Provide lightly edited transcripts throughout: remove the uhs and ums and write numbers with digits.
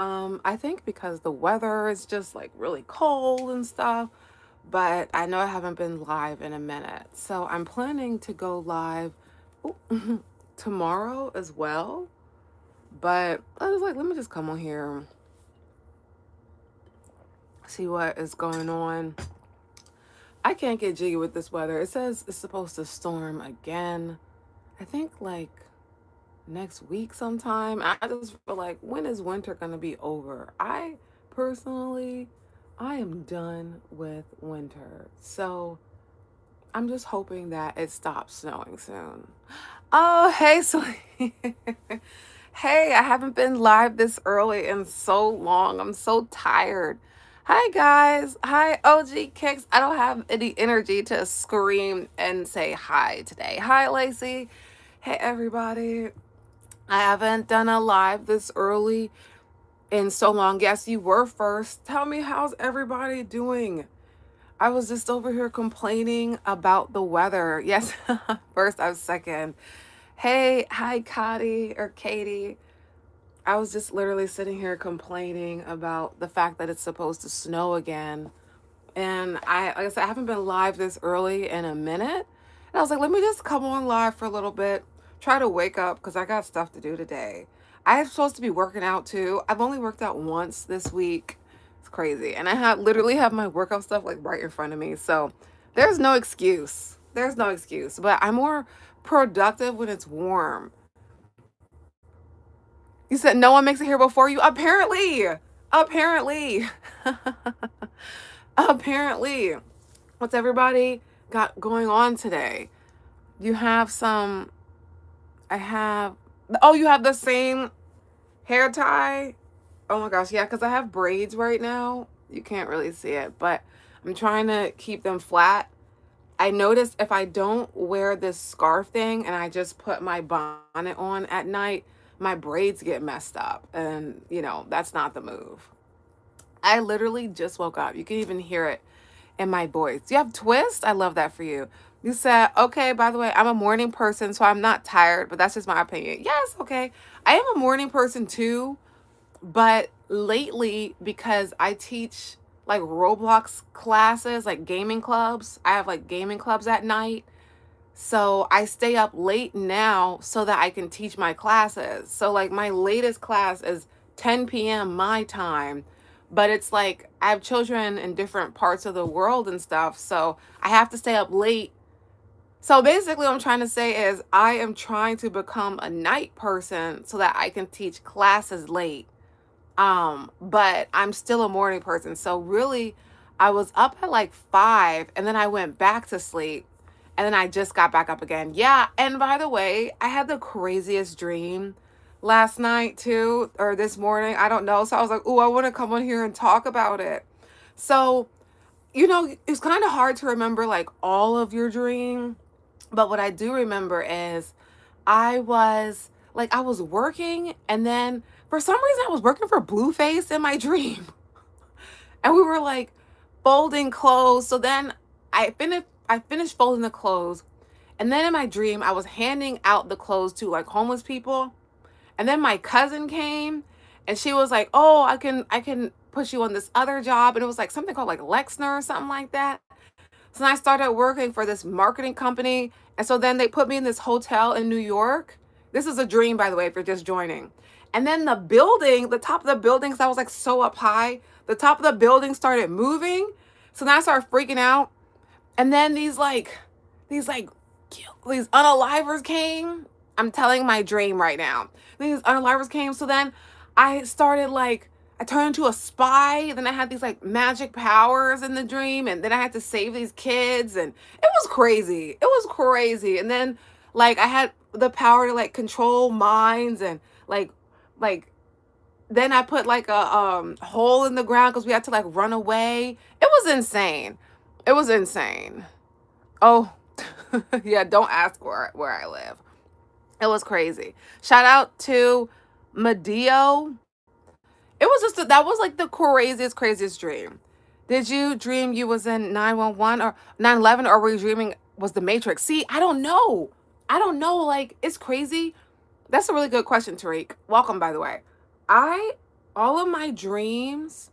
I think because the weather is just like really cold and stuff, but I know I haven't been live in a minute. So I'm planning to go live ooh, tomorrow as well. But I was like, let me just come on here, see what is going on. I can't get jiggy with this weather. It says it's supposed to storm again. I think like next week sometime. I just feel like, when is winter gonna be over? I personally, I am done with winter. So I'm just hoping that it stops snowing soon. Oh, hey, so hey, I haven't been live this early in so long. I'm so tired. Hi guys. Hi OG Kicks. I don't have any energy to scream and say hi today. Hi Lacey. Hey everybody. I haven't done a live this early in so long. Yes, you were first. Tell me, how's everybody doing? I was just over here complaining about the weather. Yes, first, I was second. Hey, hi, Katie. I was just literally sitting here complaining about the fact that it's supposed to snow again. And like I said, I haven't been live this early in a minute. And I was like, let me just come on live for a little bit, try to wake up because I got stuff to do today. I'm supposed to be working out too. I've only worked out once this week. It's crazy. And I literally have my workout stuff like right in front of me. So there's no excuse. There's no excuse. But I'm more productive when it's warm. You said no one makes it here before you? Apparently. Apparently. Apparently. What's everybody got going on today? You have some, I have, oh, you have the same hair tie? Oh my gosh, yeah, because I have braids right now. You can't really see it, but I'm trying to keep them flat. I noticed if I don't wear this scarf thing and I just put my bonnet on at night, my braids get messed up. And, that's not the move. I literally just woke up. You can even hear it in my voice. You have twist? I love that for you. You said, okay, by the way, I'm a morning person, so I'm not tired, but that's just my opinion. Yes, okay. I am a morning person too, but lately, because I teach like Roblox classes, like gaming clubs, I have like gaming clubs at night. So I stay up late now so that I can teach my classes. So like my latest class is 10 p.m. my time, but it's like I have children in different parts of the world and stuff, so I have to stay up late. So basically what I'm trying to say is I am trying to become a night person so that I can teach classes late. But I'm still a morning person. So really I was up at like 5 and then I went back to sleep and then I just got back up again. Yeah, and by the way, I had the craziest dream last night too, or this morning. I don't know. So I was like, "Ooh, I want to come on here and talk about it." So, it's kind of hard to remember like all of your dream, but what I do remember is I was working and then for some reason I was working for Blueface in my dream. And we were like folding clothes. So then I finished folding the clothes. And then in my dream, I was handing out the clothes to like homeless people. And then my cousin came and she was like, "Oh, I can put you on this other job." And it was like something called like Lexner or something like that. So then I started working for this marketing company. And so then they put me in this hotel in New York. This is a dream, by the way, if you're just joining. And then the top of the building, because I was like so up high, the top of the building started moving. So then I started freaking out. And then these unalivers came. I'm telling my dream right now. These unalivers came. So then I started like, I turned into a spy. Then I had these like magic powers in the dream. And then I had to save these kids. And it was crazy. It was crazy. And then like I had the power to like control minds and like, like, then I put like a hole in the ground because we had to like run away. It was insane. It was insane. Oh, yeah, don't ask where I live. It was crazy. Shout out to Medio. It was that was like the craziest dream. Did you dream you was in 911 or 911, or were you dreaming was the Matrix? See, I don't know. I don't know. Like, it's crazy. That's a really good question, Tariq. Welcome, by the way. I all of my dreams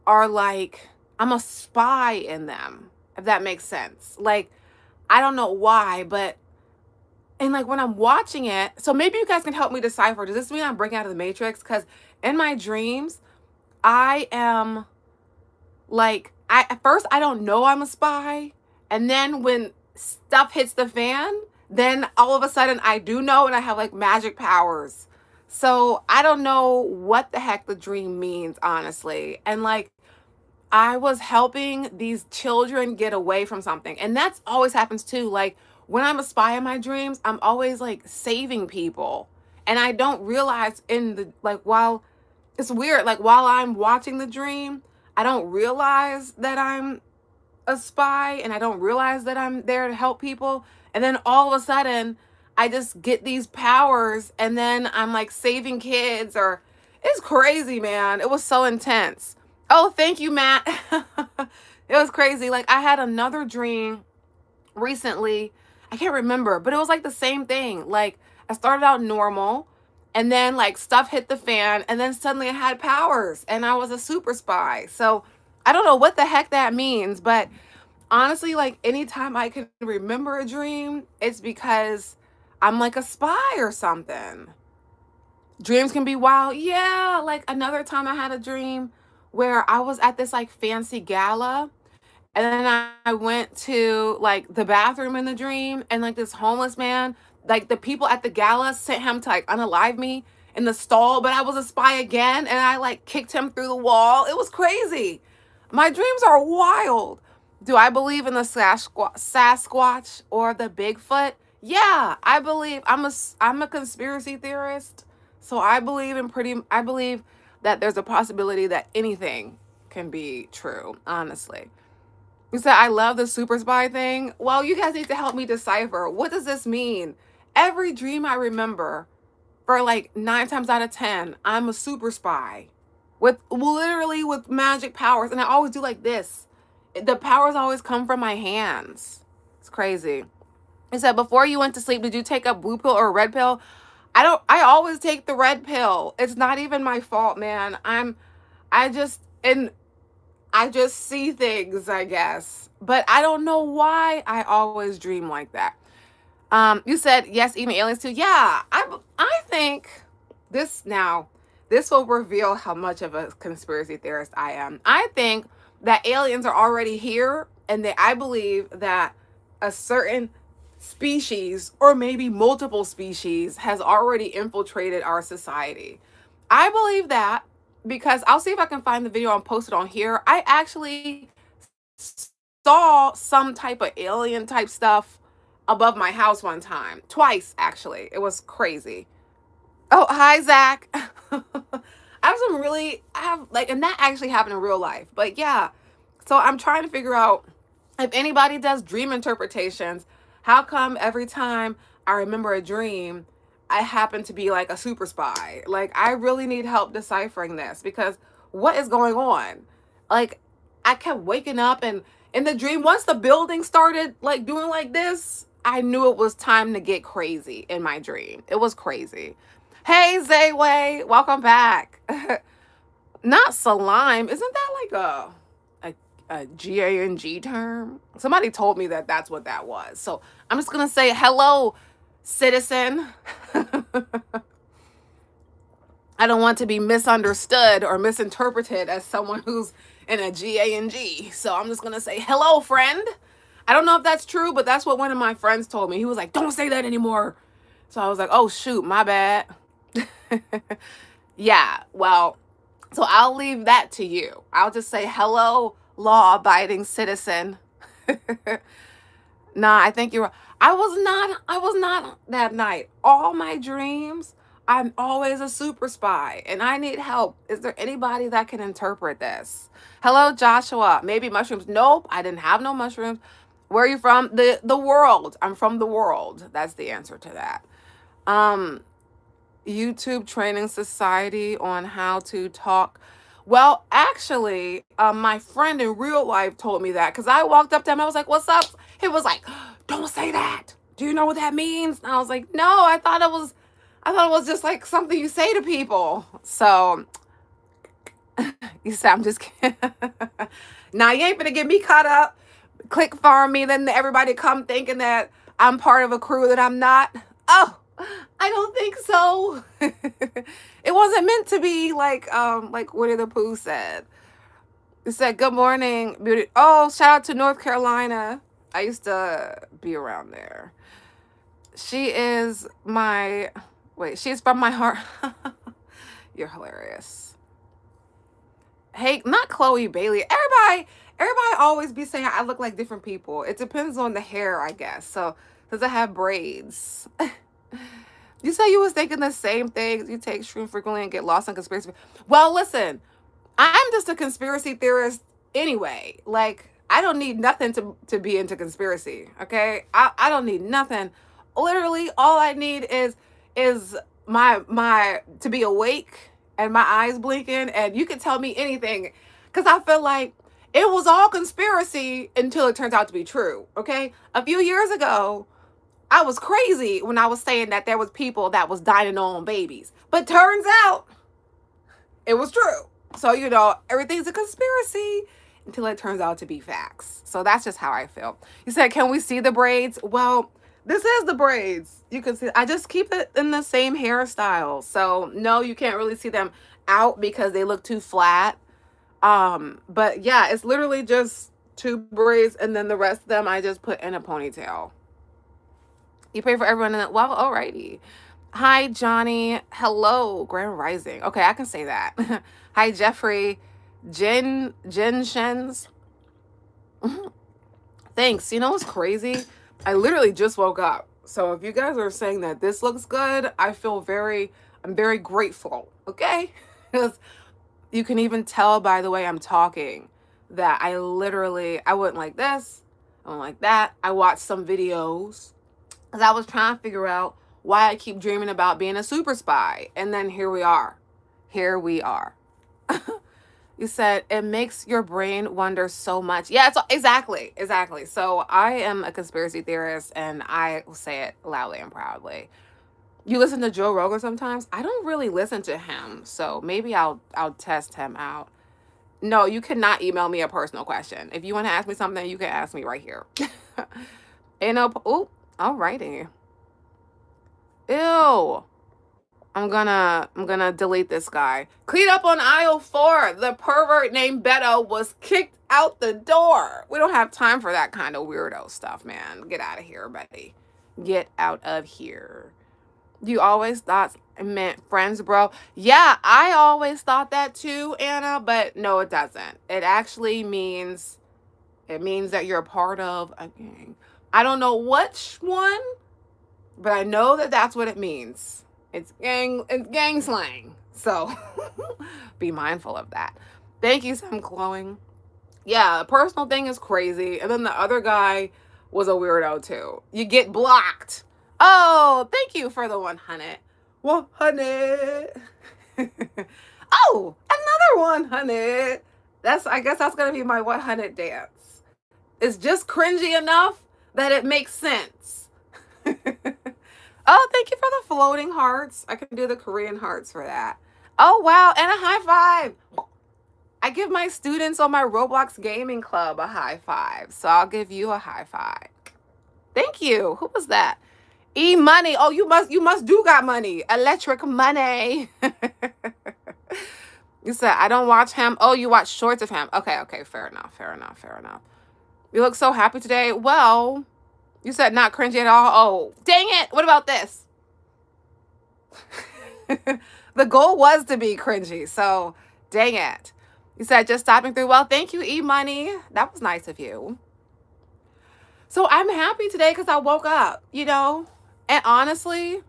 are like I'm a spy in them, if that makes sense. Like, I don't know why, but and like when I'm watching it, so maybe you guys can help me decipher. Does this mean I'm breaking out of the matrix? Because in my dreams, I am like, I at first I don't know I'm a spy, and then when stuff hits the fan, then all of a sudden I do know, and I have like magic powers. So I don't know what the heck the dream means, honestly. And like I was helping these children get away from something. And that's always happens too. Like when I'm a spy in my dreams, I'm always like saving people. And I don't realize in the like while it's weird, like while I'm watching the dream, I don't realize that I'm a spy and I don't realize that I'm there to help people. And then all of a sudden, I just get these powers and then I'm like saving kids or it's crazy, man. It was so intense. Oh, thank you, Matt. It was crazy. Like I had another dream recently. I can't remember, but it was like the same thing. Like I started out normal and then like stuff hit the fan and then suddenly I had powers and I was a super spy. So I don't know what the heck that means, but honestly, like anytime I can remember a dream, it's because I'm like a spy or something. Dreams can be wild. Yeah, like another time I had a dream where I was at this like fancy gala and then I went to like the bathroom in the dream and like this homeless man, like the people at the gala sent him to like unalive me in the stall, but I was a spy again and I like kicked him through the wall. It was crazy. My dreams are wild. Do I believe in the Sasquatch or the Bigfoot? Yeah, I believe I'm a conspiracy theorist. So I believe that there's a possibility that anything can be true, honestly. You said I love the super spy thing. Well, you guys need to help me decipher. What does this mean? Every dream I remember, for like 9 times out of 10, I'm a super spy with literally with magic powers. And I always do like this. The powers always come from my hands. It's crazy. It said, before you went to sleep, did you take a blue pill or a red pill? I always take the red pill. It's not even my fault, man. I just, and I just see things, I guess. But I don't know why I always dream like that. You said, yes, even aliens too. Yeah, I think this now, this will reveal how much of a conspiracy theorist I am. I think that aliens are already here and that I believe that a certain species or maybe multiple species has already infiltrated our society. I believe that because I'll see if I can find the video and post it on here. I actually saw some type of alien type stuff above my house one time. Twice, actually. It was crazy. Oh, hi, Zach. I have like, and that actually happened in real life. But yeah, so I'm trying to figure out if anybody does dream interpretations, how come every time I remember a dream, I happen to be like a super spy? Like, I really need help deciphering this because what is going on? Like, I kept waking up and in the dream, once the building started like doing like this, I knew it was time to get crazy in my dream. It was crazy. Hey, Zayway, welcome back. Not slime. Isn't that like a GANG term? Somebody told me that that's what that was. So I'm just going to say hello, citizen. I don't want to be misunderstood or misinterpreted as someone who's in a GANG. So I'm just going to say hello, friend. I don't know if that's true, but that's what one of my friends told me. He was like, don't say that anymore. So I was like, oh, shoot, my bad. Yeah, well, so I'll leave that to you. I'll just say hello, law-abiding citizen. Nah, I think you're. I was not that night. All my dreams, I'm always a super spy, and I need help. Is there anybody that can interpret this? Hello, Joshua. Maybe mushrooms. Nope, I didn't have no mushrooms. Where are you from? The world. I'm from the world. That's the answer to that. YouTube training society on how to talk. Well, actually, my friend in real life told me that because I walked up to him. I was like, what's up? He was like, don't say that. Do you know what that means? And I was like, no, I thought it was just like something you say to people. So You said, I'm just kidding. Now, you ain't gonna get me caught up, click farm me, then everybody come thinking that I'm part of a crew that I'm not. Oh, I don't think so. It wasn't meant to be like Winnie the Pooh said. It said, good morning, beauty. Oh, shout out to North Carolina. I used to be around there. She's from my heart. You're hilarious. Hey, not Chloe Bailey. Everybody always be saying I look like different people. It depends on the hair, I guess. So, does it have braids? You say you was thinking the same things. You take shrooms frequently and get lost in conspiracy. Well, listen, I'm just a conspiracy theorist anyway. Like, I don't need nothing to be into conspiracy. Okay, I don't need nothing. Literally, all I need is my to be awake and my eyes blinking, and you can tell me anything, because I feel like it was all conspiracy until it turns out to be true. Okay, a few years ago, I was crazy when I was saying that there was people that was dining on babies, but turns out it was true. So, everything's a conspiracy until it turns out to be facts. So that's just how I feel. You said, can we see the braids? Well, this is the braids. You can see, I just keep it in the same hairstyle. So no, you can't really see them out because they look too flat. But yeah, it's literally just 2 braids, and then the rest of them I just put in a ponytail. You pray for everyone in that. Well, alrighty. Hi, Johnny. Hello, Grand Rising. Okay, I can say that. Hi, Jeffrey. Jen Shens. Thanks. You know what's crazy? I literally just woke up. So if you guys are saying that this looks good, I'm very grateful. Okay? Because you can even tell by the way I'm talking that I went like this, I went like that. I watched some videos because I was trying to figure out why I keep dreaming about being a super spy. And then here we are. You said it makes your brain wonder so much. Yeah, exactly. So I am a conspiracy theorist, and I will say it loudly and proudly. You listen to Joe Rogan sometimes? I don't really listen to him, so maybe I'll test him out. No, you cannot email me a personal question. If you want to ask me something, you can ask me right here. Alrighty. Ew. I'm gonna delete this guy. Clean up on aisle 4. The pervert named Beto was kicked out the door. We don't have time for that kind of weirdo stuff, man. Get out of here, buddy. Get out of here. You always thought it meant friends, bro. Yeah, I always thought that too, Anna, but no, it doesn't. It actually means that you're a part of a gang. I don't know which one, but I know that that's what it means. It's gang slang. So be mindful of that. Thank you, Sam Glowing. Yeah, the personal thing is crazy. And then the other guy was a weirdo too. You get blocked. Oh, thank you for the 100. 100. Oh, another 100. I guess that's going to be my 100 dance. It's just cringy enough that it makes sense. Oh, thank you for the floating hearts. I can do the Korean hearts for that. Oh, wow. And a high five. I give my students on my Roblox gaming club a high five. So I'll give you a high five. Thank you. Who was that? E-money. Oh, you must do got money. Electric money. You said, I don't watch him. Oh, you watch shorts of him. Okay. Fair enough. You look so happy today. Well, you said not cringy at all. Oh, dang it. What about this? The goal was to be cringy. So, dang it. You said just stopping through. Well, thank you, E-money. That was nice of you. So, I'm happy today because I woke up, And honestly,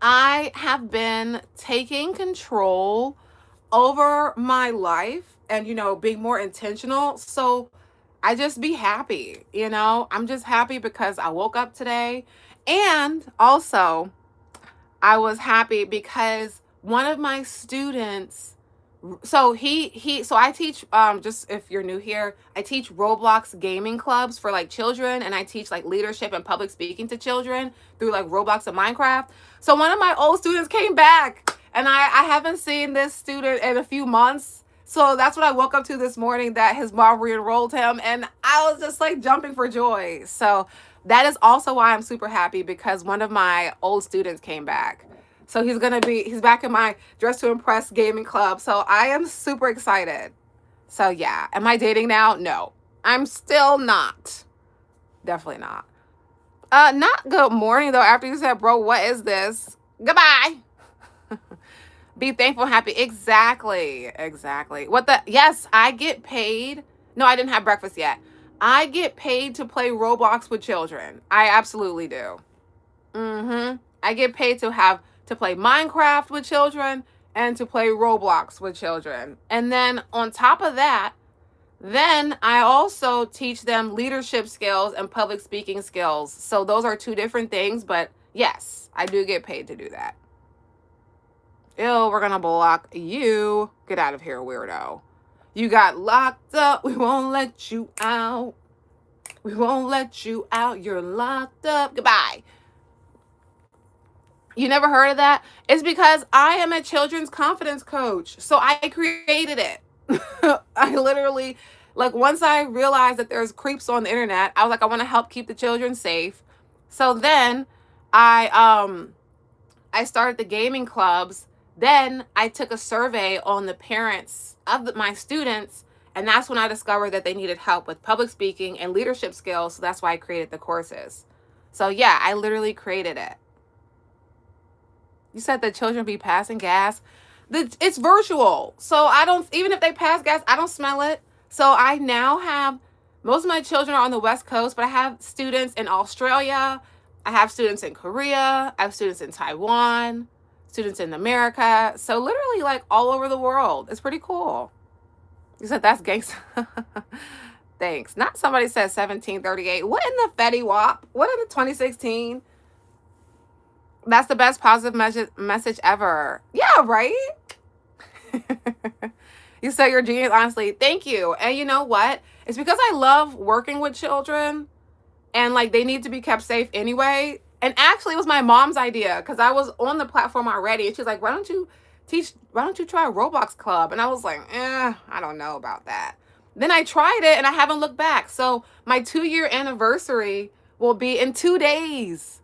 I have been taking control over my life and, being more intentional. So I just be happy, I'm just happy because I woke up today. And also I was happy because one of my students, so I teach, just if you're new here, I teach Roblox gaming clubs for like children, and I teach like leadership and public speaking to children through like Roblox and Minecraft. So one of my old students came back, and I haven't seen this student in a few months So that's what I woke up to this morning, that his mom re-enrolled him, and I was just like jumping for joy. So that is also why I'm super happy, because one of my old students came back. So he's back in my Dress to Impress gaming club. So I am super excited. So yeah, am I dating now? No, I'm still not. Definitely not. Not good morning though. After you said, bro, what is this? Goodbye. Be thankful, happy. Exactly. Exactly. Yes, I get paid. No, I didn't have breakfast yet. I get paid to play Roblox with children. I absolutely do. I get paid to play Minecraft with children and to play Roblox with children. And then on top of that, then I also teach them leadership skills and public speaking skills. So those are two different things, but yes, I do get paid to do that. Ew, we're gonna block you. Get out of here, weirdo. You got locked up. We won't let you out. We won't let you out. You're locked up. Goodbye. You never heard of that? It's because I am a children's confidence coach. So I created it. I literally, like, once I realized that there's creeps on the internet, I was like, I want to help keep the children safe. So then I started the gaming clubs. Then I took a survey on the parents of my students, and that's when I discovered that they needed help with public speaking and leadership skills. So that's why I created the courses. So yeah, I literally created it. You said that children be passing gas. It's virtual. So I don't, even if they pass gas, I don't smell it. So I now have, most of my children are on the West Coast, but I have students in Australia. I have students in Korea. I have students in Taiwan, students in America. So literally like all over the world. It's pretty cool. You said that's gangsta. Thanks. Not somebody said 1738. What in the Fetty Wap? What in the 2016? That's the best positive message ever. Yeah, right? You said you're genius, honestly. Thank you. And you know what? It's because I love working with children, and like they need to be kept safe anyway. And actually it was my mom's idea, because I was on the platform already, and she's like, why don't you try a Roblox club? And I was like, I don't know about that. Then I tried it and I haven't looked back. So my 2-year anniversary will be in 2 days.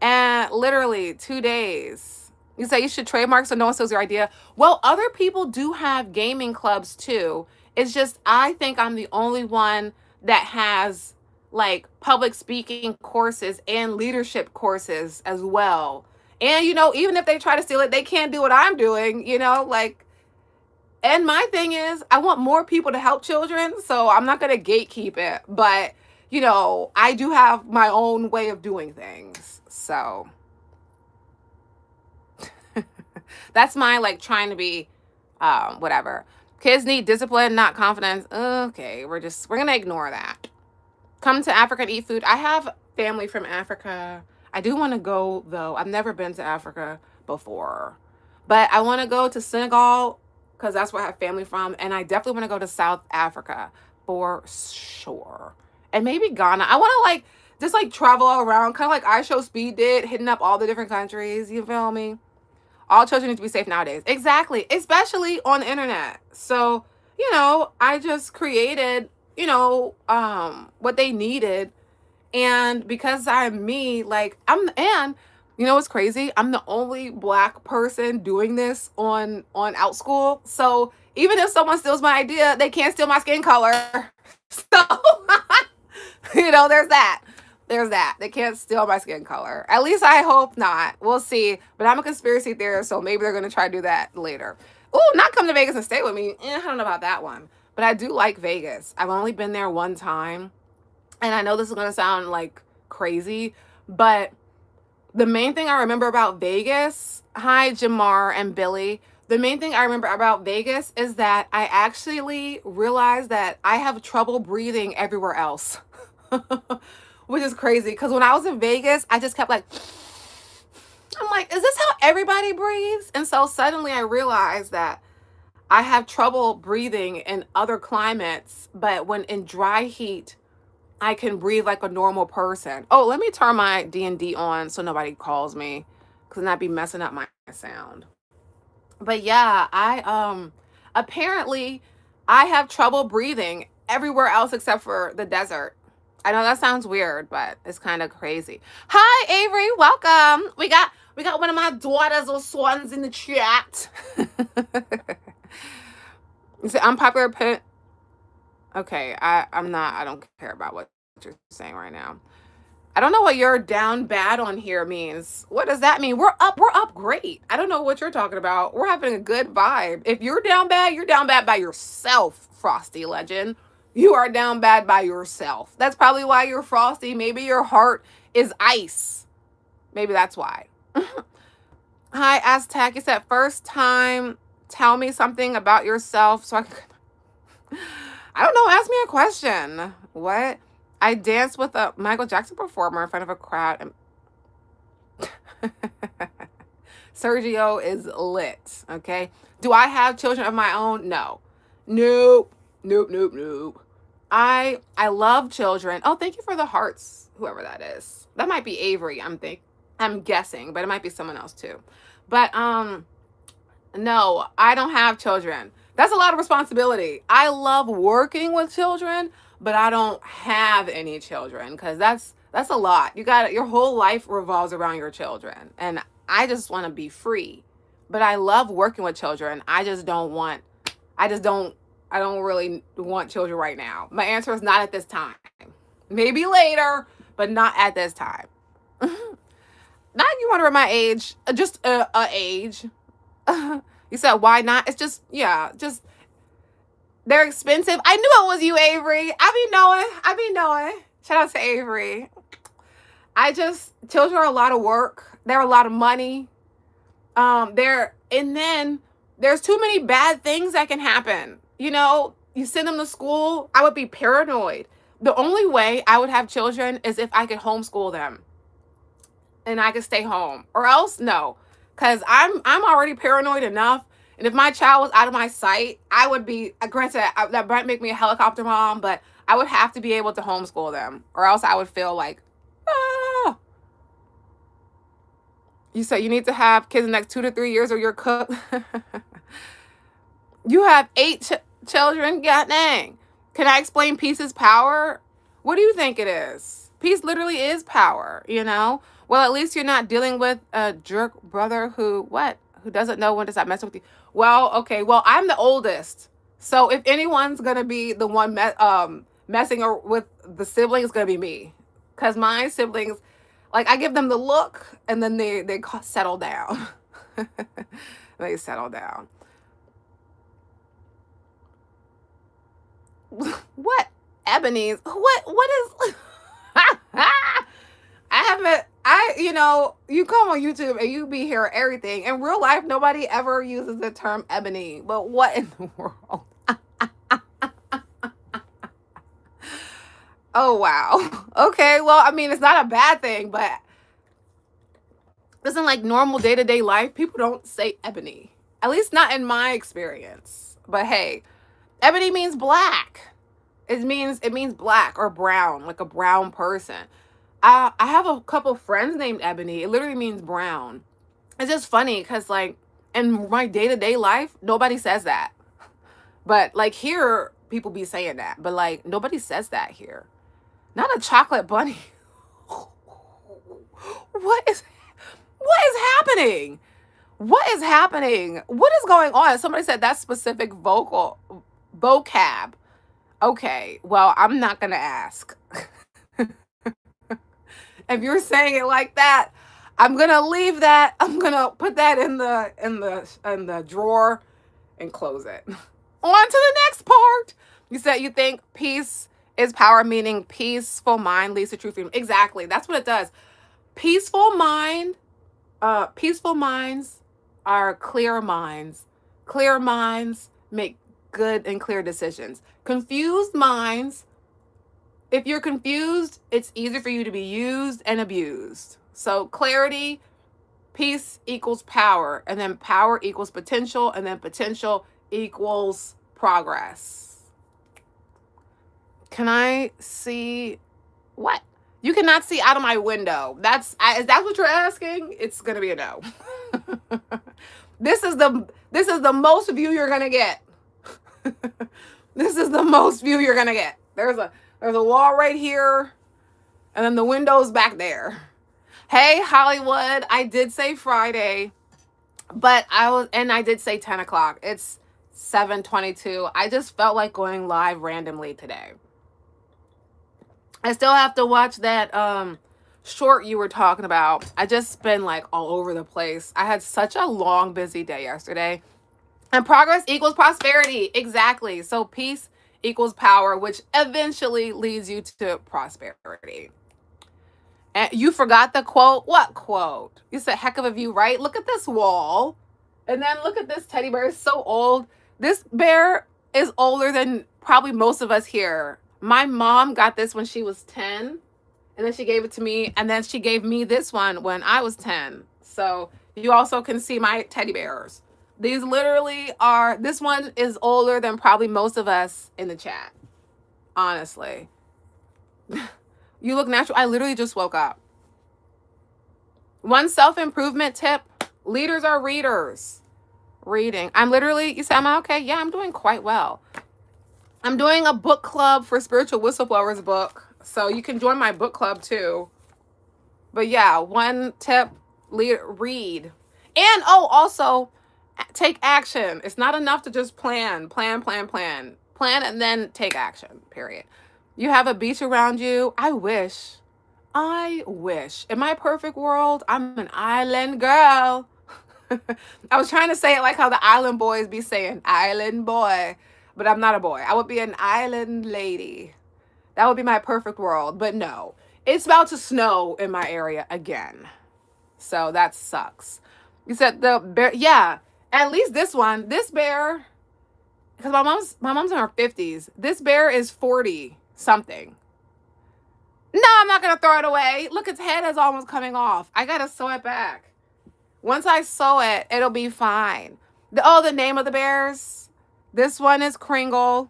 And literally 2 days. You say you should trademark so no one steals your idea. Well, other people do have gaming clubs too. It's just I think I'm the only one that has like public speaking courses and leadership courses as well. And even if they try to steal it, they can't do what I'm doing, like. And my thing is, I want more people to help children, so I'm not going to gatekeep it, but I do have my own way of doing things. So that's my like trying to be whatever. Kids need discipline, not confidence. Okay, we're going to ignore that. Come to Africa and eat food. I have family from Africa. I do want to go though. I've never been to Africa before. But I want to go to Senegal because that's where I have family from, and I definitely want to go to South Africa for sure. And maybe Ghana. I want to like just like travel all around, kind of like I Show Speed did, hitting up all the different countries. You feel me? All children need to be safe nowadays. Exactly. Especially on the internet. So, I just created, what they needed. And because I'm me, like and you know what's crazy? I'm the only Black person doing this on OutSchool. So even if someone steals my idea, they can't steal my skin color. So there's that. There's that. They can't steal my skin color. At least I hope not. We'll see. But I'm a conspiracy theorist, so maybe they're going to try to do that later. Ooh, not come to Vegas and stay with me. I don't know about that one. But I do like Vegas. I've only been there one time. And I know this is going to sound like crazy, but the main thing I remember about Vegas, hi Jamar and Billy, the main thing I remember about Vegas is that I actually realized that I have trouble breathing everywhere else. Which is crazy, because when I was in Vegas, I just kept like, I'm like, is this how everybody breathes? And so suddenly I realized that I have trouble breathing in other climates, but when in dry heat, I can breathe like a normal person. Oh, let me turn my D&D on so nobody calls me, because then I'd be messing up my sound. But yeah, Apparently, I have trouble breathing everywhere else except for the desert. I know that sounds weird, but it's kind of crazy. Hi, Avery. Welcome. We got one of my daughters or sons in the chat. You say unpopular opinion. Okay, I'm not. I don't care about what you're saying right now. I don't know what your down bad on here means. What does that mean? We're up great. I don't know what you're talking about. We're having a good vibe. If you're down bad by yourself, Frosty Legend. You are down bad by yourself. That's probably why you're frosty. Maybe your heart is ice. Maybe that's why. Hi, Aztec. You said first time, tell me something about yourself so I can... I don't know. Ask me a question. What? I danced with a Michael Jackson performer in front of a crowd. Sergio is lit. Okay. Do I have children of my own? No. Nope. I love children. Oh, thank you for the hearts, whoever that is. That might be Avery, I'm guessing, but it might be someone else too. But no, I don't have children. That's a lot of responsibility. I love working with children, but I don't have any children because that's a lot. Your whole life revolves around your children. And I just want to be free. But I love working with children. I don't really want children right now. My answer is not at this time. Maybe later, but not at this time. Not you wonder my age, just a age. You said why not? It's just they're expensive. I knew it was you, Avery. I be knowing. Shout out to Avery. Children are a lot of work. They're a lot of money. And then there's too many bad things that can happen. You know, you send them to school, I would be paranoid. The only way I would have children is if I could homeschool them and I could stay home, or else no, because I'm already paranoid enough. And if my child was out of my sight, I would be, granted, that might make me a helicopter mom, but I would have to be able to homeschool them, or else I would feel like, ah. You said you need to have kids in the next 2 to 3 years or you're cooked. You have 8 children? God dang. Can I explain peace is power? What do you think it is? Peace literally is power, you know? Well, at least you're not dealing with a jerk brother who doesn't know when to stop messing with you. Well, okay. Well, I'm the oldest. So if anyone's going to be the one messing with the siblings, it's going to be me. Because my siblings, like, I give them the look and then they settle down. They settle down. What? Ebony's? What is... you come on YouTube and you be hearing everything. In real life, nobody ever uses the term ebony. But what in the world? Oh, wow. Okay, well, I mean, it's not a bad thing, but isn't like normal day-to-day life. People don't say ebony. At least not in my experience. But hey, ebony means black. It means black or brown, like a brown person. I have a couple friends named Ebony. It literally means brown. It's just funny because, like, in my day-to-day life, nobody says that. But, like, here, people be saying that. But, like, nobody says that here. Not a chocolate bunny. What is happening? What is happening? What is going on? Somebody said that specific vocab. Okay, well, I'm not going to ask. If you're saying it like that, I'm going to leave that. I'm going to put that in the drawer and close it. On to the next part. You said you think peace is power, meaning peaceful mind leads to true freedom. Exactly. That's what it does. Peaceful minds are clear minds. Clear minds make good and clear decisions. Confused minds, if you're confused, it's easier for you to be used and abused. So clarity, peace equals power, and then power equals potential, and then potential equals progress. Can I see what? You cannot see out of my window. Is that what you're asking? It's gonna be a no. This is the most view you're gonna get. This is the most view you're gonna get. There's a wall right here, and then the window's back there. Hey, Hollywood, I did say Friday, but I did say 10 o'clock. It's 7:22. I just felt like going live randomly today. I still have to watch that short you were talking about. I just been like all over the place. I had such a long, busy day yesterday. And progress equals prosperity. Exactly. So peace equals power, which eventually leads you to prosperity. And you forgot the quote. What quote? You said heck of a view, right? Look at this wall. And then look at this teddy bear. It's so old. This bear is older than probably most of us here. My mom got this when she was 10. And then she gave it to me. And then she gave me this one when I was 10. So you also can see my teddy bears. These literally are, this one is older than probably most of us in the chat. Honestly. You look natural. I literally just woke up. One self-improvement tip. Leaders are readers. Reading. I'm literally, you say, am I okay? Yeah, I'm doing quite well. I'm doing a book club for Spiritual Whistleblowers book. So you can join my book club too. But yeah, one tip, read. And also take action. It's not enough to just plan and then take action, period. You have a beach around you. I wish in my perfect world, I'm an island girl. I was trying to say it like how the island boys be saying island boy, but I'm not a boy. I would be an island lady. That would be my perfect world. But no, it's about to snow in my area again. So that sucks. You said the bear. Yeah, at least this bear, because my mom's in her 50s. This bear is 40 something. No, I'm not gonna throw it away. Look, its head is almost coming off. I gotta sew it back. Once I sew it, it'll be fine. The name of the bears. This one is Kringle.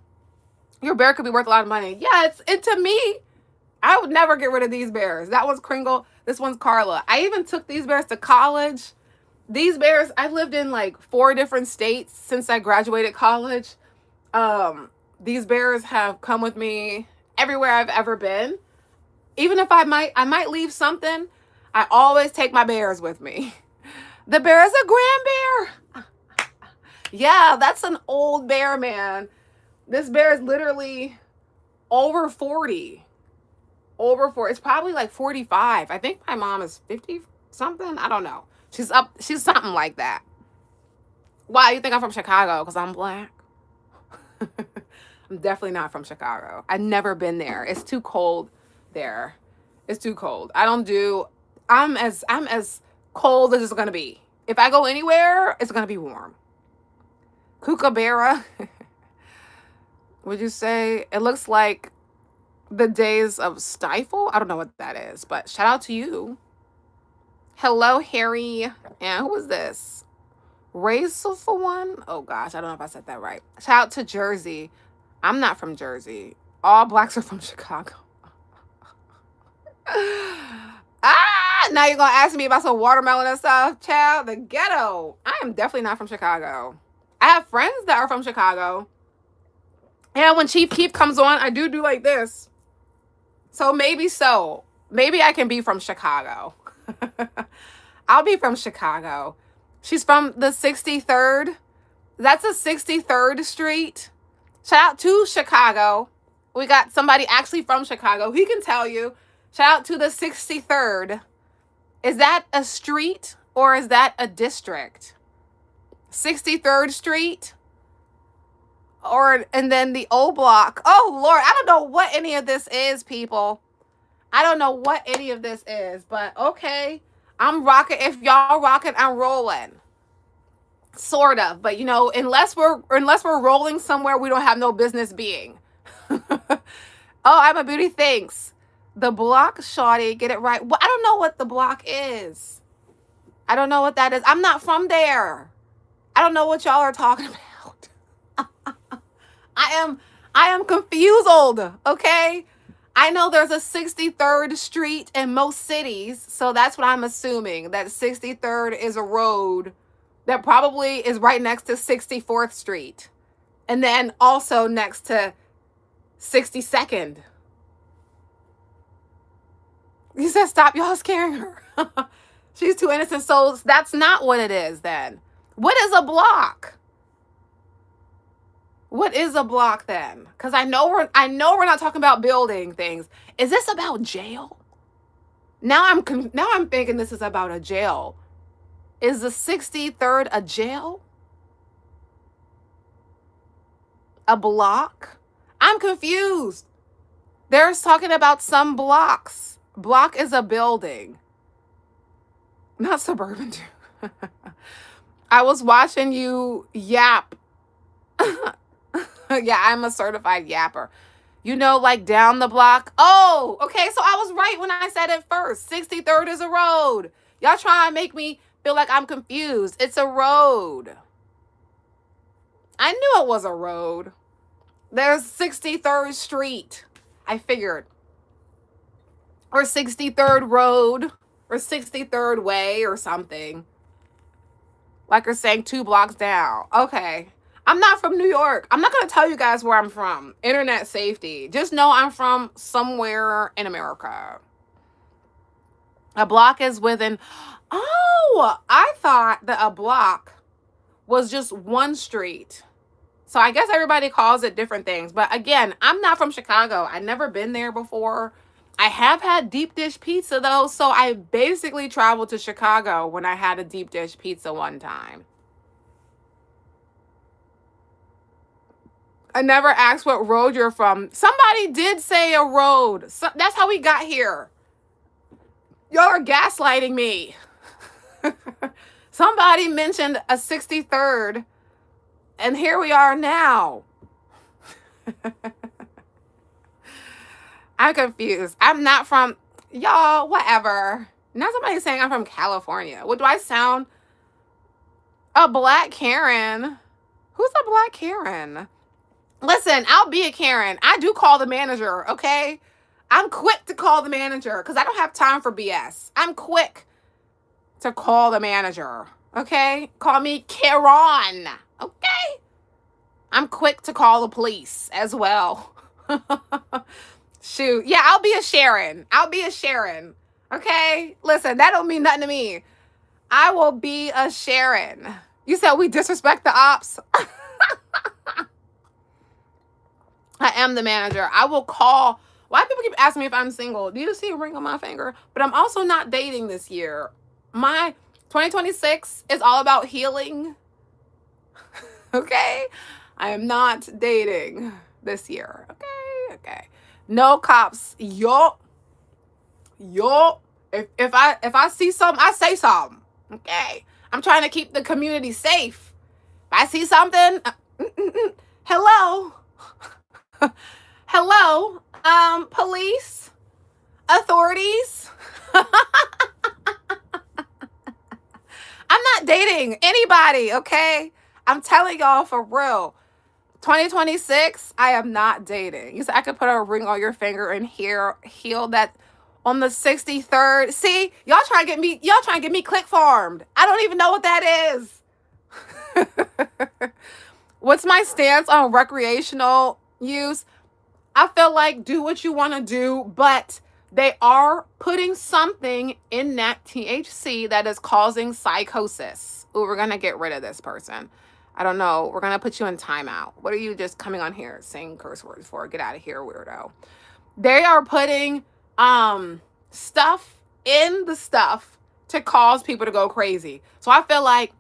Your bear could be worth a lot of money. Yeah, to me, I would never get rid of these bears. That one's Kringle. This one's Carla. I even took these bears to college. These bears, I've lived in like 4 different states since I graduated college. These bears have come with me everywhere I've ever been. Even if I might leave something, I always take my bears with me. The bear is a grand bear. Yeah, that's an old bear, man. This bear is literally over 40. Over 40. It's probably like 45. I think my mom is 50 something. I don't know. She's something like that. Why you think I'm from Chicago? Because I'm black. I'm definitely not from Chicago. I've never been there. It's too cold there. It's too cold. I'm as cold as it's gonna be. If I go anywhere, it's gonna be warm. Kookaburra. Would you say it looks like the days of Stifle? I don't know what that is, but shout out to you. Hello, Harry. And who is this? Razel for one? Oh gosh, I don't know if I said that right. Shout out to Jersey. I'm not from Jersey. All blacks are from Chicago. Now you're gonna ask me about some watermelon and stuff. Child, the ghetto. I am definitely not from Chicago. I have friends that are from Chicago. And when Chief Keef comes on, I do like this. So. Maybe I can be from Chicago. I'll be from Chicago. She's from the 63rd. That's a 63rd Street. Shout out to Chicago. We got somebody actually from Chicago. He can tell you. Shout out to the 63rd. Is that a street or is that a district? 63rd Street? And then the O Block. Oh, Lord. I don't know what any of this is, people. I don't know what any of this is, but okay. I'm rocking. If y'all rocking, I'm rolling. Sort of. But, unless we're rolling somewhere we don't have no business being. Oh, I'm a beauty. Thanks. The block, shawty. Get it right. Well, I don't know what the block is. I don't know what that is. I'm not from there. I don't know what y'all are talking about. I am confused, okay? I know there's a 63rd Street in most cities, so that's what I'm assuming. That 63rd is a road that probably is right next to 64th Street. And then also next to 62nd. He said, stop y'all scaring her. She's too innocent. So that's not what it is then. What is a block? What is a block then? Because I know we're not talking about building things. Is this about jail? Now I'm thinking this is about a jail. Is the 63rd a jail? A block? I'm confused. They're talking about some blocks. Block is a building. Not suburban. I was watching you yap. Yeah, I'm a certified yapper. You know, like down the block. Oh, okay. So I was right when I said it first. 63rd is a road. Y'all trying to make me feel like I'm confused. It's a road. I knew it was a road. There's 63rd Street. I figured. Or 63rd Road. Or 63rd Way or something. Like you're saying 2 blocks down. Okay. I'm not from New York. I'm not going to tell you guys where I'm from. Internet safety. Just know I'm from somewhere in America. A block is within... Oh, I thought that a block was just one street. So I guess everybody calls it different things. But again, I'm not from Chicago. I've never been there before. I have had deep dish pizza though. So I basically traveled to Chicago when I had a deep dish pizza one time. I never asked what road you're from. Somebody did say a road. So that's how we got here. Y'all are gaslighting me. Somebody mentioned a 63rd, and here we are now. I'm confused. I'm not from, y'all, whatever. Now somebody's saying I'm from California. What do I sound? A black Karen. Who's a black Karen? Listen, I'll be a Karen. I do call the manager, okay? I'm quick to call the manager because I don't have time for BS. I'm quick to call the manager, okay? Call me Karen, okay? I'm quick to call the police as well. Shoot. Yeah, I'll be a Sharon. I'll be a Sharon, okay? Listen, that don't mean nothing to me. I will be a Sharon. You said we disrespect the ops? I am the manager. I will call. Why people keep asking me if I'm single? Do you see a ring on my finger? But I'm also not dating this year. My 2026 is all about healing. Okay? I am not dating this year. Okay. No cops. Yo. If I see something, I say something. Okay? I'm trying to keep the community safe. If I see something, hello. Hello, police, authorities. I'm not dating anybody, okay? I'm telling y'all for real. 2026, I am not dating. You said I could put a ring on your finger and heal that on the 63rd. See, y'all trying to get me click farmed. I don't even know what that is. What's my stance on recreational use? I feel like do what you want to do, but they are putting something in that THC that is causing psychosis. Ooh, we're going to get rid of this person. I don't know. We're going to put you in timeout. What are you just coming on here saying curse words for? Get out of here, weirdo. They are putting stuff in the stuff to cause people to go crazy. So I feel like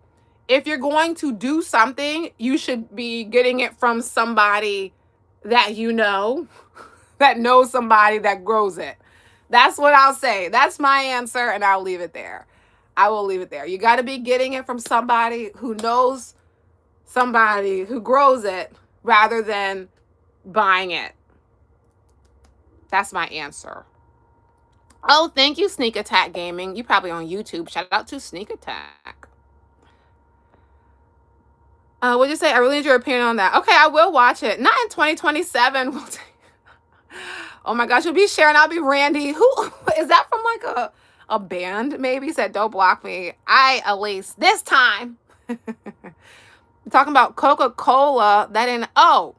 if you're going to do something, you should be getting it from somebody that you know, that knows somebody that grows it. That's what I'll say. That's my answer, and I'll leave it there. I will leave it there. You got to be getting it from somebody who knows somebody who grows it rather than buying it. That's my answer. Oh, thank you, Sneak Attack Gaming. You're probably on YouTube. Shout out to Sneak Attack. What'd you say? I really need your opinion on that. Okay, I will watch it. Not in 2027. Oh my gosh, you'll be Sharon. I'll be Randy. Who is that from? Like a band? Maybe said don't block me. At least this time. You're talking about Coca-Cola that in, oh,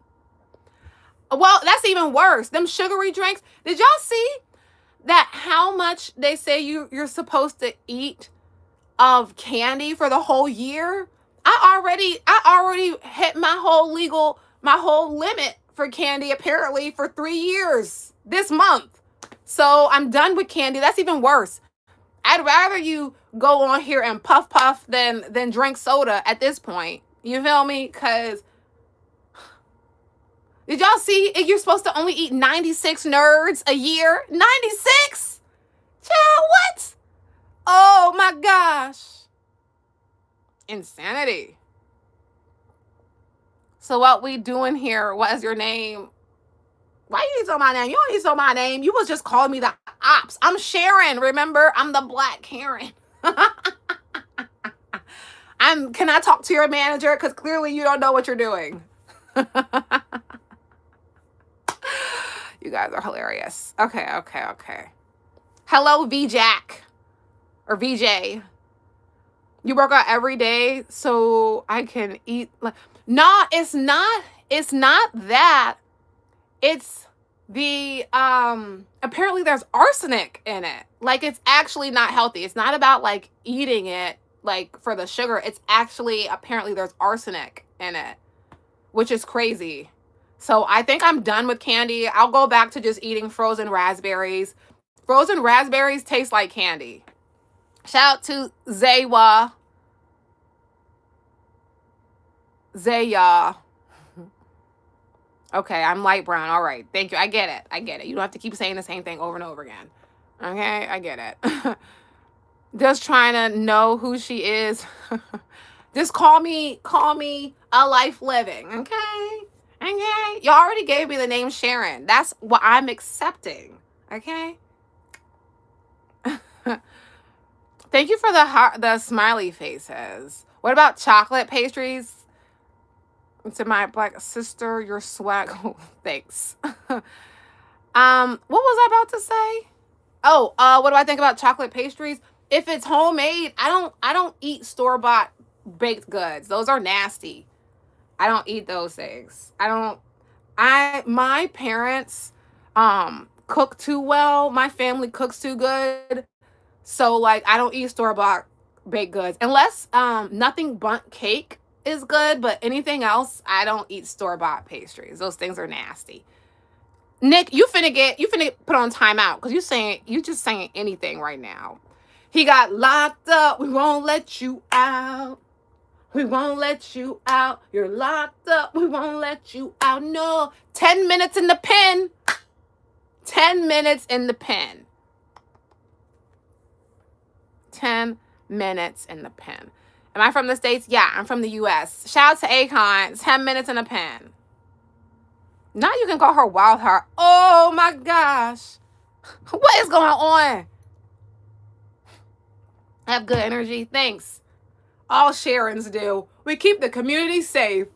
well, that's even worse. Them sugary drinks. Did y'all see that how much they say you're supposed to eat of candy for the whole year? I already hit my whole limit for candy apparently for 3 years this month. So I'm done with candy. That's even worse. I'd rather you go on here and puff than drink soda at this point. You feel me? Cause did y'all see you're supposed to only eat 96 nerds a year? 96? Child, what? Oh my gosh. Insanity. So what we doing here? What is your name? Why you need to know my name? You don't need to know my name. You was just calling me the ops. I'm Sharon, remember? I'm the Black Karen. Can I talk to your manager? Because clearly you don't know what you're doing. You guys are hilarious. Okay. Hello, VJack. Or VJ. You work out every day so I can eat like no, it's not that. It's the apparently there's arsenic in it. Like it's actually not healthy. It's not about like eating it like for the sugar. It's actually apparently there's arsenic in it, which is crazy. So I think I'm done with candy. I'll go back to just eating frozen raspberries. Frozen raspberries taste like candy. Shout out to Zaya. Okay, I'm light brown. All right. Thank you. I get it. You don't have to keep saying the same thing over and over again. Okay, I get it. Just trying to know who she is. Just call me a life living. Okay? You already gave me the name Sharon. That's what I'm accepting. Okay? Thank you for the smiley faces. What about chocolate pastries? To my Black sister, your swag. Oh, thanks. What was I about to say? Oh, what do I think about chocolate pastries? If it's homemade, I don't eat store-bought baked goods. Those are nasty. I don't eat those things. My parents cook too well. My family cooks too good. So like I don't eat store-bought baked goods unless nothing bundt cake is good, but anything else, I don't eat store-bought pastries. Those things are nasty. Nick, you finna put on timeout because you just saying anything right now. He got locked up. We won't let you out. We won't let you out. You're locked up. We won't let you out. No. 10 minutes in the pen. 10 minutes in the pen. 10 minutes in the pen. Am I from the States? Yeah, I'm from the U.S. Shout out to Akon. 10 minutes in a pen. Now you can call her Wild Heart. Oh my gosh. What is going on? I have good energy. Thanks. All Sharons do. We keep the community safe.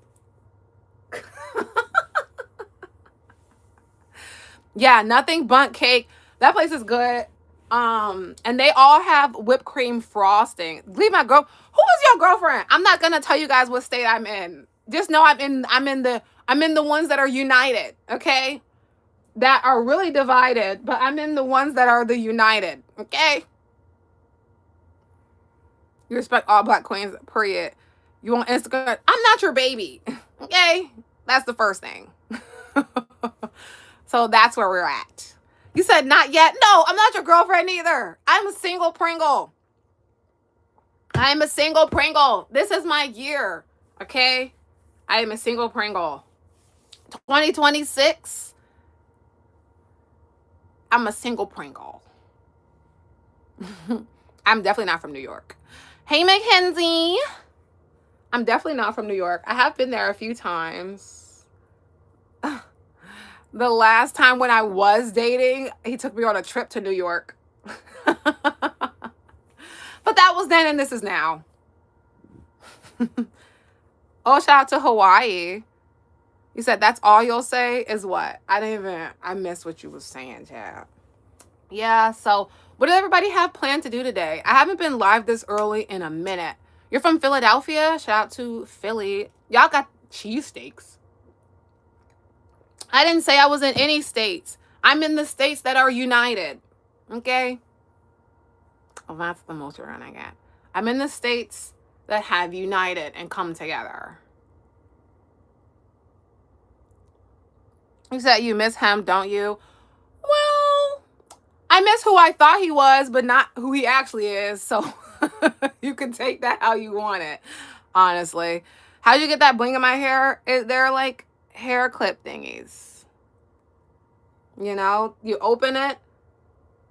Yeah, nothing bundt cake. That place is good. And they all have whipped cream frosting. Leave my girl. Who is your girlfriend? I'm not gonna tell you guys what state I'm in. Just know I'm in the ones that are united, okay? That are really divided, but I'm in the ones that are the united, okay? You respect all Black queens, period. You on Instagram? I'm not your baby, okay? That's the first thing. So that's where we're at. You said not yet? No, I'm not your girlfriend either. I'm a single Pringle. I'm a single Pringle. This is my year, okay? I am a single Pringle. 2026, I'm a single Pringle. I'm definitely not from New York. Hey, Mackenzie. I'm definitely not from New York. I have been there a few times. The last time when I was dating, he took me on a trip to New York. But that was then and this is now. Oh, shout out to Hawaii. You said that's all you'll say is what? I missed what you was saying, Chad. Yeah, so what did everybody have planned to do today? I haven't been live this early in a minute. You're from Philadelphia? Shout out to Philly. Y'all got cheesesteaks. I didn't say I was in any states. I'm in the states that are united. Okay? Oh, that's the most run I got. I'm in the states that have united and come together. You said you miss him, don't you? Well, I miss who I thought he was, but not who he actually is. So you can take that how you want it, honestly. How'd you get that bling in my hair? They're like hair clip thingies. You know, you open it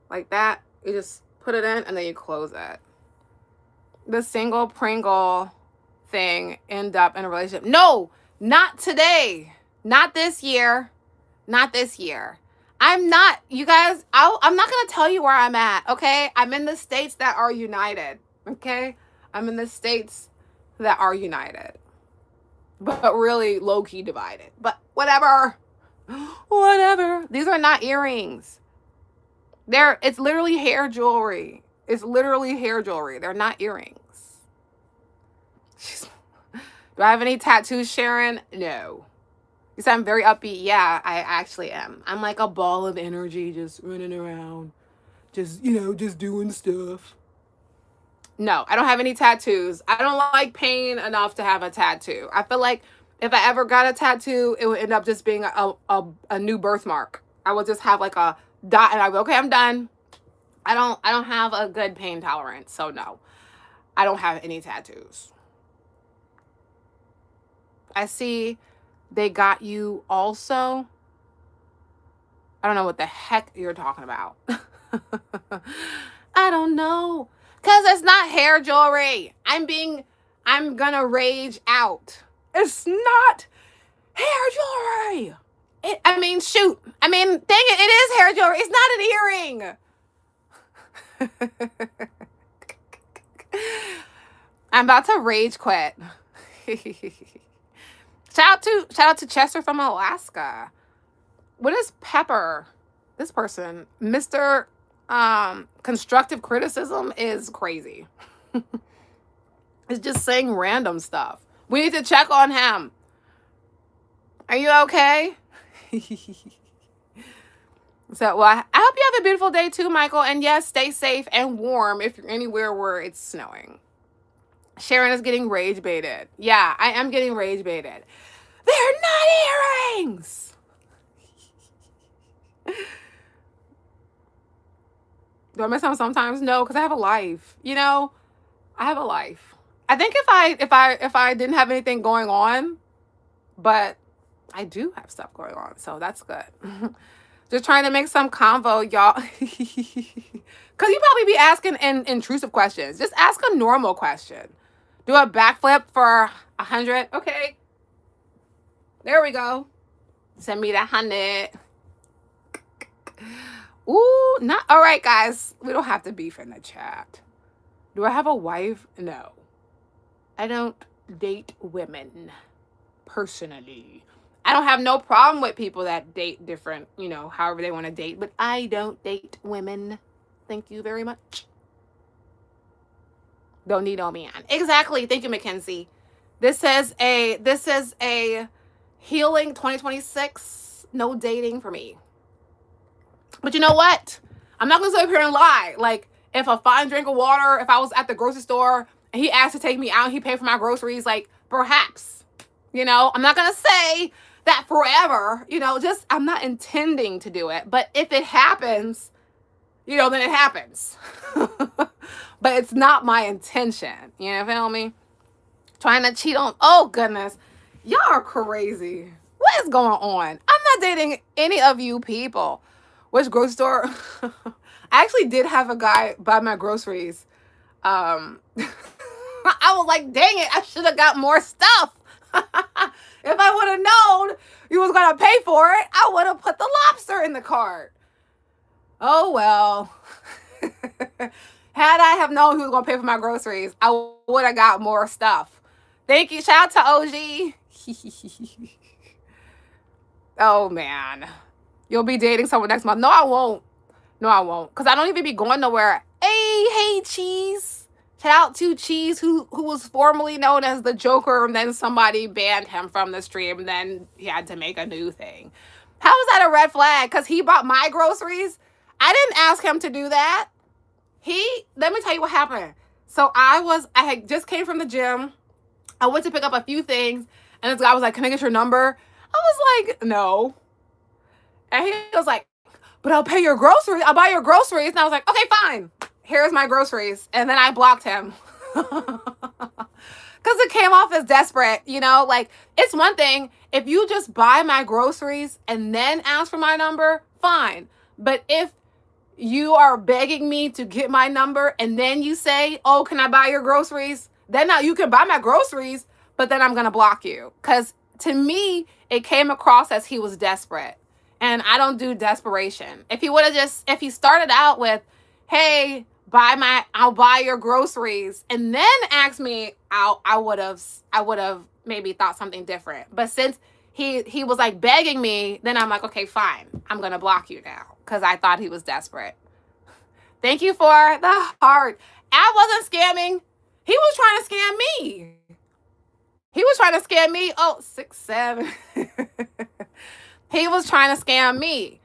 like that. You just put it in and then you close it. The single Pringle thing end up in a relationship. No, not today. Not this year. Not this year. I'm not, you guys, I'm not going to tell you where I'm at, okay? I'm in the states that are united, okay? I'm in the states that are united. But really low-key divided. But whatever. Whatever. These are not earrings. It's literally hair jewelry. It's literally hair jewelry. They're not earrings. Do I have any tattoos, Sharon? No. You said I'm very upbeat. Yeah, I actually am. I'm like a ball of energy just running around. Just, just doing stuff. No, I don't have any tattoos. I don't like pain enough to have a tattoo. I feel like if I ever got a tattoo, it would end up just being a new birthmark. I would just have like a dot and I'd be, okay, I'm done. I don't have a good pain tolerance, so no. I don't have any tattoos. I see they got you also. I don't know what the heck you're talking about. I don't know. Because it's not hair jewelry. I'm gonna rage out. It's not hair jewelry. Shoot. Dang it is hair jewelry. It's not an earring. I'm about to rage quit. Shout out to Chester from Alaska. What is Pepper? This person, Mr. Constructive Criticism is crazy. It's just saying random stuff. We need to check on him. Are you okay? So, well, I hope you have a beautiful day too, Michael. And yes, stay safe and warm if you're anywhere where it's snowing. Sharon is getting rage baited. Yeah, I am getting rage baited. They're not earrings. Do I miss them sometimes? No, because I have a life. I have a life. I think if I didn't have anything going on, but I do have stuff going on, so that's good. Just trying to make some convo, y'all. Because you probably be asking intrusive questions. Just ask a normal question. Do a backflip for 100. Okay. There we go. Send me that 100. Ooh, not all right, guys. We don't have to beef in the chat. Do I have a wife? No. I don't date women personally. I don't have no problem with people that date different, however they want to date, but I don't date women. Thank you very much. Don't need no man. Exactly. Thank you, Mackenzie. This is a healing 2026. No dating for me. But you know what? I'm not going to sit up here and lie. Like, if a fine drink of water, if I was at the grocery store and he asked to take me out and he paid for my groceries, like, perhaps. I'm not going to say that forever. I'm not intending to do it. But if it happens, then it happens. But it's not my intention. You feel me? Trying to cheat on, oh, goodness. Y'all are crazy. What is going on? I'm not dating any of you people. Which grocery store? I actually did have a guy buy my groceries. I was like, dang it, I should have got more stuff. If I would have known you was going to pay for it, I would have put the lobster in the cart. Oh, well. Had I have known he was going to pay for my groceries, I would have got more stuff. Thank you. Shout out to OG. Oh, man. You'll be dating someone next month. No, I won't. Because I don't even be going nowhere. Hey, cheese. Shout out to Cheese, who was formerly known as the Joker, and then somebody banned him from the stream, and then he had to make a new thing. How is that a red flag? Because he bought my groceries? I didn't ask him to do that. Let me tell you what happened. So I had just came from the gym. I went to pick up a few things, and this guy was like, "Can I get your number?" I was like, "No." And he was like, "But I'll pay your groceries. I'll buy your groceries." And I was like, "Okay, fine. Here's my groceries." And then I blocked him. Because it came off as desperate, you know? Like, it's one thing if you just buy my groceries and then ask for my number, fine. But if you are begging me to get my number and then you say, "Oh, can I buy your groceries?" Then now you can buy my groceries, but then I'm going to block you. Because to me, it came across as he was desperate. And I don't do desperation. If he started out with, "Hey, I'll buy your groceries," and then asked me out, I would have maybe thought something different. But since he was like begging me, then I'm like, okay, fine. I'm going to block you now because I thought he was desperate. Thank you for the heart. I wasn't scamming. He was trying to scam me. He was trying to scam me. Oh, 6, 7. He was trying to scam me.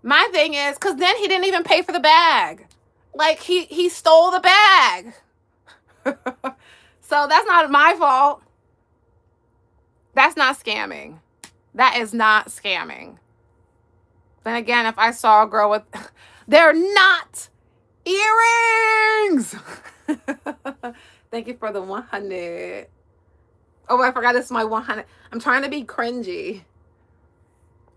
My thing is, because then he didn't even pay for the bag. Like, he stole the bag. So that's not my fault. That's not scamming. That is not scamming. Then again, if I saw a girl with... They're not earrings! Thank you for the 100. Oh, I forgot this is my 100. I'm trying to be cringy.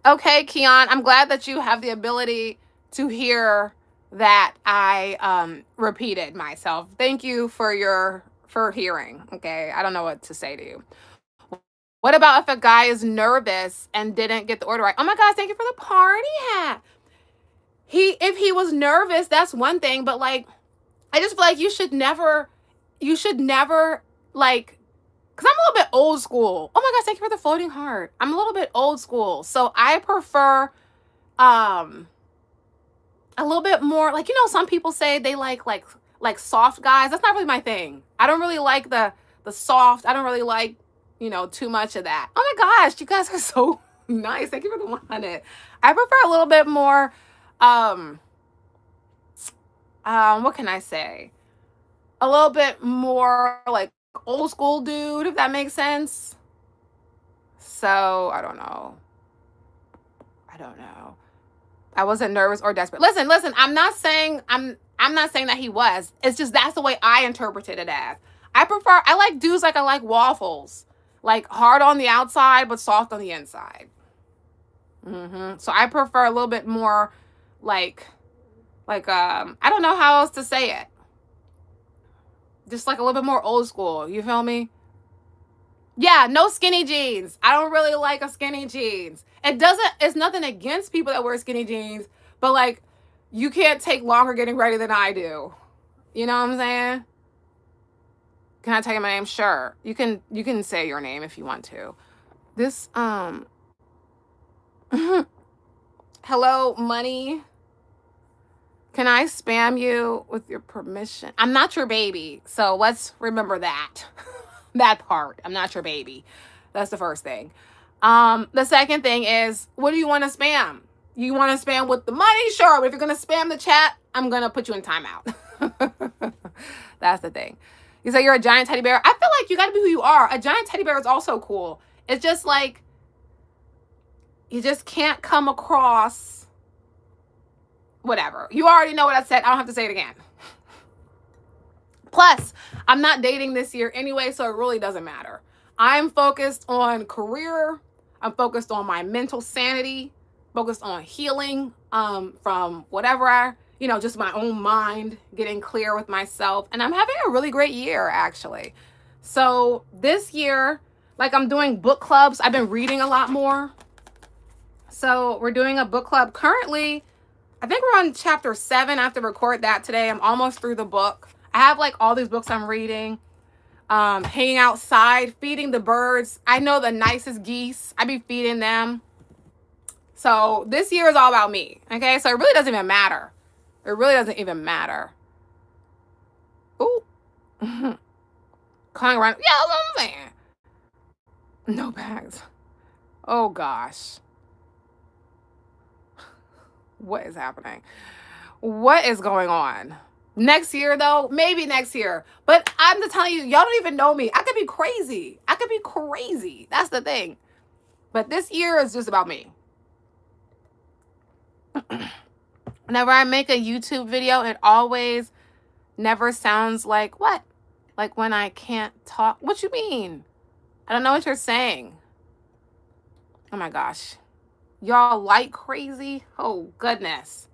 Okay, Keon, I'm glad that you have the ability to hear that I repeated myself. Thank you for hearing. Okay, I don't know what to say to you. What about if a guy is nervous and didn't get the order right? Oh my gosh, thank you for the party hat. If he was nervous, that's one thing, but like, I just feel like you should never like, because I'm a little bit old school. Oh my gosh, thank you for the floating heart. I'm a little bit old school. So I prefer a little bit more, like, you know, some people say they like soft guys. That's not really my thing. I don't really like the soft. I don't really like, you know, too much of that. Oh my gosh, you guys are so nice. Thank you for the 100. I prefer a little bit more, what can I say? A little bit more like old school dude, if that makes sense. So I don't know. I wasn't nervous or desperate. Listen, I'm not saying that he was. It's just that's the way I interpreted it as. I like dudes like I like waffles. Like hard on the outside but soft on the inside. So I prefer a little bit more like I don't know how else to say it. Just like a little bit more old school. You feel me? Yeah, no skinny jeans. I don't really like a skinny jeans. It's nothing against people that wear skinny jeans, but like, you can't take longer getting ready than I do. You know what I'm saying? Can I tell you my name? Sure. You can say your name if you want to. This, hello, money. Can I spam you with your permission? I'm not your baby, so let's remember that. That part. I'm not your baby. That's the first thing. The second thing is, what do you want to spam? You want to spam with the money? Sure. But if you're going to spam the chat, I'm going to put you in timeout. That's the thing. You say you're a giant teddy bear. I feel like you got to be who you are. A giant teddy bear is also cool. It's just like, you just can't come across whatever. You already know what I said. I don't have to say it again. Plus, I'm not dating this year anyway, so it really doesn't matter. I'm focused on career. I'm focused on my mental sanity, focused on healing from whatever just my own mind, getting clear with myself. And I'm having a really great year, actually. So this year, like, I'm doing book clubs. I've been reading a lot more. So we're doing a book club currently. I think we're on chapter 7. I have to record that today. I'm almost through the book. I have like all these books I'm reading. Hanging outside, feeding the birds. I know the nicest geese. I be feeding them. So this year is all about me. Okay, so it really doesn't even matter. It really doesn't even matter. Ooh, Calling around. Yeah, that's what I'm saying. No bags. Oh gosh. What is happening? What is going on? Next year, though, maybe next year. But I'm just telling you, y'all don't even know me. I could be crazy. I could be crazy. That's the thing. But this year is just about me. Whenever I make a YouTube video, it always never sounds like what? Like when I can't talk. What you mean? I don't know what you're saying. Oh my gosh. Y'all like crazy? Oh, goodness.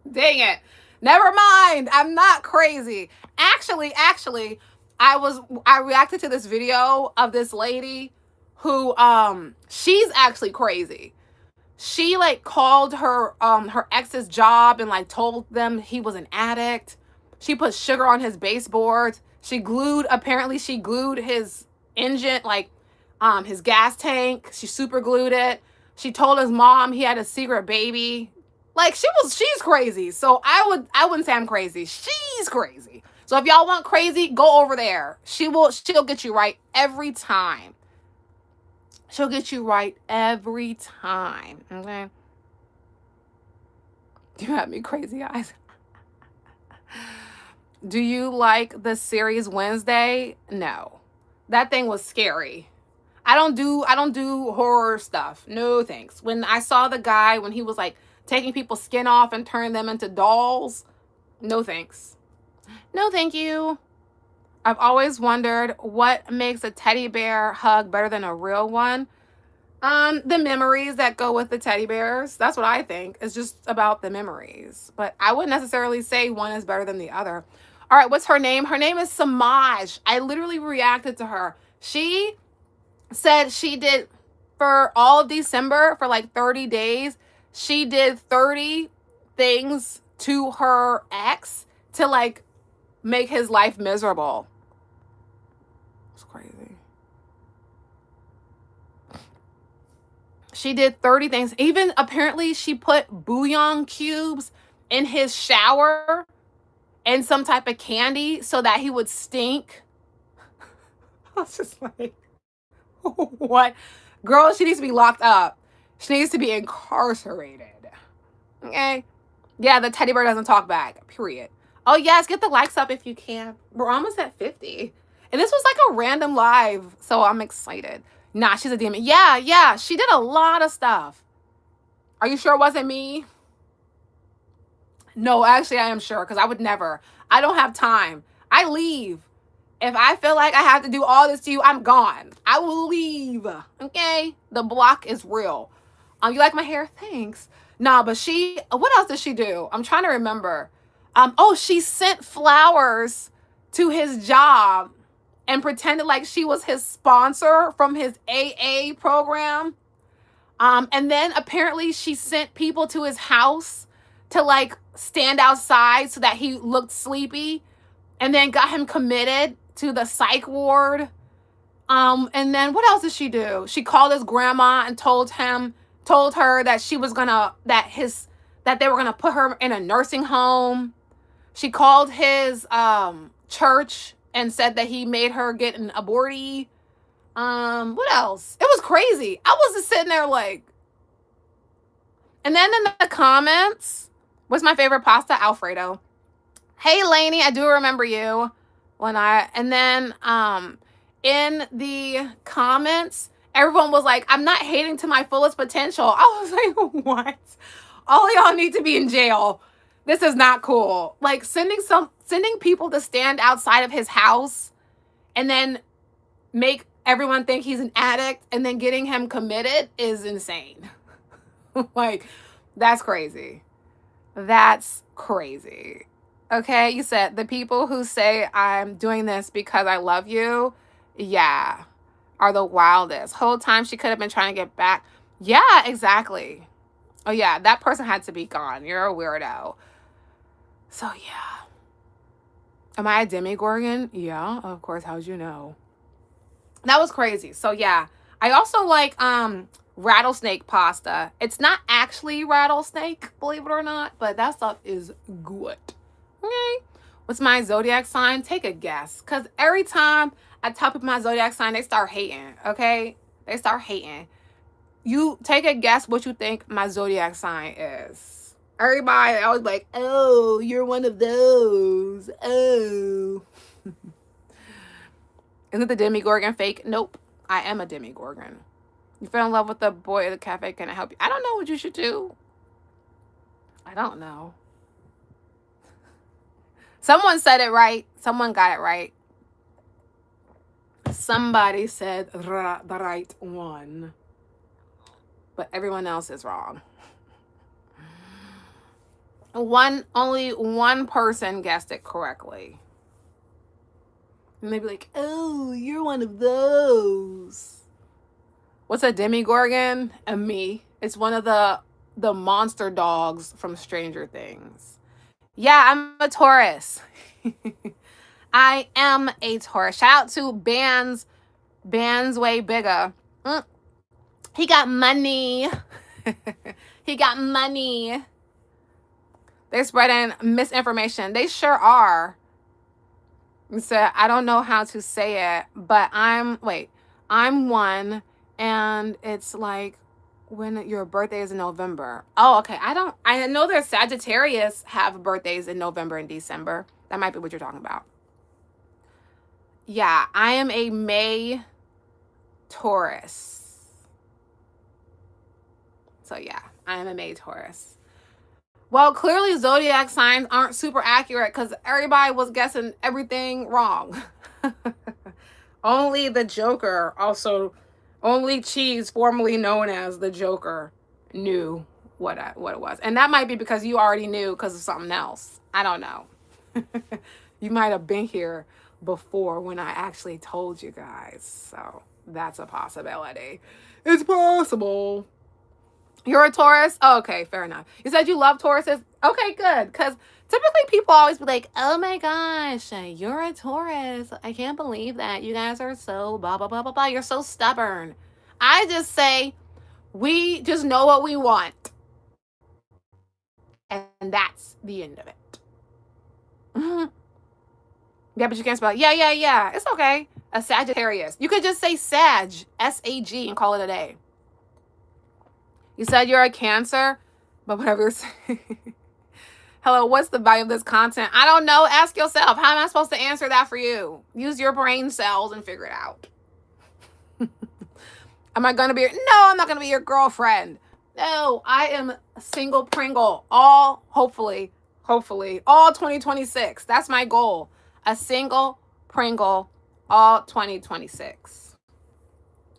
Dang it. Never mind. I'm not crazy. Actually, I reacted to this video of this lady who she's actually crazy. She like called her ex's job and like told them he was an addict. She put sugar on his baseboards. Apparently she glued his engine, like his gas tank. She super glued it. She told his mom he had a secret baby. Like she's crazy. So I wouldn't say I'm crazy. She's crazy. So if y'all want crazy, go over there. She'll get you right every time. She'll get you right every time. Okay. You have me crazy eyes. Do you like the series Wednesday? No. That thing was scary. I don't do horror stuff. No thanks. When I saw the guy when he was like taking people's skin off and turning them into dolls, no thanks. No thank you. I've always wondered what makes a teddy bear hug better than a real one. The memories that go with the teddy bears. That's what I think. It's just about the memories. But I wouldn't necessarily say one is better than the other. All right, what's her name? Her name is Samaj. I literally reacted to her. She said she did for all of December for like 30 days. She did 30 things to her ex to like make his life miserable. It's crazy. She did 30 things. Even apparently she put bouillon cubes in his shower and some type of candy so that he would stink. I was just like, what? Girl, she needs to be locked up. She needs to be incarcerated. Okay? Yeah, the teddy bear doesn't talk back. Period. Oh, yes, get the likes up if you can. We're almost at 50. And this was like a random live, so I'm excited. Nah, she's a demon. Yeah, she did a lot of stuff. Are you sure it wasn't me? No, actually, I am sure, because I would never. I don't have time. I leave. If I feel like I have to do all this to you, I'm gone. I will leave. Okay? The block is real. You like my hair? Thanks. Nah, but what else did she do? I'm trying to remember. She sent flowers to his job and pretended like she was his sponsor from his AA program. And then apparently she sent people to his house to like stand outside so that he looked sleepy, and then got him committed to the psych ward. And then what else did she do? She called his grandma and told her that she was gonna, that they were gonna put her in a nursing home. She called his church and said that he made her get an abortee. What else? It was crazy. I was just sitting there like, and then in the comments, what's my favorite pasta? Alfredo. Hey, Lainey, I do remember you. And then in the comments, everyone was like, I'm not hating to my fullest potential. I was like, what? All y'all need to be in jail. This is not cool. Like sending people to stand outside of his house and then make everyone think he's an addict and then getting him committed is insane. Like, that's crazy. That's crazy. Okay, you said the people who say I'm doing this because I love you, yeah, are the wildest. Whole time she could have been trying to get back. Yeah, exactly. Oh yeah, that person had to be gone. You're a weirdo. So yeah. Am I a demigorgon? Yeah, of course. How'd you know? That was crazy. So yeah. I also like rattlesnake pasta. It's not actually rattlesnake, believe it or not, but that stuff is good. Okay. What's my zodiac sign? Take a guess. Because every time I tell people my zodiac sign, they start hating, okay? They start hating. You take a guess what you think my zodiac sign is. Everybody always like, oh, you're one of those. Oh. Isn't the Demigorgon fake? Nope. I am a Demigorgon. You fell in love with the boy at the cafe. Can I help you? I don't know what you should do. I don't know. Someone said it right. Someone got it right. Somebody said the right one. But everyone else is wrong. Only one person guessed it correctly. And they'd be like, oh, you're one of those. What's a Demigorgon? A me. It's one of the monster dogs from Stranger Things. Yeah, I'm a Taurus. I am a Taurus. Shout out to Bands Way Bigger. He got money. He got money. They're spreading misinformation. They sure are. So I don't know how to say it, but I'm one, and it's like when your birthday is in November. Oh, okay. I know there's Sagittarius have birthdays in November and December. That might be what you're talking about. Yeah, I am a May Taurus. So yeah, I am a May Taurus. Well, clearly zodiac signs aren't super accurate because everybody was guessing everything wrong. Only the Joker, only Cheese, formerly known as the Joker, knew what it was. And that might be because you already knew because of something else. I don't know. You might have been here before when I actually told you guys. So that's a possibility. It's possible. You're a Taurus? Oh, okay, fair enough. You said you love Tauruses? Okay, good. Because typically people always be like, oh my gosh, you're a Taurus. I can't believe that. You guys are so blah, blah, blah, blah, blah. You're so stubborn. I just say, we just know what we want. And that's the end of it. Mm-hmm. Yeah, but you can't spell it. Yeah. It's okay. A Sagittarius. You could just say Sag, S-A-G, and call it a day. You said you're a Cancer, but whatever you're saying. Hello, what's the value of this content? I don't know. Ask yourself. How am I supposed to answer that for you? Use your brain cells and figure it out. Am I going to be... No, I'm not going to be your girlfriend. No, I am a single Pringle. Hopefully, all 2026. That's my goal. A single Pringle, all 2026.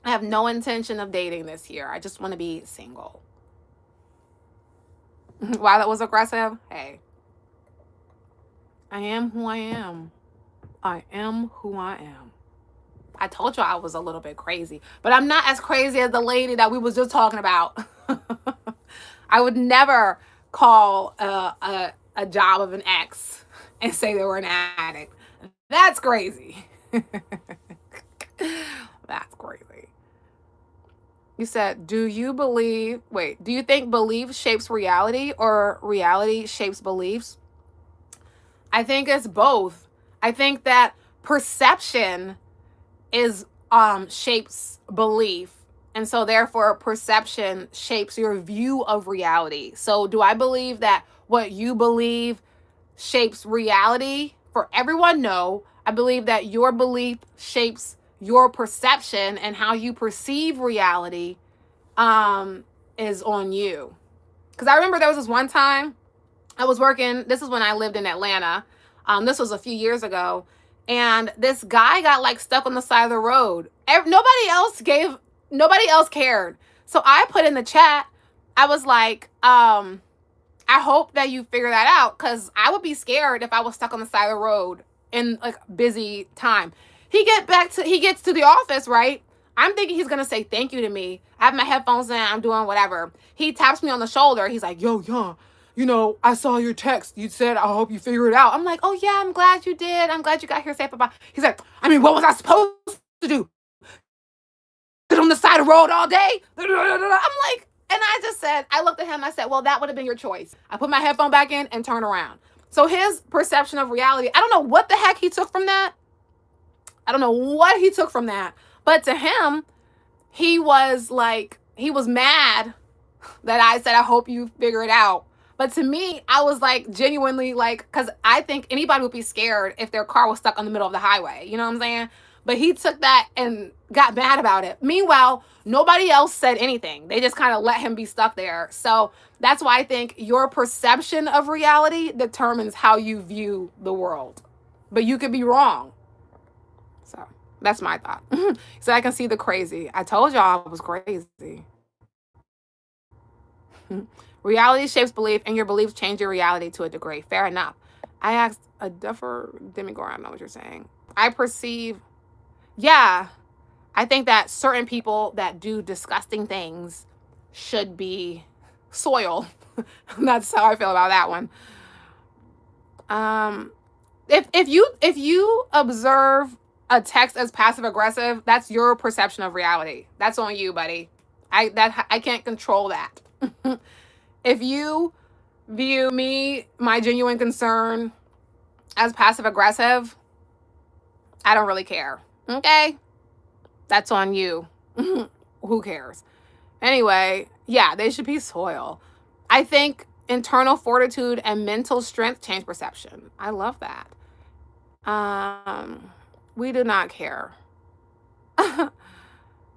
I have no intention of dating this year. I just want to be single. Wow, that was aggressive. Hey. I am who I am. I am who I am. I told you I was a little bit crazy, but I'm not as crazy as the lady that we was just talking about. I would never call a job of an ex and say they were an addict. That's crazy. That's crazy. You said, do you think belief shapes reality or reality shapes beliefs? I think it's both. I think that perception shapes belief. And so therefore perception shapes your view of reality. So do I believe that what you believe shapes reality? For everyone, no. I believe that your belief shapes your perception, and how you perceive reality is on you. Because I remember there was this one time I was working, this is when I lived in Atlanta. This was a few years ago. And this guy got like stuck on the side of the road. Nobody else cared. So I put in the chat, I was like, I hope that you figure that out, because I would be scared if I was stuck on the side of the road in like busy time. He gets to the office, right? I'm thinking he's going to say thank you to me. I have my headphones in, I'm doing whatever. He taps me on the shoulder. He's like, yo, I saw your text. You said, I hope you figure it out. I'm like, oh yeah, I'm glad you did. I'm glad you got here safe. He's like, I mean, what was I supposed to do? Sit on the side of the road all day? I'm like, and I looked at him, I said, well, that would have been your choice. I put my headphone back in and turned around. So his perception of reality, I don't know what the heck he took from that. I don't know what he took from that. But to him, he was mad that I said, I hope you figure it out. But to me, I was like genuinely like, because I think anybody would be scared if their car was stuck on the middle of the highway. You know what I'm saying? But he took that and got mad about it. Meanwhile, nobody else said anything. They just kind of let him be stuck there. So that's why I think your perception of reality determines how you view the world. But you could be wrong. So that's my thought. So I can see the crazy. I told y'all I was crazy. Reality shapes belief, and your beliefs change your reality to a degree. Fair enough. I asked a duffer demigore. I don't know what you're saying. I perceive, yeah, I think that certain people that do disgusting things should be soiled. That's how I feel about that one. If you observe a text as passive aggressive, that's your perception of reality. That's on you, buddy. I can't control that. If you view me, my genuine concern, as passive aggressive, I don't really care. Okay? That's on you. Who cares? Anyway, yeah, they should be soil. I think internal fortitude and mental strength change perception. I love that. We do not care.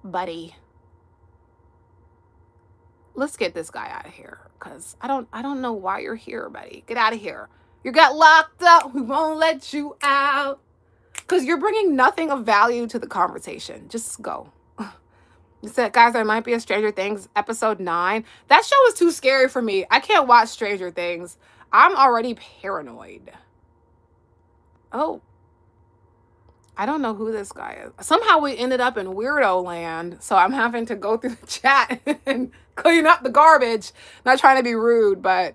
Buddy. Let's get this guy out of here, because I don't know why you're here, buddy. Get out of here. You got locked up. We won't let you out. Because you're bringing nothing of value to the conversation. Just go. You said, guys, there might be a Stranger Things episode 9. That show is too scary for me. I can't watch Stranger Things. I'm already paranoid. Oh. I don't know who this guy is. Somehow we ended up in weirdo land, so I'm having to go through the chat and clean up the garbage. Not trying to be rude, but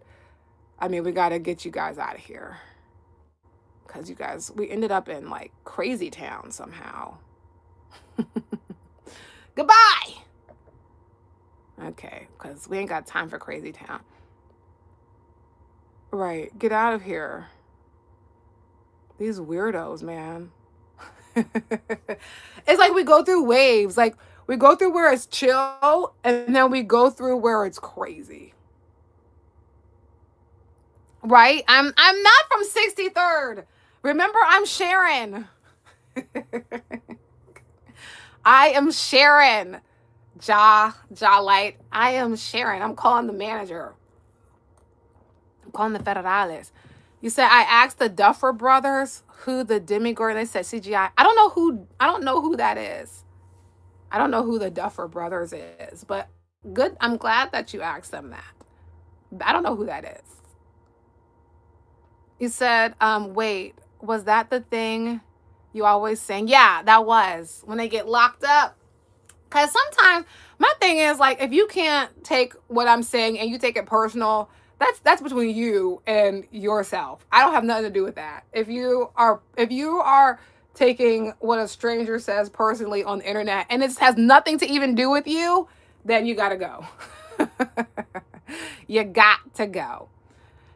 I mean, we got to get you guys out of here. Because you guys, we ended up in like crazy town somehow. Goodbye. Okay, because we ain't got time for crazy town. Right, get out of here. These weirdos, man. It's like we go through waves. Like we go through where it's chill, and then we go through where it's crazy. Right? I'm not from 63rd. Remember, I'm Sharon. I am Sharon. Light. I am Sharon. I'm calling the manager. I'm calling the Federales. You said I asked the Duffer brothers who the demigore. They said CGI. I don't know who that is. I don't know who the Duffer brothers is, but good. I'm glad that you asked them that. I don't know who that is. You said, wait, was that the thing you always sing? Yeah, that was when they get locked up. Because sometimes my thing is like, if you can't take what I'm saying and you take it personal, that's between you and yourself. I don't have nothing to do with that. If you are taking what a stranger says personally on the internet and it has nothing to even do with you, then you gotta go. You got to go.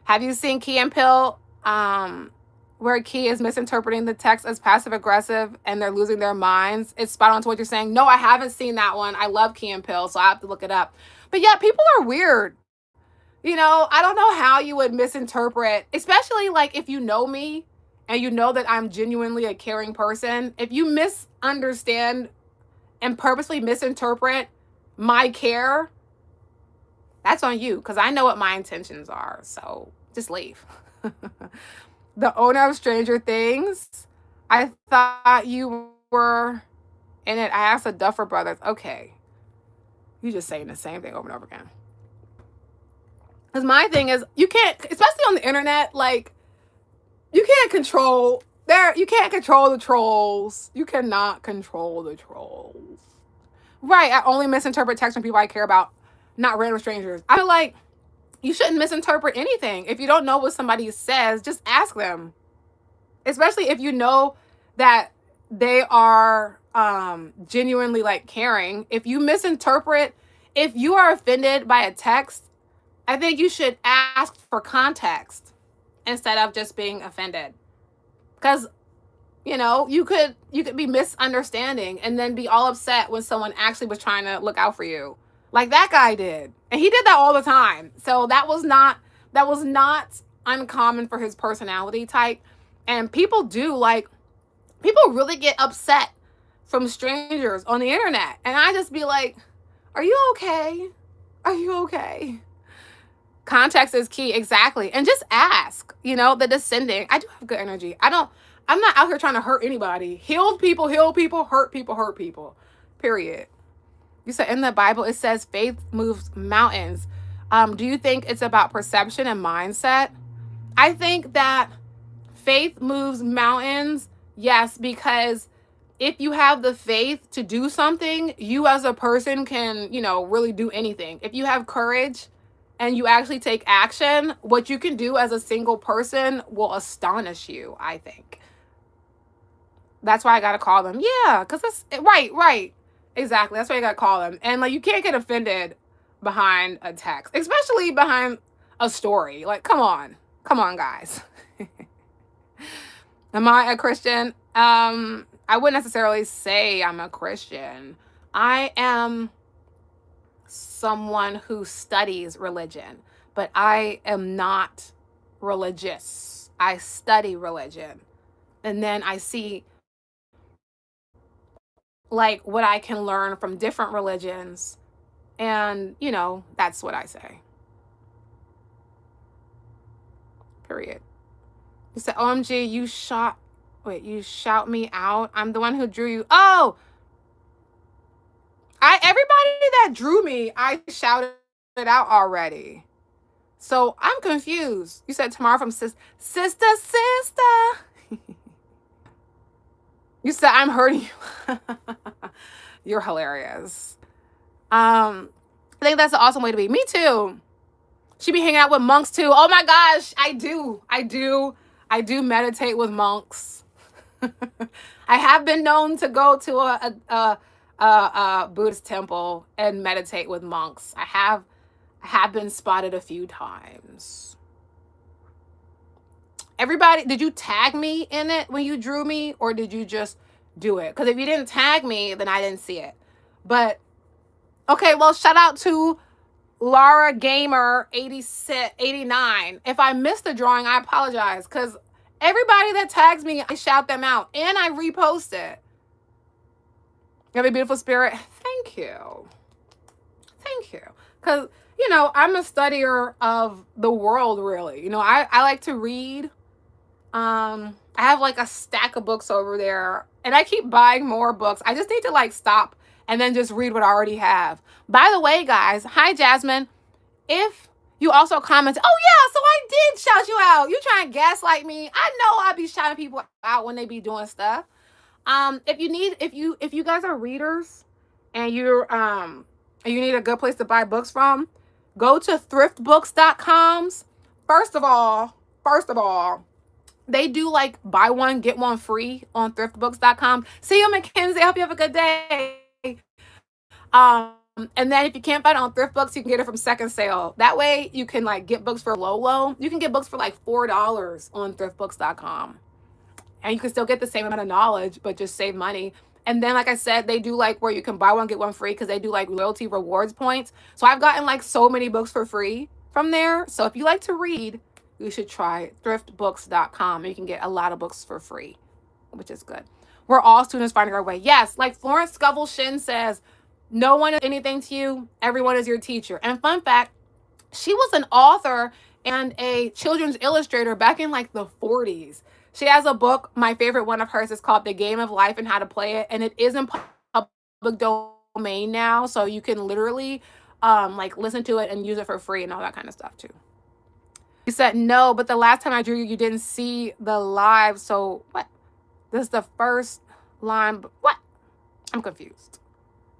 Have you seen Key and Peele, where Key is misinterpreting the text as passive aggressive and they're losing their minds? It's spot on to what you're saying. No, I haven't seen that one. I love Key and Peele, so I have to look it up. But yeah, people are weird. You know, I don't know how you would misinterpret, especially like if you know me and you know that I'm genuinely a caring person. If you misunderstand and purposely misinterpret my care, that's on you, because I know what my intentions are. So just leave. The owner of Stranger Things, I thought you were in it. I asked the Duffer brothers. Okay. You just saying the same thing over and over again. Because my thing is, you can't, especially on the internet, like, you can't control the trolls. You cannot control the trolls. Right, I only misinterpret text from people I care about, not random strangers. I feel like you shouldn't misinterpret anything. If you don't know what somebody says, just ask them. Especially if you know that they are genuinely like caring. If you misinterpret, if you are offended by a text, I think you should ask for context. instead of just being offended. Because, you could be misunderstanding and then be all upset when someone actually was trying to look out for you. Like that guy did. And he did that all the time. So that was not uncommon for his personality type. And people really get upset from strangers on the internet. And I just be like, are you okay? Are you okay? Context is key, exactly. And just ask, the descending. I do have good energy. I'm not out here trying to hurt anybody. Healed people, hurt people. Period. You said in the Bible it says faith moves mountains. Do you think it's about perception and mindset? I think that faith moves mountains, yes, because if you have the faith to do something, you as a person can, really do anything. If you have courage and you actually take action, what you can do as a single person will astonish you, I think. That's why I got to call them. Yeah, because it's right. Exactly. That's why you got to call them. And you can't get offended behind a text, especially behind a story. Come on, guys. Am I a Christian? I wouldn't necessarily say I'm a Christian. I am someone who studies religion, but I am not religious. I study religion. And then I see what I can learn from different religions. And, that's what I say. Period. You said, OMG, you shout me out. I'm the one who drew you. Oh, everybody that drew me, I shouted it out already. So I'm confused. You said tomorrow from sister. You said I'm hurting you. You're hilarious. I think that's an awesome way to be. Me too. She be hanging out with monks too. Oh my gosh, I do meditate with monks. I have been known to go to a Buddhist temple and meditate with monks. I have been spotted a few times. Everybody, did you tag me in it when you drew me, or did you just do it? Because if you didn't tag me, then I didn't see it. But okay, well, shout out to Laura Gamer 89. If I missed the drawing, I apologize, because everybody that tags me, I shout them out and I repost it. You have a beautiful spirit. Thank you. Because, I'm a studier of the world, really. I like to read. I have a stack of books over there, and I keep buying more books. I just need to stop and then just read what I already have. By the way, guys, hi, Jasmine. If you also comment, oh yeah, so I did shout you out. You trying to gaslight me? I know I be shouting people out when they be doing stuff. If you guys are readers and you need a good place to buy books from, go to thriftbooks.com. First of all, they do buy one, get one free on thriftbooks.com. See you, Mackenzie. I hope you have a good day. And then if you can't find it on Thrift Books, you can get it from second sale. That way you can get books for low. You can get books for $4 on thriftbooks.com. And you can still get the same amount of knowledge, but just save money. And then, like I said, they do where you can buy one, get one free, because they do loyalty rewards points. So I've gotten so many books for free from there. So if you like to read, you should try thriftbooks.com. You can get a lot of books for free, which is good. We're all students finding our way. Yes, like Florence Scovel Shin says, no one is anything to you. Everyone is your teacher. And fun fact, she was an author and a children's illustrator back in the 40s. She has a book. My favorite one of hers is called The Game of Life and How to Play It. And it is in public domain now. So you can literally listen to it and use it for free and all that kind of stuff too. You said no, but the last time I drew you, you didn't see the live. So what? This is the first line. What? I'm confused.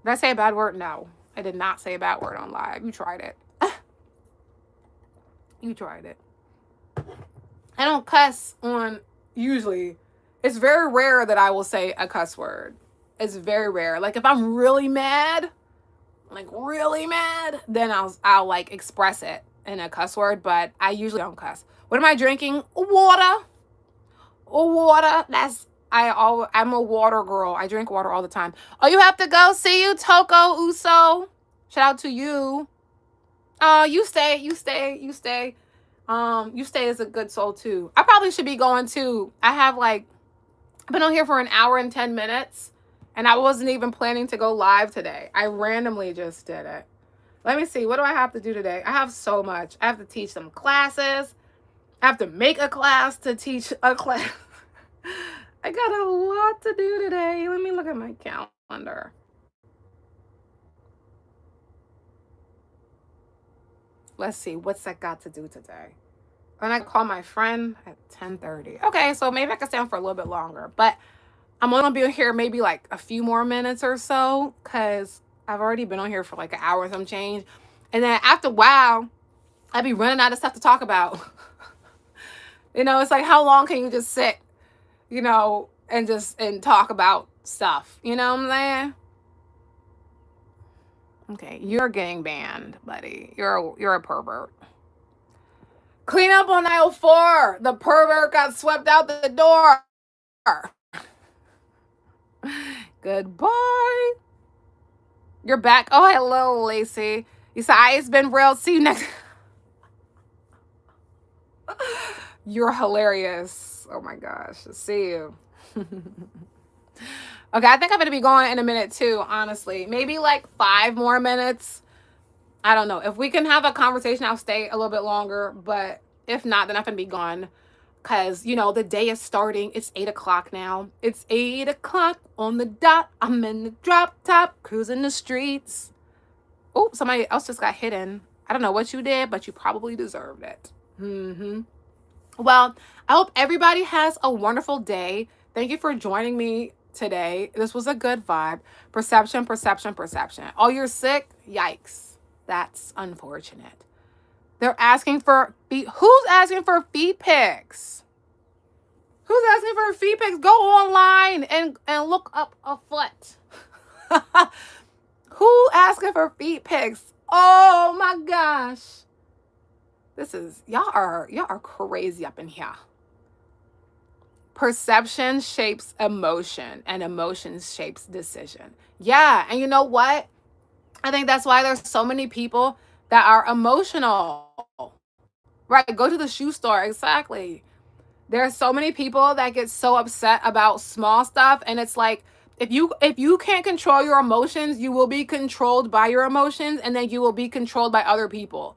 Did I say a bad word? No, I did not say a bad word on live. You tried it. You tried it. I don't cuss on usually. It's very rare that I will say a cuss word. It's very rare. If I'm really mad, then I'll express it in a cuss word, but I usually don't cuss. What am I drinking? Water. Water. I'm a water girl. I drink water all the time. Oh, you have to go. See you, Toko Uso. Shout out to you. You stay. You stay as a good soul too. I probably should be going too. I've been on here for an hour and 10 minutes, and I wasn't even planning to go live today. I randomly just did it. Let me see. What do I have to do today? I have so much. I have to teach some classes. I have to make a class to teach a class. I got a lot to do today. Let me look at my calendar. Let's see. What's I got to do today? And I call my friend at 10:30. Okay, so maybe I can stay on for a little bit longer. But I'm only going to be here maybe like a few more minutes or so, because I've already been on here for like an hour and some change. And then after a while, I'd be running out of stuff to talk about. It's like, how long can you just sit, and talk about stuff? You know what I'm saying? Okay, you're getting banned, buddy. You're a pervert. Clean up on aisle 4. The pervert got swept out the door. Goodbye. You're back. Oh, hello, Lacey. You said, it's been real. See you next. You're hilarious. Oh my gosh. See you. Okay, I think I'm going to be going in a minute too, honestly. Maybe like 5 more minutes. I don't know. If we can have a conversation, I'll stay a little bit longer. But if not, then I'm going to be gone. Because, the day is starting. It's 8 o'clock now. It's 8 o'clock on the dot. I'm in the drop top, cruising the streets. Oh, somebody else just got hidden. I don't know what you did, but you probably deserved it. Well, I hope everybody has a wonderful day. Thank you for joining me today. This was a good vibe. Perception. Oh, you're sick? Yikes. That's unfortunate. They're asking for feet. Who's asking for feet pics? Who's asking for feet pics? Go online and look up a foot. Who asking for feet pics? Oh my gosh. Y'all are crazy up in here. Perception shapes emotion, and emotion shapes decision. Yeah, and you know what? I think that's why there's so many people that are emotional. Right, go to the shoe store. Exactly. There are so many people that get so upset about small stuff, and it's like, if you can't control your emotions, you will be controlled by your emotions, and then you will be controlled by other people.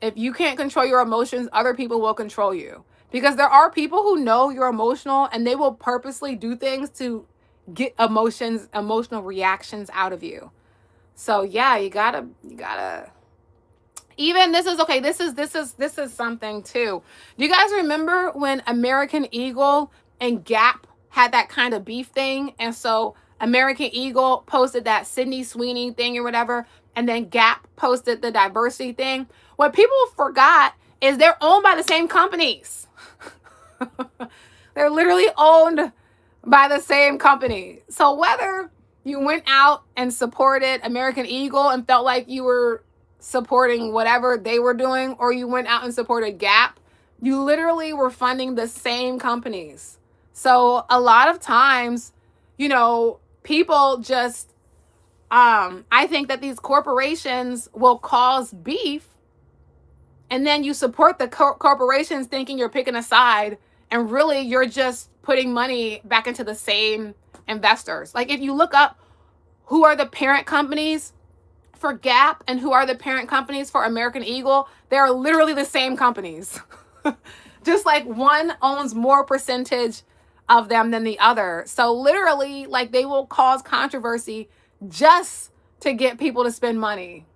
If you can't control your emotions, other people will control you. Because there are people who know you're emotional, and they will purposely do things to get emotional reactions out of you. So yeah, you gotta even this is something too. Do you guys remember when American Eagle and Gap had that kind of beef thing? And so American Eagle posted that Sydney Sweeney thing or whatever, and then Gap posted the diversity thing. What people forgot is they're owned by the same companies. They're literally owned by the same company. So whether you went out and supported American Eagle and felt like you were supporting whatever they were doing, or you went out and supported Gap, you literally were funding the same companies. So a lot of times, people just, I think that these corporations will cause beef, and then you support the corporations thinking you're picking a side, and really you're just putting money back into the same investors. Like if you look up who are the parent companies for Gap and who are the parent companies for American Eagle, they're literally the same companies. Just like one owns more percentage of them than the other. So literally, like, they will cause controversy just to get people to spend money.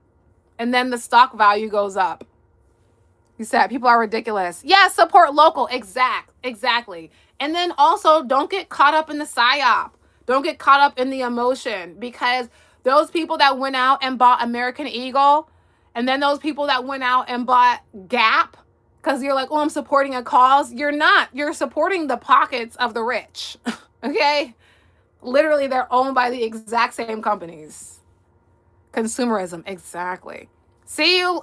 And then the stock value goes up. You said people are ridiculous. Yeah, support local. Exactly. And then also, don't get caught up in the psyop. Don't get caught up in the emotion, because those people that went out and bought American Eagle, and then those people that went out and bought Gap, because you're like, oh, I'm supporting a cause. You're not. You're supporting the pockets of the rich. Okay? Literally, they're owned by the exact same companies. Consumerism. Exactly. See you,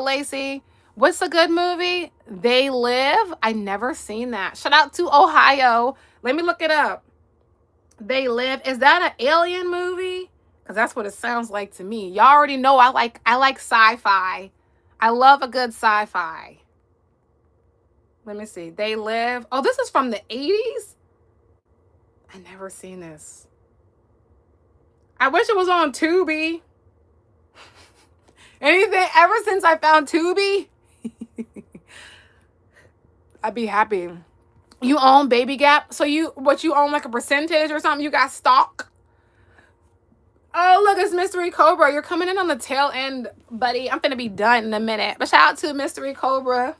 Lacey. What's a good movie? They Live. I never seen that. Shout out to Ohio. Let me look it up. They Live. Is that an alien movie? Because that's what it sounds like to me. Y'all already know I like sci-fi. I love a good sci-fi. Let me see. They Live. Oh, this is from the 80s? I never seen this. I wish it was on Tubi. Anything ever since I found Tubi, I'd be happy. You own Baby Gap, so you own like a percentage or something? You got stock? Oh, look, it's Mystery Cobra. You're coming in on the tail end, buddy. I'm gonna be done in a minute. But shout out to Mystery Cobra.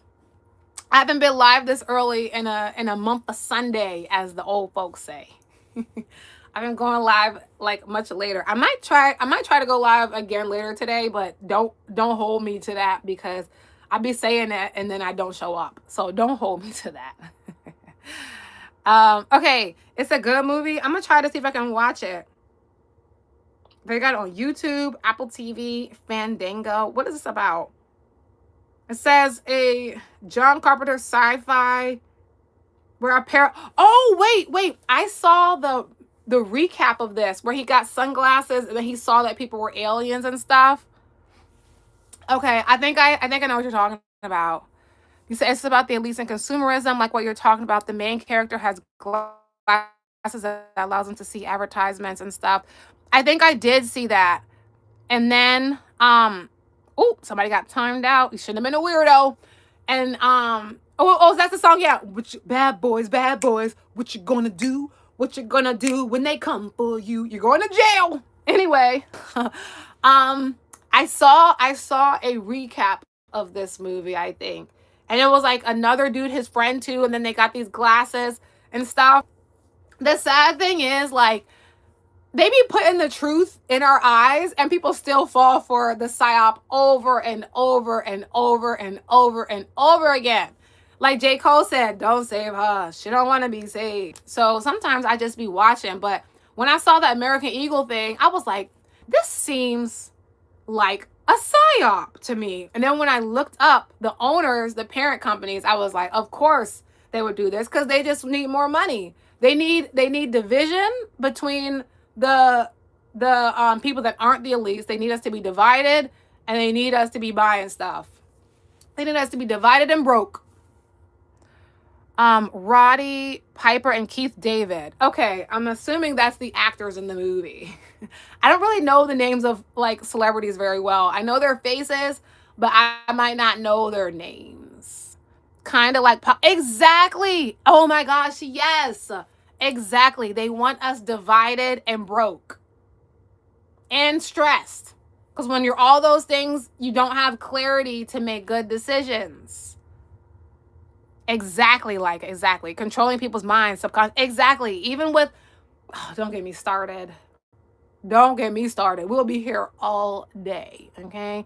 I haven't been live this early in a month of Sunday, as the old folks say. I've been going live like much later. I might try to go live again later today, but don't hold me to that, because I'll be saying that and then I don't show up. So don't hold me to that. Okay, it's a good movie. I'm gonna try to see if I can watch it. They got it on YouTube, Apple TV, Fandango. What is this about? It says a John Carpenter sci-fi where a pair. Oh, wait. I saw the recap of this where he got sunglasses and then he saw that people were aliens and stuff. Okay, I think I know what you're talking about. You said it's about the elites and consumerism, like what you're talking about. The main character has glasses that allows him to see advertisements and stuff. I think I did see that. And then oh, somebody got timed out. You shouldn't have been a weirdo. And that's the song. Yeah, bad boys, what you gonna do? What you gonna do when they come for you? You're going to jail. Anyway, I saw a recap of this movie, I think. And it was like another dude, his friend too, and then they got these glasses and stuff. The sad thing is, like, they be putting the truth in our eyes and people still fall for the psyop over and over and over and over and over again. Like J. Cole said, don't save her. She don't want to be saved. So sometimes I just be watching. But when I saw the American Eagle thing, I was like, this seems like a psyop to me. And then when I looked up the owners, the parent companies, I was like, of course they would do this, because they just need more money. They need division between the people that aren't the elites. They need us to be divided, and they need us to be buying stuff. They need us to be divided and broke. Roddy Piper and Keith David. Okay, I'm assuming that's the actors in the movie. I don't really know the names of like celebrities very well. I know their faces, but I might not know their names. Kind of like exactly. Oh my gosh, yes. Exactly. They want us divided and broke and stressed. Because when you're all those things, you don't have clarity to make good decisions. Exactly. Controlling people's minds, subconscious. Exactly. Even with, don't get me started. We'll be here all day. Okay.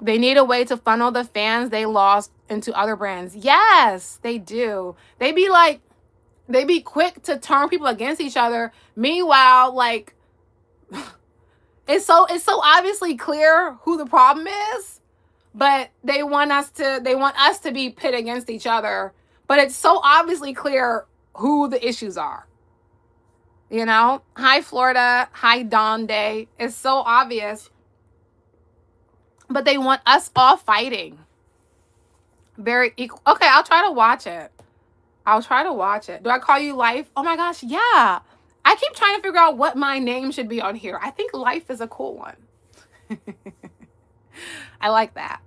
They need a way to funnel the fans they lost into other brands. Yes, they do. They be quick to turn people against each other. Meanwhile, like, it's so obviously clear who the problem is, but they want us to be pit against each other. But it's so obviously clear who the issues are. You know? Hi, Florida. Hi, Dawn Day. It's so obvious. But they want us all fighting. Very equal. Okay, I'll try to watch it. Do I call you Life? Oh my gosh, yeah. I keep trying to figure out what my name should be on here. I think Life is a cool one. I like that.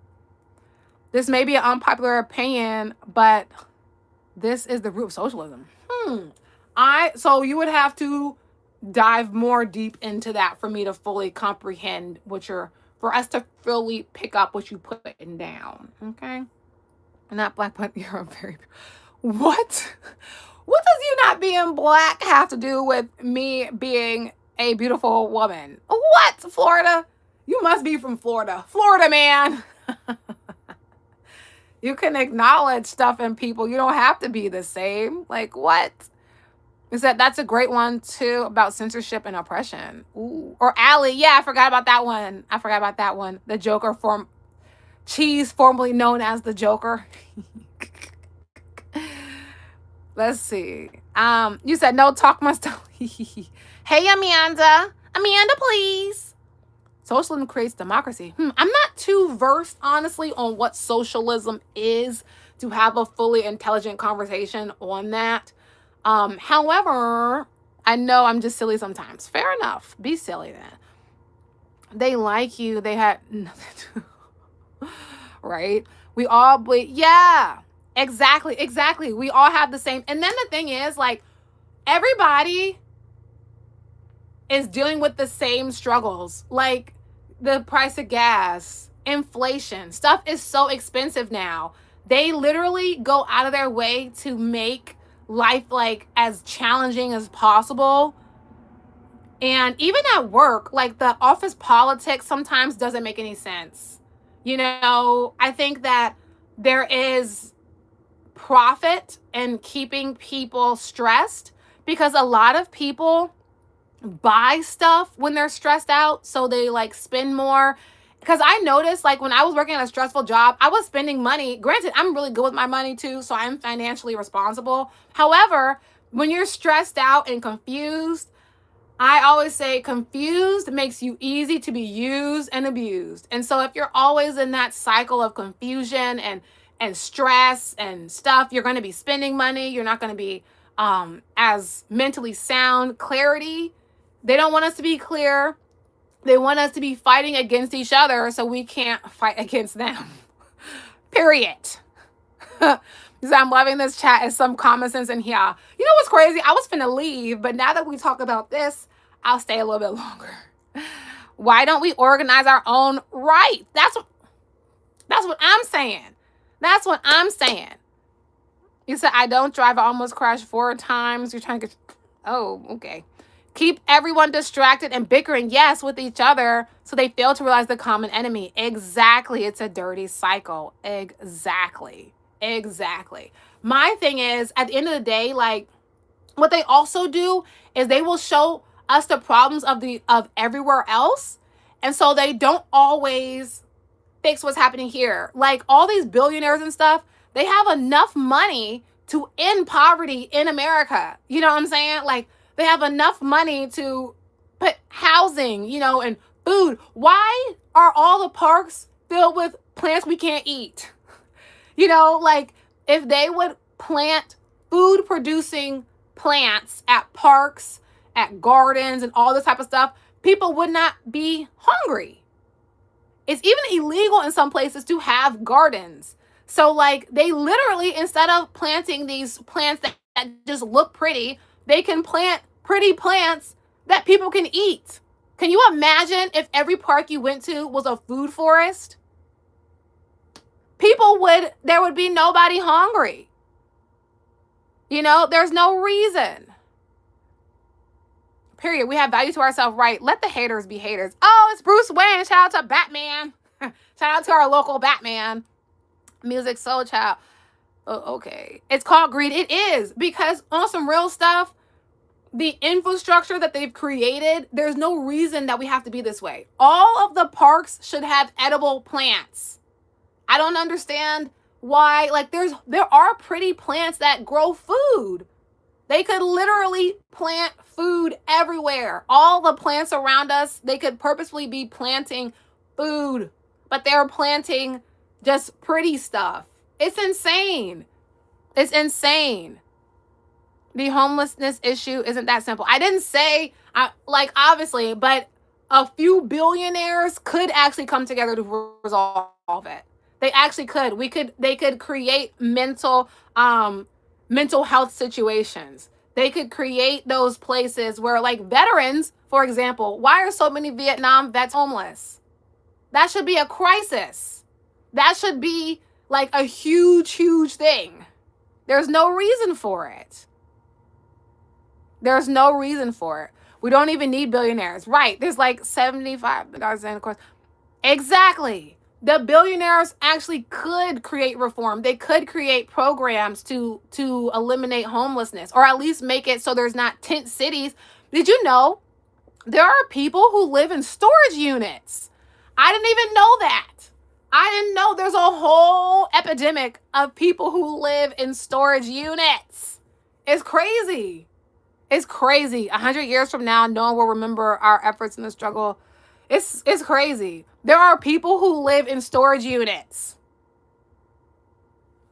This may be an unpopular opinion, but this is the root of socialism. So you would have to dive more deep into that for me to fully comprehend for us to fully pick up what you putting down. Okay? Not black, but you're a very... What? What does you not being black have to do with me being a beautiful woman? What? Florida? You must be from Florida. Florida, man. You can acknowledge stuff in people. You don't have to be the same. Like, what? That's a great one, too, about censorship and oppression. Ooh. Or Allie. Yeah, I forgot about that one. The Joker Cheese, formerly known as the Joker. Let's see. You said no talk my stuff. Hey, Amanda. Amanda, please. Socialism creates democracy. I'm not too versed, honestly, on what socialism is to have a fully intelligent conversation on that. However, I know I'm just silly sometimes. Fair enough. Be silly then. They like you. They had nothing to... Right? We all... Yeah. Exactly. We all have the same... And then the thing is, like, everybody is dealing with the same struggles. Like, the price of gas, inflation, stuff is so expensive now. They literally go out of their way to make life like as challenging as possible. And even at work, like the office politics sometimes doesn't make any sense. You know, I think that there is profit in keeping people stressed because a lot of people buy stuff when they're stressed out, so they like spend more. Because I noticed, like, when I was working at a stressful job, I was spending money. Granted, I'm really good with my money too, so I'm financially responsible. However, when you're stressed out and confused, I always say confused makes you easy to be used and abused. And so if you're always in that cycle of confusion and stress and stuff, you're going to be spending money. You're not going to be as mentally sound. Clarity, they don't want us to be clear. They want us to be fighting against each other so we can't fight against them. Period. Because I'm loving this chat and some common sense in here. You know what's crazy? I was finna leave, but now that we talk about this, I'll stay a little bit longer. Why don't we organize our own right? That's what I'm saying. That's what I'm saying. You said, I don't drive. I almost crashed 4 times. You're trying to get... Oh, okay. Keep everyone distracted and bickering, yes, with each other, so they fail to realize the common enemy. Exactly. It's a dirty cycle. Exactly. My thing is, at the end of the day, like, what they also do is they will show us the problems of everywhere else, and so they don't always fix what's happening here. Like, all these billionaires and stuff, they have enough money to end poverty in America. You know what I'm saying? Like, they have enough money to put housing, you know, and food. Why are all the parks filled with plants we can't eat? You know, like, if they would plant food-producing plants at parks, at gardens, and all this type of stuff, people would not be hungry. It's even illegal in some places to have gardens. So, like, they literally, instead of planting these plants that just look pretty, they can plant pretty plants that people can eat. Can you imagine if every park you went to was a food forest? There would be nobody hungry. You know, there's no reason. Period. We have value to ourselves, right? Let the haters be haters. Oh, it's Bruce Wayne. Shout out to Batman. Shout out to our local Batman. Music Soul Child. Oh, okay. It's called greed. It is, because on some real stuff, the infrastructure that they've created, there's no reason that we have to be this way. All of the parks should have edible plants. I don't understand why. Like, there are pretty plants that grow food. They could literally plant food everywhere. All the plants around us, they could purposefully be planting food, but they're planting just pretty stuff. It's insane. It's insane. The homelessness issue isn't that simple. I didn't say, obviously, but a few billionaires could actually come together to resolve it. They actually could. They could create mental health situations. They could create those places where, like, veterans, for example, why are so many Vietnam vets homeless? That should be a crisis. That should be like a huge, huge thing. There's no reason for it. There's no reason for it. We don't even need billionaires. Right. There's like 75%, of course. Exactly. The billionaires actually could create reform. They could create programs to eliminate homelessness, or at least make it so there's not tent cities. Did you know there are people who live in storage units? I didn't even know that. I didn't know there's a whole epidemic of people who live in storage units. It's crazy. It's crazy. 100 years from now, no one will remember our efforts in the struggle. It's crazy. There are people who live in storage units.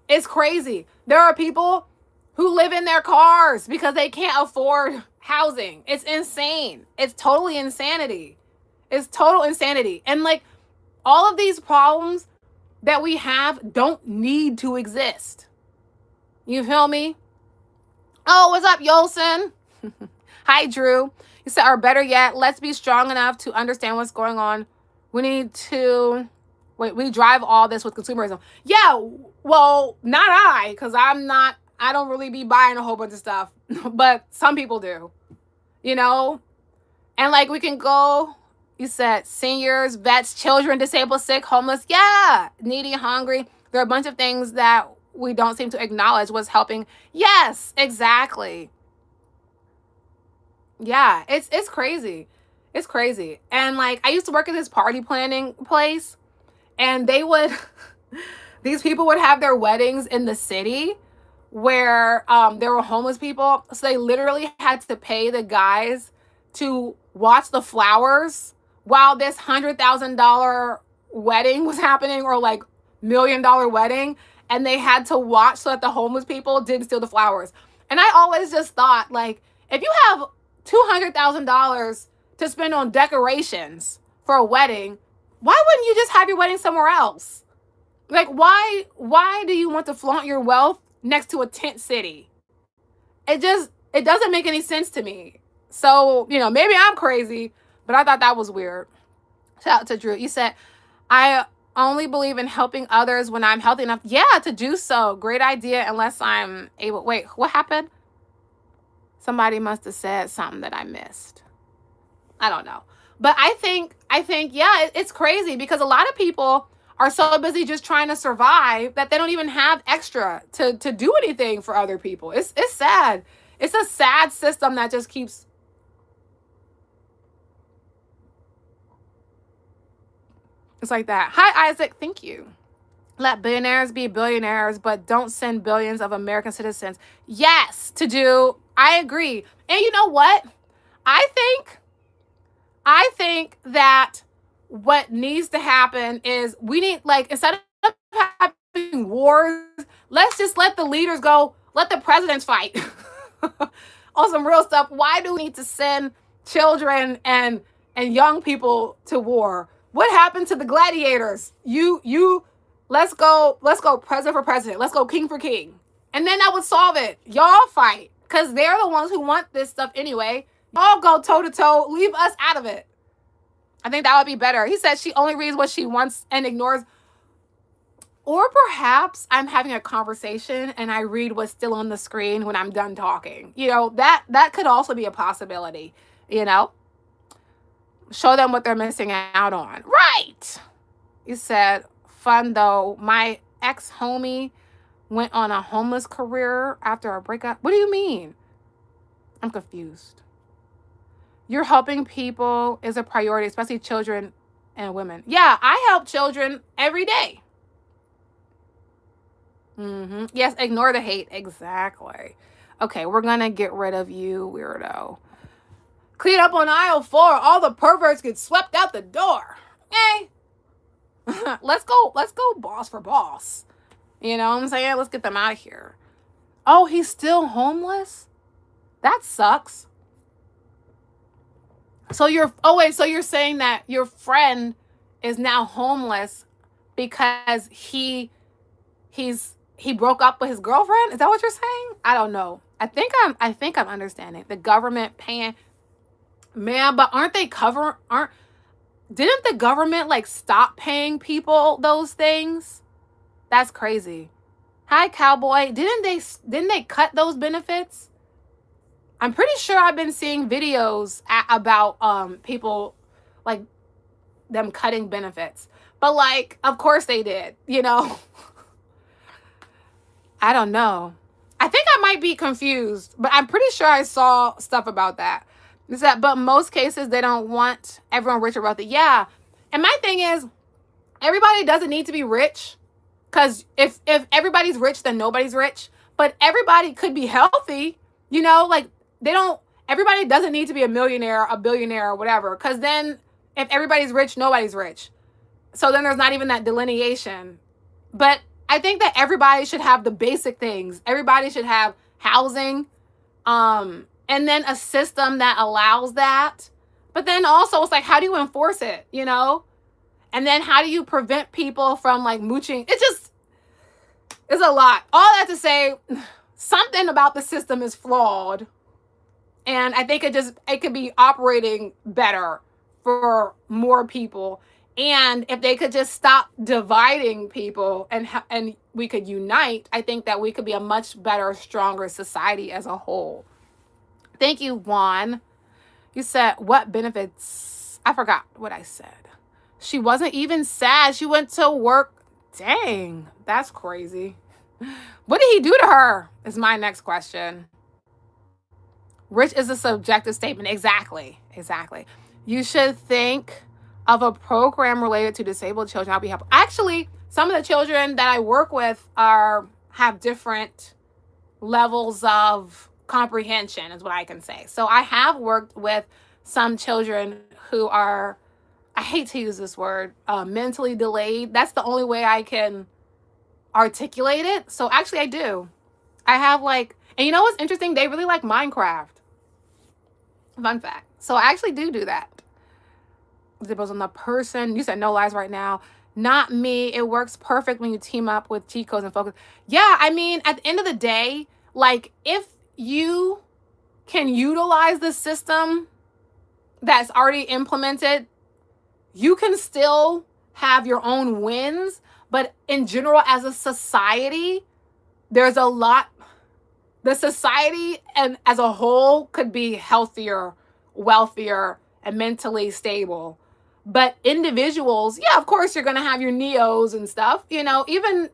It's crazy. There are people who live in their cars because they can't afford housing. It's insane. It's totally insanity. It's total insanity. And like all of these problems that we have don't need to exist. You feel me? Oh, what's up, Yolson? Hi, Drew. You said, or better yet, let's be strong enough to understand what's going on. We need to, we drive all this with consumerism. Yeah, well, not I, because I don't really be buying a whole bunch of stuff, but some people do, you know? And like we can go, you said seniors, vets, children, disabled, sick, homeless. Yeah, needy, hungry. There are a bunch of things that we don't seem to acknowledge was helping. Yes, exactly. Yeah, it's crazy. It's crazy. And like I used to work at this party planning place, and they would these people would have their weddings in the city where there were homeless people. So they literally had to pay the guys to watch the flowers while this $100,000 wedding was happening, or like $1 million wedding, and they had to watch so that the homeless people didn't steal the flowers. And I always just thought, like, if you have $200,000 to spend on decorations for a wedding, why wouldn't you just have your wedding somewhere else? Like, why do you want to flaunt your wealth next to a tent city? It doesn't make any sense to me. So, you know, maybe I'm crazy, but I thought that was weird. Shout out to Drew. You said, I only believe in helping others when I'm healthy enough. Yeah, to do so. Great idea, unless I'm able. Wait, what happened? Somebody must have said something that I missed. I don't know. But I think, yeah, it's crazy because a lot of people are so busy just trying to survive that they don't even have extra to do anything for other people. It's sad. It's a sad system that just keeps. It's like that. Hi, Isaac. Thank you. Let billionaires be billionaires, but don't send billions of American citizens. Yes, to do. I agree. And you know what? I think that what needs to happen is we need, like, instead of having wars, let's just let the leaders go. Let the presidents fight on some real stuff. Why do we need to send children and young people to war? What happened to the gladiators? Let's go president for president. Let's go king for king. And then that would solve it. Y'all fight. Because they're the ones who want this stuff anyway. Y'all go toe to toe. Leave us out of it. I think that would be better. He said she only reads what she wants and ignores. Or perhaps I'm having a conversation and I read what's still on the screen when I'm done talking. You know, that could also be a possibility, you know? Show them what they're missing out on. Right. He said, fun though. My ex-homie went on a homeless career after a breakup. What do you mean? I'm confused. You're helping people is a priority, especially children and women. Yeah, I help children every day. Yes, ignore the hate. Exactly. Okay, we're going to get rid of you, weirdo. Clean up on aisle 4. All the perverts get swept out the door. Okay. Let's go boss for boss. You know what I'm saying? Let's get them out of here. Oh, he's still homeless? That sucks. So you're saying that your friend is now homeless because he broke up with his girlfriend? Is that what you're saying? I don't know. I think I'm understanding. The government paying, man, but didn't the government like stop paying people those things? That's crazy. Hi, cowboy. Didn't they cut those benefits? I'm pretty sure I've been seeing videos about people like them cutting benefits. But like, of course they did, you know. I don't know. I think I might be confused, but I'm pretty sure I saw stuff about that. Is that, but most cases they don't want everyone rich or wealthy. Yeah. And my thing is, everybody doesn't need to be rich, because if everybody's rich, then nobody's rich. But everybody could be healthy, like everybody doesn't need to be a millionaire, a billionaire, or whatever. Because then if everybody's rich, nobody's rich. So then there's not even that delineation. But I think that everybody should have the basic things. Everybody should have housing, and then a system that allows that. But then also it's like, how do you enforce it, And then how do you prevent people from like mooching? It's a lot. All that to say, something about the system is flawed. And I think it could be operating better for more people. And if they could just stop dividing people and we could unite, I think that we could be a much better, stronger society as a whole. Thank you, Juan. You said, what benefits? I forgot what I said. She wasn't even sad. She went to work. Dang, that's crazy. What did he do to her? Is my next question. Rich is a subjective statement. Exactly. You should think of a program related to disabled children. I'll be helpful. Actually, some of the children that I work with have different levels of comprehension, is what I can say. So I have worked with some children who are, I hate to use this word, mentally delayed. That's the only way I can articulate it. So actually I do. I have and you know what's interesting? They really like Minecraft. Fun fact. So I actually do that. It depends on the person. You said no lies right now. Not me. It works perfect when you team up with cheat codes and focus. Yeah, I mean, at the end of the day, if you can utilize the system that's already implemented, you can still have your own wins. But in general, as a society, there's a lot. The society and as a whole could be healthier, wealthier, and mentally stable. But individuals, yeah, of course, you're going to have your neos and stuff, even,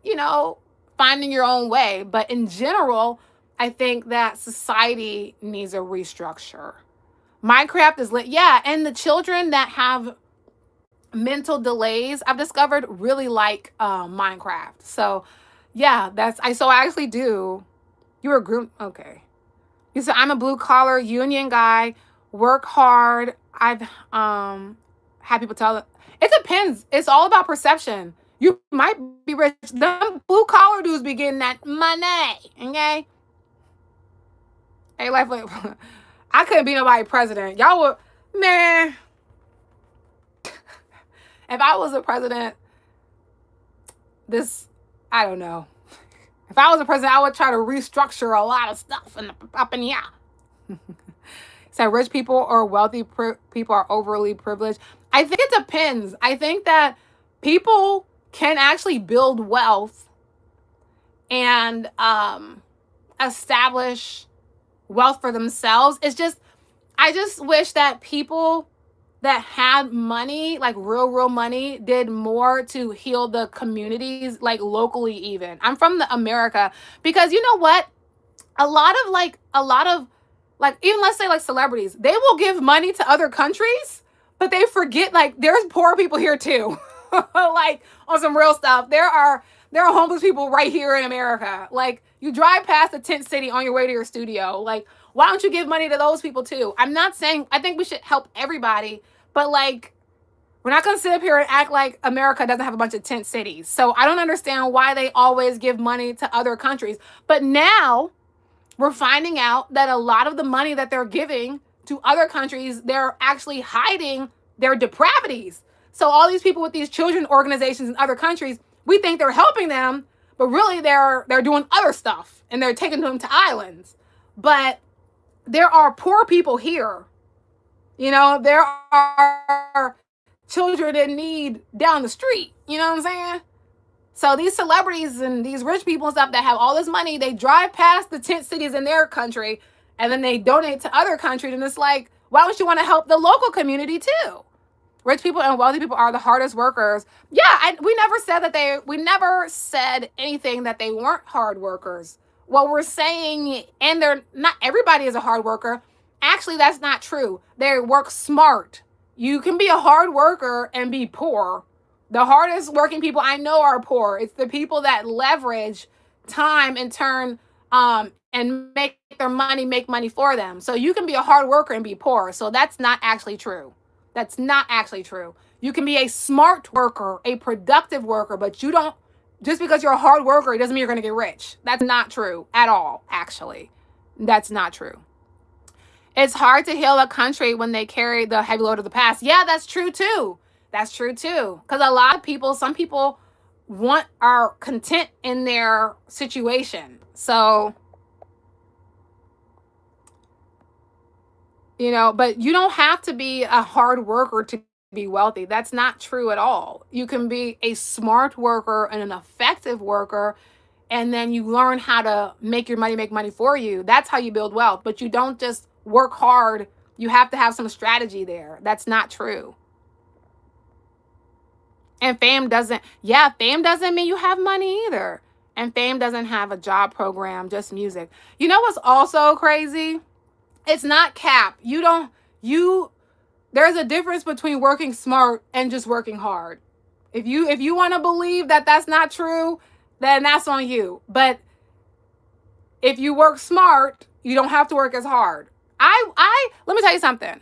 finding your own way. But in general, I think that society needs a restructure. Minecraft is lit. Yeah. And the children that have mental delays, I've discovered really like Minecraft. So yeah, so I actually do. You were groomed. Okay. You said, I'm a blue collar union guy, work hard. I've had people tell it. It depends. It's all about perception. You might be rich. Them blue collar dudes be getting that money. Okay. Hey, I couldn't be nobody president. Y'all would, man. If I was a president, I don't know. If I was a president, I would try to restructure a lot of stuff up in here. So rich people or wealthy people are overly privileged. I think it depends. I think that people can actually build wealth and establish wealth for themselves. I just wish that people that had money, like real money, did more to heal the communities, locally even. I'm from America, because you know what? A lot of even let's say celebrities, they will give money to other countries, but they forget there's poor people here too. On some real stuff. There are homeless people right here in America. You drive past the tent city on your way to your studio. Why don't you give money to those people too? I'm not saying, I think we should help everybody, but we're not going to sit up here and act like America doesn't have a bunch of tent cities. So I don't understand why they always give money to other countries. But now we're finding out that a lot of the money that they're giving to other countries, they're actually hiding their depravities. So all these people with these children organizations in other countries, we think they're helping them, but really they're doing other stuff and they're taking them to islands. But there are poor people here. There are children in need down the street. You know what I'm saying? So these celebrities and these rich people and stuff that have all this money, they drive past the tent cities in their country and then they donate to other countries. And it's why don't you want to help the local community too? Rich people and wealthy people are the hardest workers. Yeah, we never said anything that they weren't hard workers. What we're saying, and they're not everybody is a hard worker. Actually, that's not true. They work smart. You can be a hard worker and be poor, The hardest working people I know are poor. It's the people that leverage time and turn and make their money make money for them. So you can be a hard worker and be poor. So that's not actually true. That's not actually true. You can be a smart worker, a productive worker, but you don't, just because you're a hard worker, it doesn't mean you're going to get rich. That's not true at all, actually. That's not true. It's hard to heal a country when they carry the heavy load of the past. Yeah, that's true too. That's true too. Because a lot of people, some people are content in their situation. So, but you don't have to be a hard worker to be wealthy. That's not true at all. You can be a smart worker and an effective worker, and then you learn how to make your money make money for you. That's how you build wealth. But you don't just work hard. You have to have some strategy there. That's not true. And fame doesn't mean you have money either. And fame doesn't have a job program, just music. You know what's also crazy? It's not cap. There's a difference between working smart and just working hard. If you want to believe that that's not true, then that's on you. But if you work smart, you don't have to work as hard. Let me tell you something.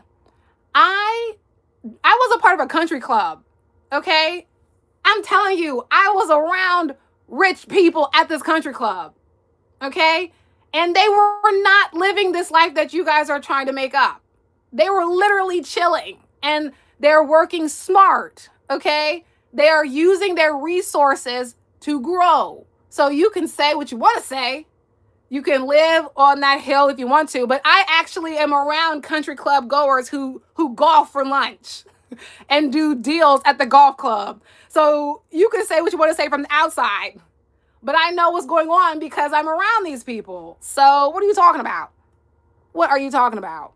I was a part of a country club. Okay? I'm telling you, I was around rich people at this country club. Okay? And they were not living this life that you guys are trying to make up. They were literally chilling, and they're working smart. Okay? They are using their resources to grow. So you can say what you want to say. You can live on that hill if you want to, but I actually am around country club goers who golf for lunch and do deals at the golf club. So you can say what you want to say from the outside, but I know what's going on because I'm around these people. So what are you talking about? What are you talking about?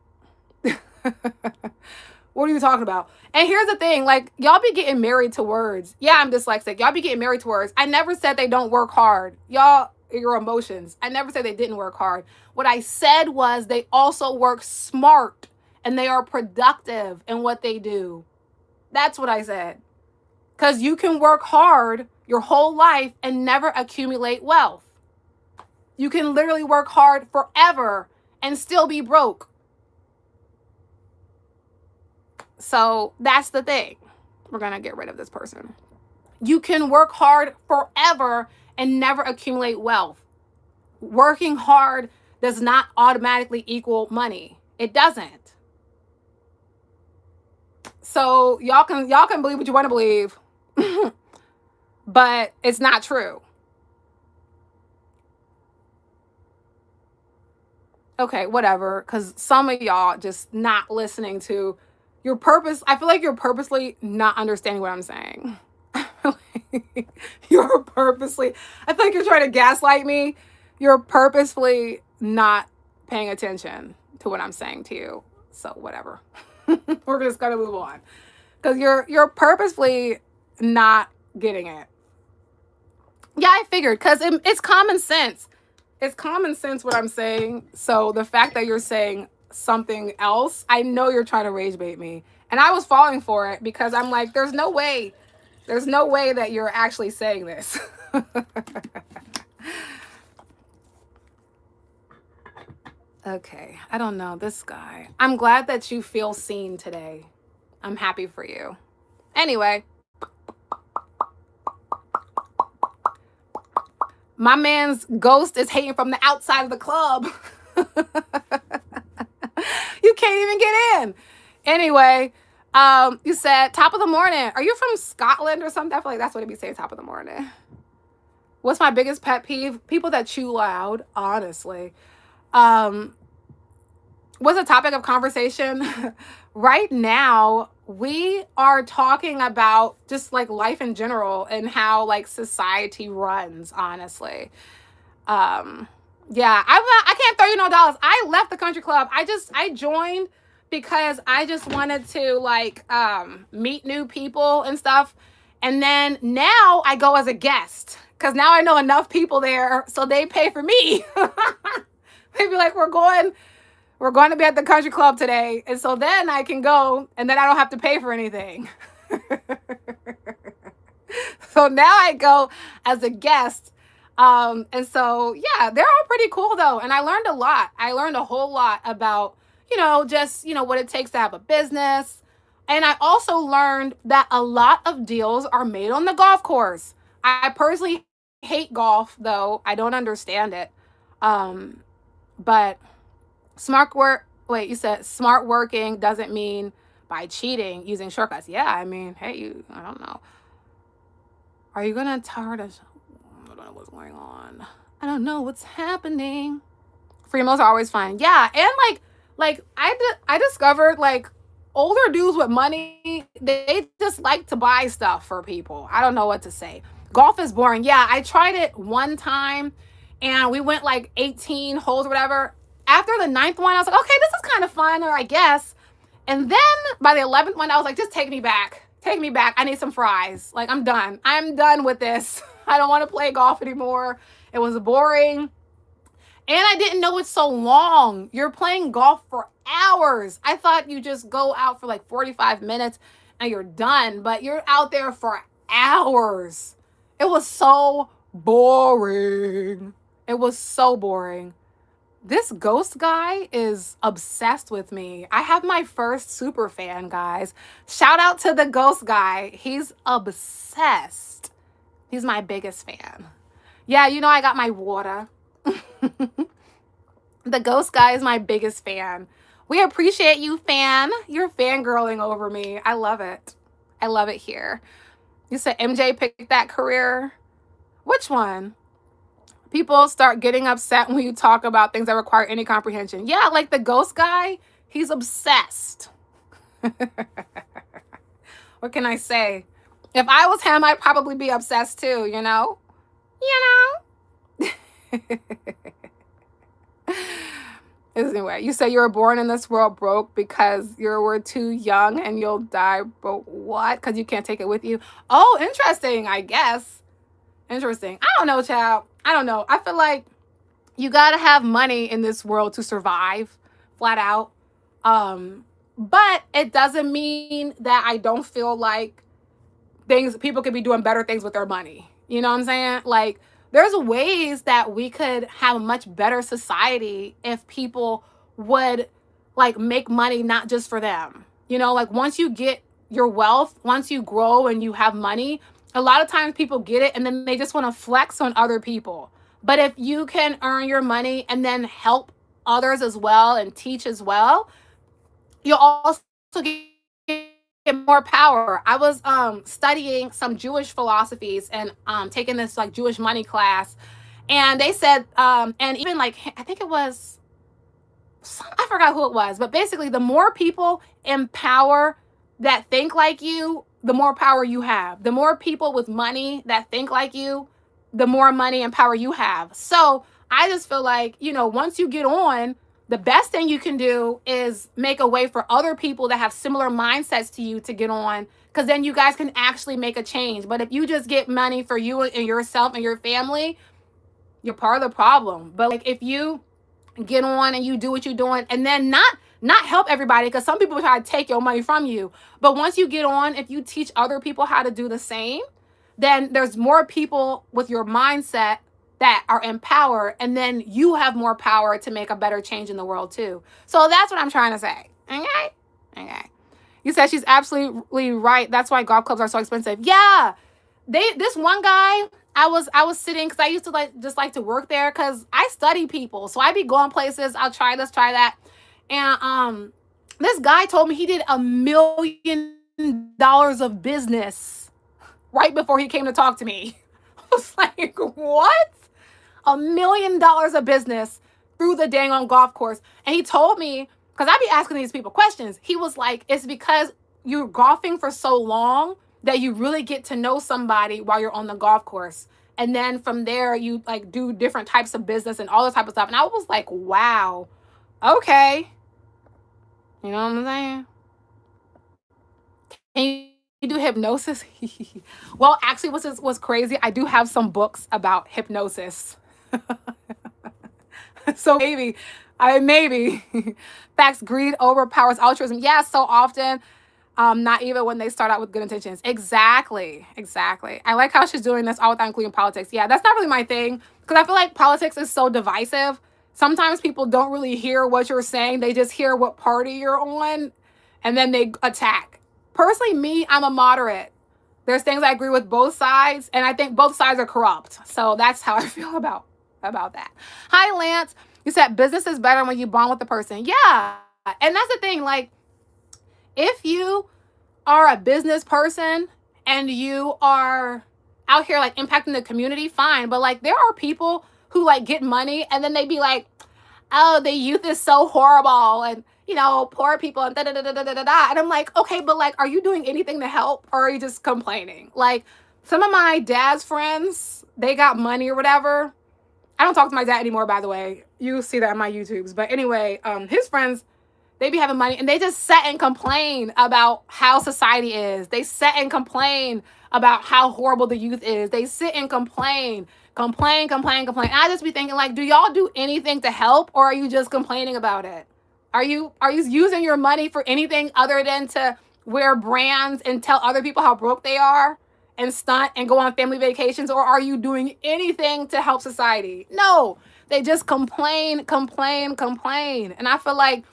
What are you talking about? And here's the thing, like, y'all be getting married to words. Yeah, I'm dyslexic. Y'all be getting married to words. I never said they don't work hard. Y'all, your emotions. I never said they didn't work hard. What I said was they also work smart and they are productive in what they do. That's what I said. Because you can work hard your whole life and never accumulate wealth. You can literally work hard forever and still be broke. So that's the thing. We're going to get rid of this person. You can work hard forever and never accumulate wealth. Working hard does not automatically equal money. It doesn't. So y'all can believe what you want to believe, but it's not true. Okay, whatever, because some of y'all just not listening to your purpose. I feel like you're purposely not understanding what I'm saying. I feel like you're trying to gaslight me. You're purposefully not paying attention to what I'm saying to you. So whatever. We're just gonna move on. Because you're purposefully not getting it. Yeah, I figured, because it's common sense. It's common sense what I'm saying. So the fact that you're saying something else, I know you're trying to rage bait me. And I was falling for it because I'm like, there's no way that you're actually saying this. Okay, I don't know, this guy. I'm glad that you feel seen today. I'm happy for you. Anyway. My man's ghost is hating from the outside of the club. You can't even get in. Anyway, you said top of the morning. Are you from Scotland or something? I feel like that's what it'd be saying, top of the morning. What's my biggest pet peeve? People that chew loud, honestly. What's the topic of conversation? Right now, we are talking about just like life in general and how like society runs, honestly. Yeah, I can't throw you no dollars. I left the country club. I joined because I just wanted to like meet new people and stuff. And then now I go as a guest because now I know enough people there, so they pay for me. They be like, we're going to be at the country club today. And so then I can go and then I don't have to pay for anything. So now I go as a guest. And so, yeah, they're all pretty cool though. And I learned a lot. I learned a whole lot about, just, what it takes to have a business. And I also learned that a lot of deals are made on the golf course. I personally hate golf though. I don't understand it. But smart work, wait, you said smart working doesn't mean by cheating, using shortcuts. Yeah, I mean, hey, I don't know. Are you gonna tell her to? I don't know what's going on. I don't know what's happening. Free meals are always fun. Yeah, and I discovered like older dudes with money, they just like to buy stuff for people. I don't know what to say. Golf is boring. Yeah, I tried it one time, and we went like 18 holes or whatever. After the ninth one, I was like, okay, this is kind of fun, or I guess. And then by the 11th one, I was like, just take me back. Take me back. I need some fries. Like, I'm done. I'm done with this. I don't want to play golf anymore. It was boring. And I didn't know it's so long. You're playing golf for hours. I thought you just go out for like 45 minutes and you're done, but you're out there for hours. It was so boring. It was so boring. This ghost guy is obsessed with me. I have my first super fan, guys. Shout out to the ghost guy. He's obsessed. He's my biggest fan. Yeah, I got my water. The ghost guy is my biggest fan. We appreciate you, fan. You're fangirling over me. I love it. I love it here. You said MJ picked that career. Which one? People start getting upset when you talk about things that require any comprehension. Yeah, like the ghost guy, he's obsessed. What can I say? If I was him, I'd probably be obsessed too, you know? Anyway, you said you were born in this world broke because you were too young and you'll die broke. What? Because you can't take it with you? Oh, interesting, I guess. Interesting. I don't know, child. I don't know. I feel like you got to have money in this world to survive, flat out. But it doesn't mean that I don't feel like people could be doing better things with their money. You know what I'm saying? Like, there's ways that we could have a much better society if people would like make money not just for them. Like once you get your wealth, once you grow and you have money, a lot of times people get it and then they just want to flex on other people. But if you can earn your money and then help others as well and teach as well, you'll also get more power. I was studying some Jewish philosophies and taking this like Jewish money class, and they said and even like I think it was I forgot who it was, but basically the more people in power that think like you, the more power you have. The more people with money that think like you, the more money and power you have. So I just feel like, once you get on, the best thing you can do is make a way for other people that have similar mindsets to you to get on, because then you guys can actually make a change. But if you just get money for you and yourself and your family, you're part of the problem. But like if you get on and you do what you're doing and then not help everybody, because some people try to take your money from you. But once you get on, if you teach other people how to do the same, then there's more people with your mindset that are in power, and then you have more power to make a better change in the world too. So that's what I'm trying to say. Okay. You said she's absolutely right. That's why golf clubs are so expensive. Yeah. This one guy, I was sitting, because I used to like to work there because I study people. So I be going places, I'll try this, try that. And this guy told me he did $1 million of business right before he came to talk to me. I was like, what? $1 million of business through the dang on golf course. And he told me, because I be asking these people questions, he was like, it's because you're golfing for so long that you really get to know somebody while you're on the golf course. And then from there, you like do different types of business and all this type of stuff. And I was like, wow, okay. You know what I'm saying? Can you do hypnosis? Well, actually, what's crazy, I do have some books about hypnosis. So maybe facts, greed overpowers altruism. Yeah, so often. Not even when they start out with good intentions. Exactly. I like how she's doing this all without including politics. Yeah, that's not really my thing, because I feel like politics is so divisive. Sometimes people don't really hear what you're saying. They just hear what party you're on, and then they attack. Personally, me, I'm a moderate. There's things I agree with both sides, and I think both sides are corrupt. So that's how I feel about that. Hi, Lance. You said business is better when you bond with the person. Yeah. And that's the thing. Like, if you are a business person and you are out here like impacting the community, fine. But like, there are people who like get money and then they be like, oh, the youth is so horrible, and poor people, and da da da da da da da. And I'm like, okay, but like, are you doing anything to help, or are you just complaining? Like, some of my dad's friends, they got money or whatever. I don't talk to my dad anymore, by the way. You see that in my YouTubes. But anyway, his friends, they be having money and they just sit and complain about how society is. They sit and complain about how horrible the youth is. They sit and complain. And I just be thinking, like, do y'all do anything to help, or are you just complaining about it? Are you using your money for anything other than to wear brands and tell other people how broke they are and stunt and go on family vacations, or are you doing anything to help society? No, they just complain. And I feel like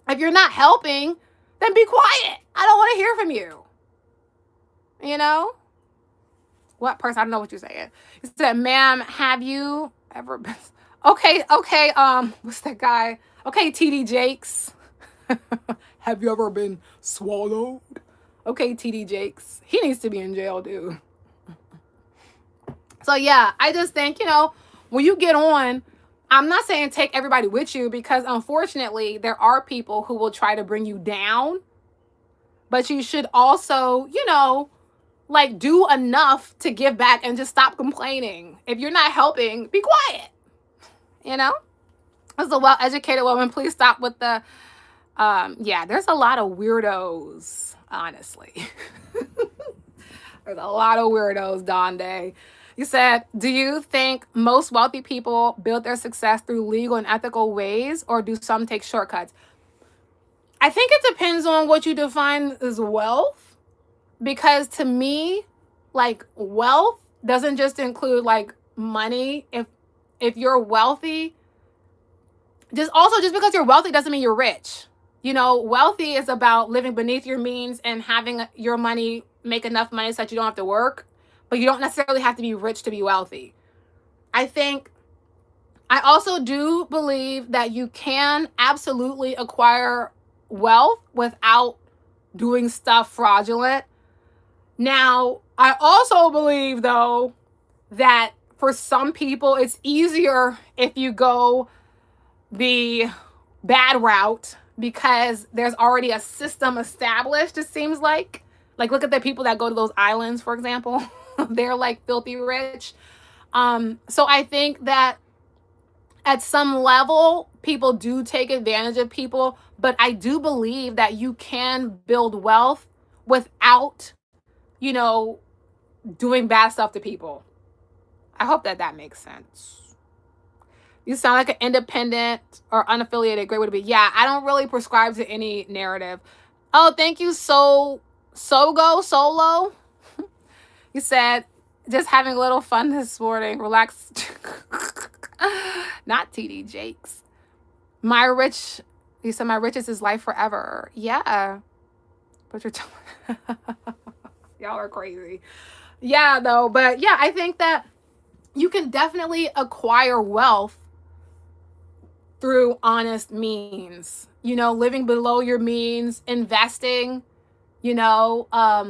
if you're not helping, then be quiet. I don't want to hear from you. What person? I don't know what you're saying. You said, ma'am, have you ever been... Okay, what's that guy? Okay, TD Jakes. Have you ever been swallowed? Okay, TD Jakes. He needs to be in jail, dude. So yeah, I just think, when you get on, I'm not saying take everybody with you, because unfortunately there are people who will try to bring you down, but you should also, like, do enough to give back and just stop complaining. If you're not helping, be quiet. As a well-educated woman, please stop with the, yeah, there's a lot of weirdos, honestly. There's a lot of weirdos, Donde. You said, do you think most wealthy people build their success through legal and ethical ways, or do some take shortcuts? I think it depends on what you define as wealth, because to me, like, wealth doesn't just include like money. If you're wealthy, just because you're wealthy doesn't mean you're rich. Wealthy is about living beneath your means and having your money make enough money so that you don't have to work, but you don't necessarily have to be rich to be wealthy. I also do believe that you can absolutely acquire wealth without doing stuff fraudulent. Now, I also believe, though, that for some people, it's easier if you go the bad route, because there's already a system established, it seems like. Like, look at the people that go to those islands, for example. They're like filthy rich. So I think that at some level, people do take advantage of people, but I do believe that you can build wealth without, doing bad stuff to people. I hope that makes sense. You sound like an independent or unaffiliated. Great way to be. Yeah, I don't really prescribe to any narrative. Oh, thank you, Solo. You said, just having a little fun this morning. Relax. Not TD Jakes. You said my riches is life forever. Yeah. But you're y'all are crazy. Yeah, though. But yeah, I think that you can definitely acquire wealth through honest means. Living below your means, investing,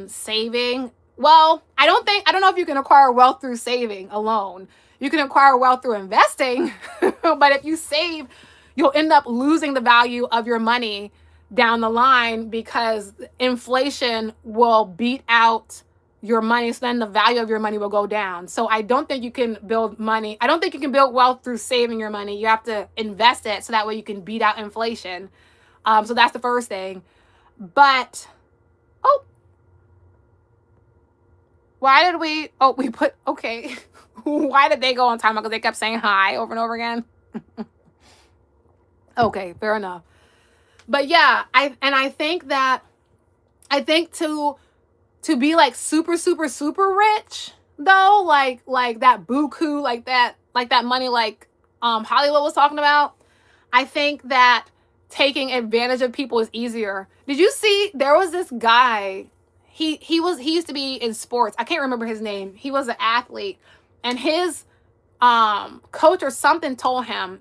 saving. Well, I don't know if you can acquire wealth through saving alone. You can acquire wealth through investing, but if you save, you'll end up losing the value of your money down the line, because inflation will beat out your money. So then the value of your money will go down. So I don't think you can build money. I don't think you can build wealth through saving your money. You have to invest it so that way you can beat out inflation. So that's the first thing. But, why did we why did they go on timeout? Because they kept saying hi over and over again. Okay, fair enough. But yeah, I think that I think to be like super, super, super rich though, like that buku, like that money, like Hollywood was talking about. I think that taking advantage of people is easier. Did you see there was this guy? He used to be in sports. I can't remember his name. He was an athlete, and his coach or something told him,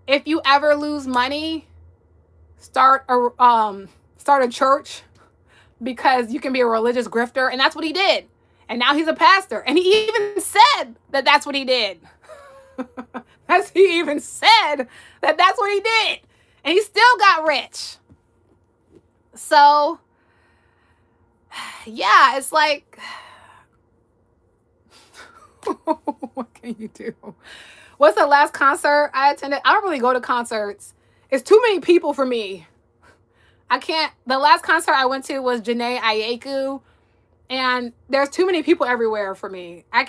if you ever lose money, start a church, because you can be a religious grifter. And that's what he did. And now he's a pastor. And he even said that that's what he did. He even said that that's what he did. And he still got rich. So, yeah, it's like, what can you do? What's the last concert I attended? I don't really go to concerts. It's too many people for me. I can't. The last concert I went to was Janae Ayeku, and there's too many people everywhere for me. I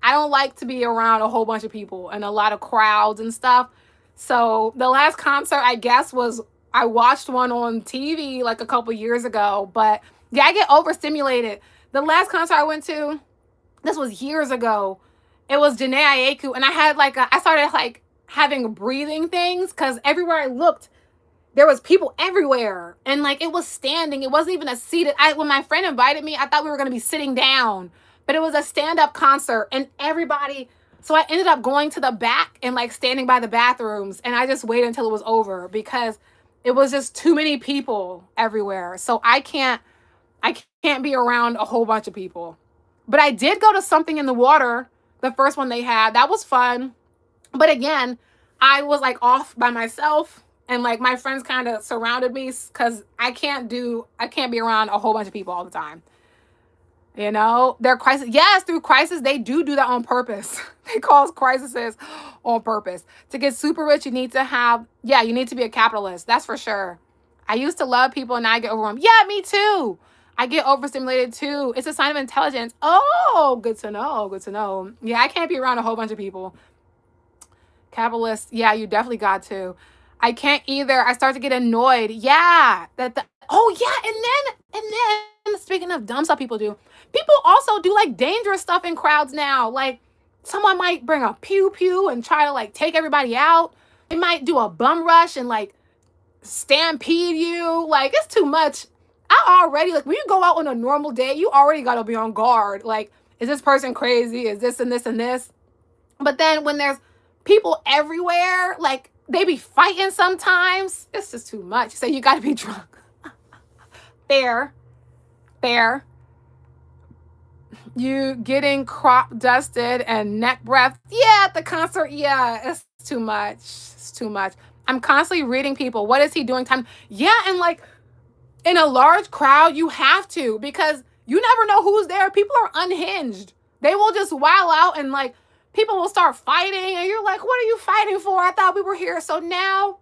don't like to be around a whole bunch of people and a lot of crowds and stuff. So the last concert, I guess, was I watched one on TV like a couple years ago. But yeah, I get overstimulated. The last concert I went to, this was years ago. It was Janae Ayeku, and I had I started like having breathing things because everywhere I looked, there was people everywhere. And like it was standing. It wasn't even a seated. When my friend invited me, I thought we were going to be sitting down. But it was a stand-up concert and everybody. So I ended up going to the back and like standing by the bathrooms. And I just waited until it was over because it was just too many people everywhere. So I can't be around a whole bunch of people. But I did go to Something in the Water, the first one they had. That was fun. But again, I was like off by myself. And like my friends kind of surrounded me because I can't be around a whole bunch of people all the time. You know, their crisis. Yes, through crisis, they do that on purpose. They cause crises on purpose. To get super rich, you need to be a capitalist. That's for sure. I used to love people and now I get overwhelmed. Yeah, me too. I get overstimulated too. It's a sign of intelligence. Oh, good to know. Good to know. Yeah, I can't be around a whole bunch of people. Capitalist. Yeah, you definitely got to. I can't either. I start to get annoyed. Yeah. And then speaking of dumb stuff people do, people also do like dangerous stuff in crowds now. Like someone might bring a pew pew and try to like take everybody out. They might do a bum rush and like stampede you. Like it's too much. I already, like when you go out on a normal day, you already got to be on guard. Like, is this person crazy? Is this and this and this? But then when there's people everywhere, like they be fighting sometimes. It's just too much. So you got to be drunk. Fair. You getting crop dusted and neck breath. Yeah, at the concert. Yeah, it's too much. It's too much. I'm constantly reading people. What is he doing? Yeah, and like in a large crowd, you have to because you never know who's there. People are unhinged. They will just wild out and like people will start fighting and you're like, what are you fighting for? I thought we were here. So now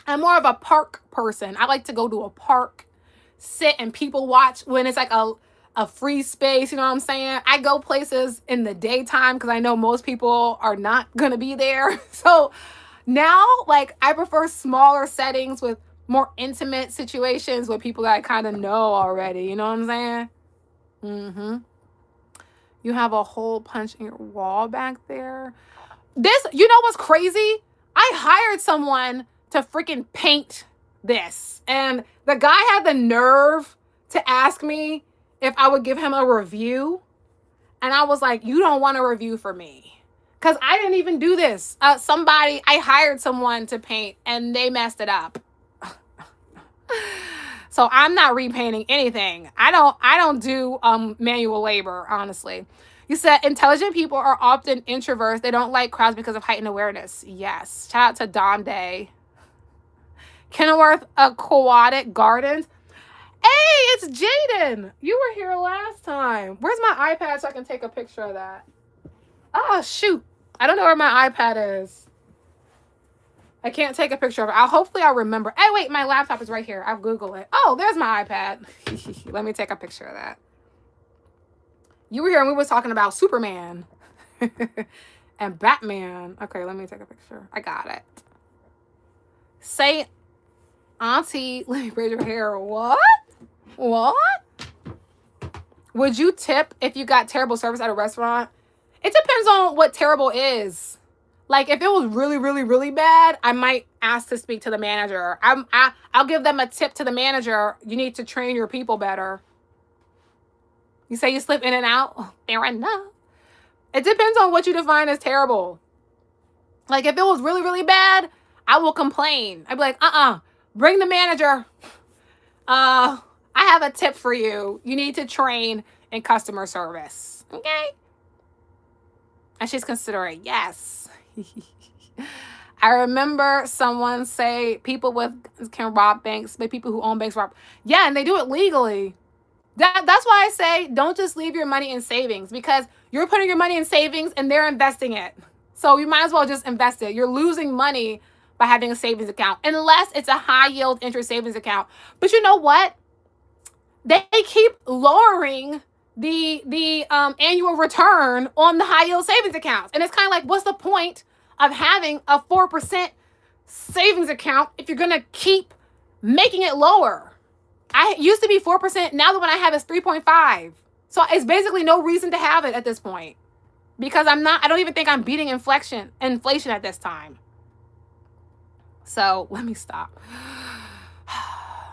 I'm more of a park person. I like to go to a park, sit and people watch when it's like a free space. You know what I'm saying? I go places in the daytime because I know most people are not going to be there. So now like I prefer smaller settings with more intimate situations with people that I kind of know already. You know what I'm saying? Mm-hmm. You have a hole punch in your wall back there. You know what's crazy? I hired someone to freaking paint this. And the guy had the nerve to ask me if I would give him a review. And I was like, you don't want a review for me. Because I didn't even do this. I hired someone to paint and they messed it up. So I'm not repainting anything. I don't do manual labor, honestly. You said intelligent people are often introverts. They don't like crowds because of heightened awareness. Yes. Shout out to Don Day. Kenilworth Aquatic Gardens. Hey, it's Jaden. You were here last time. Where's my iPad so I can take a picture of that? Oh, shoot. I don't know where my iPad is. I can't take a picture of it. Hopefully I'll remember. Hey, wait, my laptop is right here. I'll Google it. Oh, there's my iPad. Let me take a picture of that. You were here and we were talking about Superman and Batman. Okay, let me take a picture. I got it. Say, Auntie, let me braid your hair. What? What? Would you tip if you got terrible service at a restaurant? It depends on what terrible is. Like if it was really, really, really bad, I might ask to speak to the manager. I'll give them a tip to the manager. You need to train your people better. You say you slip in and out? Fair enough. It depends on what you define as terrible. Like if it was really, really bad, I will complain. I'd be like, bring the manager. I have a tip for you. You need to train in customer service. Okay? And she's considering, yes. I remember someone say people can rob banks, but people who own banks rob. Yeah, and they do it legally. That's why I say don't just leave your money in savings, because you're putting your money in savings and they're investing it. So you might as well just invest it. You're losing money by having a savings account, unless it's a high yield interest savings account. But you know what? They keep lowering the annual return on the high yield savings accounts. And it's kind of like, what's the point of having a 4% savings account if you're going to keep making it lower? I used to be 4%. Now the one I have is 3.5. So it's basically no reason to have it at this point, because I don't even think I'm beating inflation at this time. So let me stop.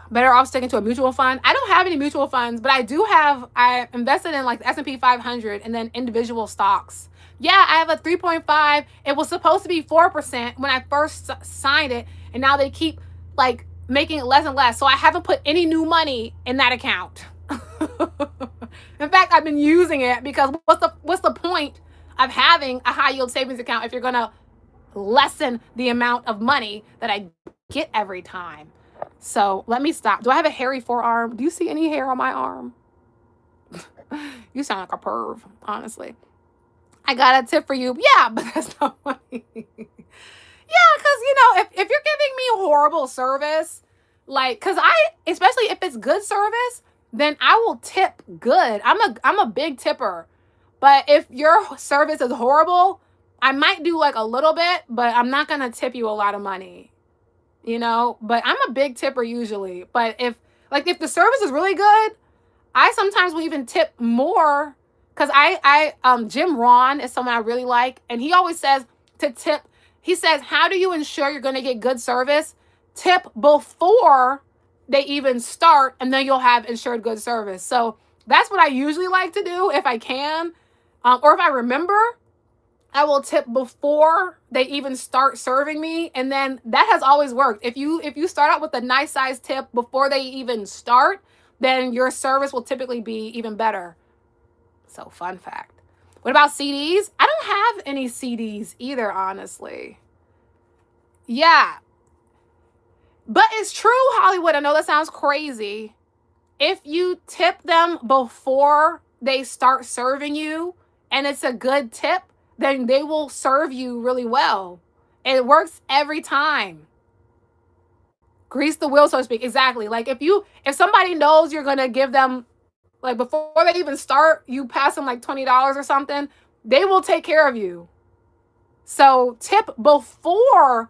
Better off sticking to a mutual fund. I don't have any mutual funds, but I invested in like the S&P 500 and then individual stocks. Yeah, I have a 3.5. It was supposed to be 4% when I first signed it, and now they keep like making it less and less. So I haven't put any new money in that account. In fact, I've been using it because what's the point of having a high yield savings account if you're going to lessen the amount of money that I get every time? So let me stop. Do I have a hairy forearm? Do you see any hair on my arm? You sound like a perv, honestly. I got a tip for you. Yeah, but that's not funny. Yeah, because, if you're giving me horrible service, like, because especially if it's good service, then I will tip good. I'm a big tipper. But if your service is horrible, I might do like a little bit, but I'm not going to tip you a lot of money. But I'm a big tipper usually. But if the service is really good, I sometimes will even tip more, because Jim Ron is someone I really like, and he always says to tip. He says, how do you ensure you're going to get good service? Tip before they even start, and then you'll have ensured good service. So that's what I usually like to do if I can, or if I remember. I will tip before they even start serving me, and then that has always worked. If you start out with a nice size tip before they even start, then your service will typically be even better. So, fun fact. What about CDs? I don't have any CDs either, honestly. Yeah. But it's true, Hollywood. I know that sounds crazy. If you tip them before they start serving you, and it's a good tip, then they will serve you really well. It works every time. Grease the wheel, so to speak. Exactly. Like if somebody knows you're going to give them, like before they even start, you pass them like $20 or something, they will take care of you. So tip before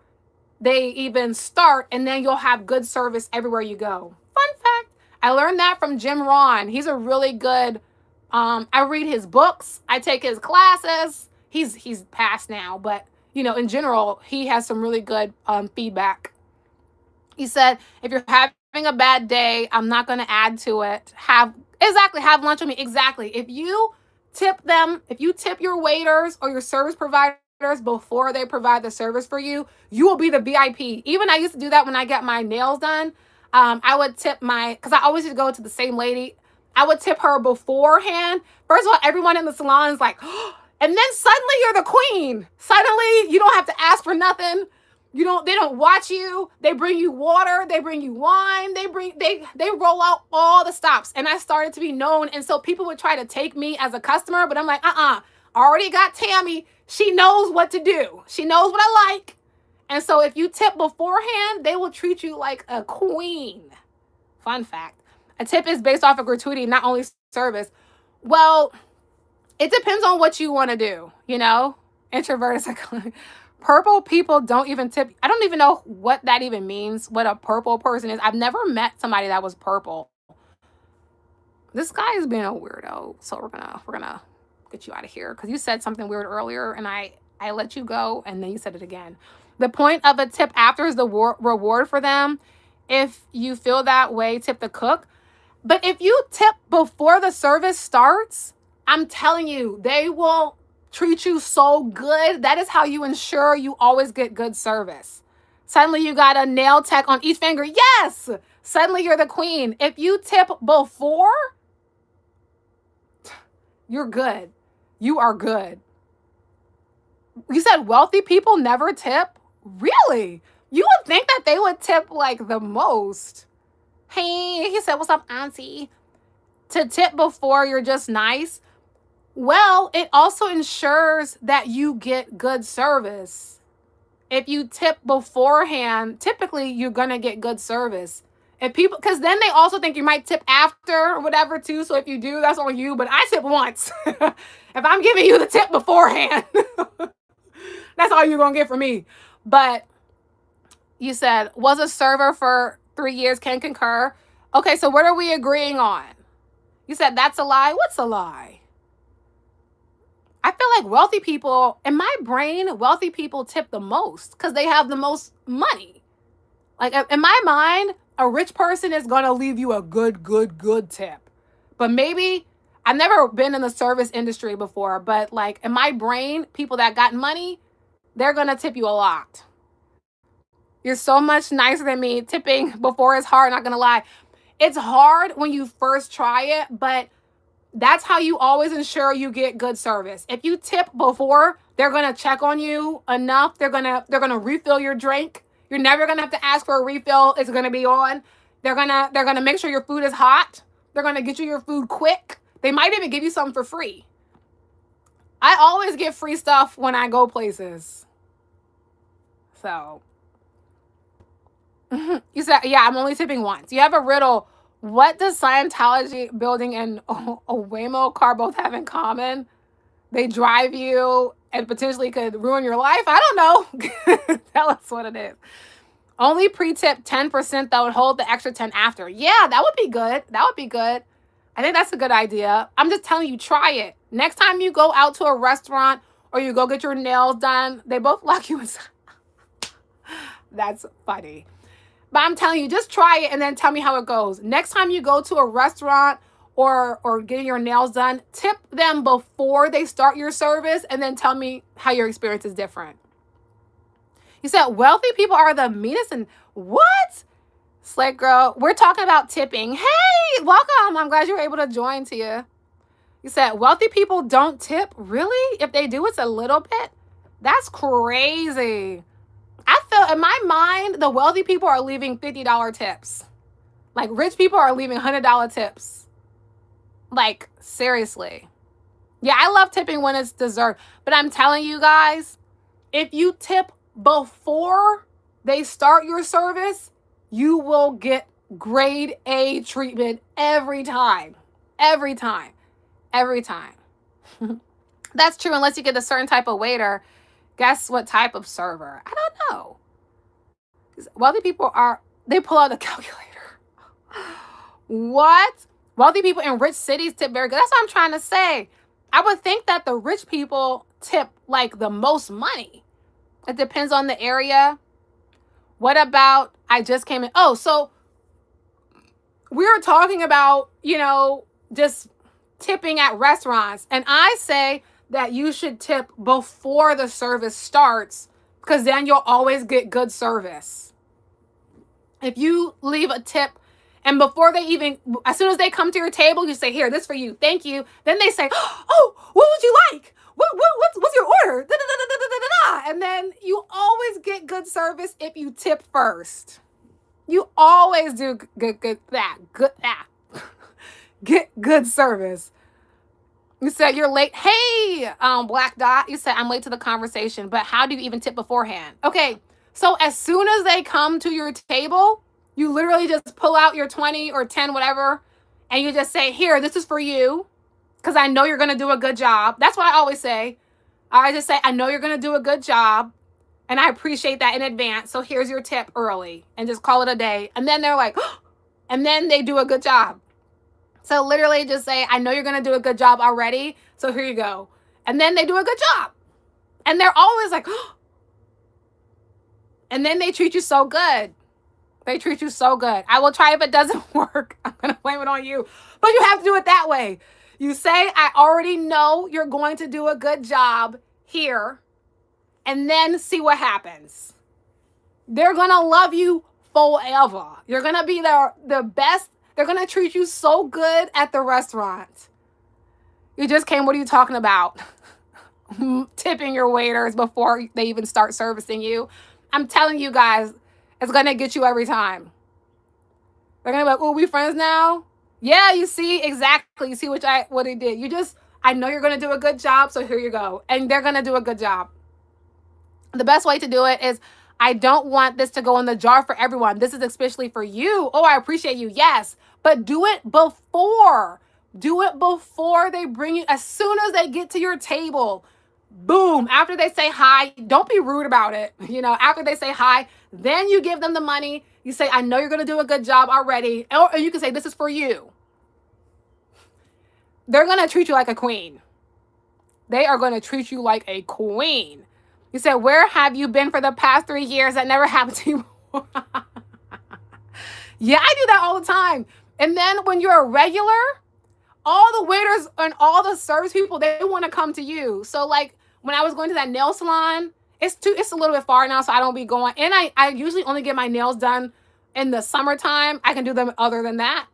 they even start, and then you'll have good service everywhere you go. Fun fact. I learned that from Jim Ron. He's a really good, I read his books. I take his classes. He's passed now, but in general, he has some really good feedback. He said, if you're having a bad day, I'm not going to add to it. Have lunch with me. Exactly. If you tip your waiters or your service providers before they provide the service for you, you will be the VIP. Even I used to do that when I got my nails done. I would tip because I always used to go to the same lady. I would tip her beforehand. First of all, everyone in the salon is like, oh, and then suddenly you're the queen. Suddenly you don't have to ask for nothing. They don't watch you. They bring you water. They bring you wine. They roll out all the stops. And I started to be known. And so people would try to take me as a customer, but I'm like, I already got Tammy. She knows what to do. She knows what I like. And so if you tip beforehand, they will treat you like a queen. Fun fact. A tip is based off of gratuity, not only service. Well, it depends on what you want to do, Introverted psychology. Purple people don't even tip. I don't even know what that even means, what a purple person is. I've never met somebody that was purple. This guy is being a weirdo, so we're gonna get you out of here because you said something weird earlier, and I let you go, and then you said it again. The point of a tip after is the reward for them. If you feel that way, tip the cook. But if you tip before the service starts, I'm telling you, they will treat you so good. That is how you ensure you always get good service. Suddenly you got a nail tech on each finger. Yes! Suddenly you're the queen. If you tip before, you're good. You are good. You said wealthy people never tip? Really? You would think that they would tip like the most. Hey, he said, what's up, auntie? To tip before you're just nice. Well, it also ensures that you get good service. If you tip beforehand, typically you're going to get good service. If people, because then they also think you might tip after or whatever too. So if you do, that's on you. But I tip once. If I'm giving you the tip beforehand, that's all you're going to get from me. But you said, was a server for 3 years, can concur. Okay, so what are we agreeing on? You said that's a lie. What's a lie? I feel like wealthy people, in my brain, wealthy people tip the most because they have the most money. Like in my mind, a rich person is going to leave you a good tip. But maybe, I've never been in the service industry before, but like in my brain, people that got money, they're going to tip you a lot. You're so much nicer than me. Tipping before is hard, not going to lie. It's hard when you first try it, but that's how you always ensure you get good service. If you tip before, they're going to check on you enough. They're going to refill your drink. You're never going to have to ask for a refill. It's going to be on. They're going to make sure your food is hot. They're going to get you your food quick. They might even give you something for free. I always get free stuff when I go places. So, you said, yeah, I'm only tipping once. You have a riddle. What does Scientology building and a Waymo car both have in common? They drive you and potentially could ruin your life. I don't know. Tell us what it is. Only pre-tip 10% though and hold the extra 10 after. Yeah, that would be good. That would be good. I think that's a good idea. I'm just telling you, try it. Next time you go out to a restaurant or you go get your nails done, they both lock you inside. That's funny. But I'm telling you, just try it and then tell me how it goes. Next time you go to a restaurant or getting your nails done, tip them before they start your service and then tell me how your experience is different. You said wealthy people are the meanest and what? Slate girl, we're talking about tipping. Hey, welcome. I'm glad you were able to join, Tia. You said wealthy people don't tip? Really? If they do, it's a little bit? That's crazy. I feel in my mind, the wealthy people are leaving $50 tips. Like rich people are leaving $100 tips. Like seriously. Yeah, I love tipping when it's deserved. But I'm telling you guys, if you tip before they start your service, you will get grade A treatment every time. Every time. Every time. That's true unless you get a certain type of waiter. Guess what type of server? I don't know. Wealthy people they pull out the calculator. What? Wealthy people in rich cities tip very good. That's what I'm trying to say. I would think that the rich people tip like the most money. It depends on the area. What about, I just came in. Oh, so we were talking about, just tipping at restaurants. And I say that you should tip before the service starts because then you'll always get good service. If you leave a tip and before they even, as soon as they come to your table, you say, here, this for you. Thank you. Then they say, oh, what would you like? What's your order? Da, da, da, da, da, da, da. And then you always get good service if you tip first. You always do get good service. You said you're late. Hey, Black Dot. You said I'm late to the conversation, but how do you even tip beforehand? Okay, so as soon as they come to your table, you literally just pull out your 20 or 10, whatever, and you just say, here, this is for you, because I know you're going to do a good job. That's what I always say. I just say, I know you're going to do a good job, and I appreciate that in advance, so here's your tip early, and just call it a day. And then they're like, and then they do a good job. So literally just say, I know you're going to do a good job already, so here you go. And then they do a good job. And they're always like, oh. And then they treat you so good. They treat you so good. I will try if it doesn't work. I'm going to blame it on you. But you have to do it that way. You say, I already know you're going to do a good job here. And then see what happens. They're going to love you forever. You're going to be the best. They're going to treat you so good at the restaurant. You just came, what are you talking about? Tipping your waiters before they even start servicing you. I'm telling you guys, it's going to get you every time. They're going to be like, oh, we friends now? Yeah, you see, exactly. You see what he did. I know you're going to do a good job, so here you go. And they're going to do a good job. The best way to do it is, I don't want this to go in the jar for everyone. This is especially for you. Oh, I appreciate you. Yes. But do it before. Do it before they bring you. As soon as they get to your table, boom. After they say hi, don't be rude about it. After they say hi, then you give them the money. You say, I know you're going to do a good job already. Or you can say, this is for you. They're going to treat you like a queen. They are going to treat you like a queen. You said, where have you been for the past 3 years? That never happened to you before. Yeah, I do that all the time. And then when you're a regular, all the waiters and all the service people, they want to come to you. So like when I was going to that nail salon, it's a little bit far now, so I don't be going. And I usually only get my nails done in the summertime. I can do them other than that.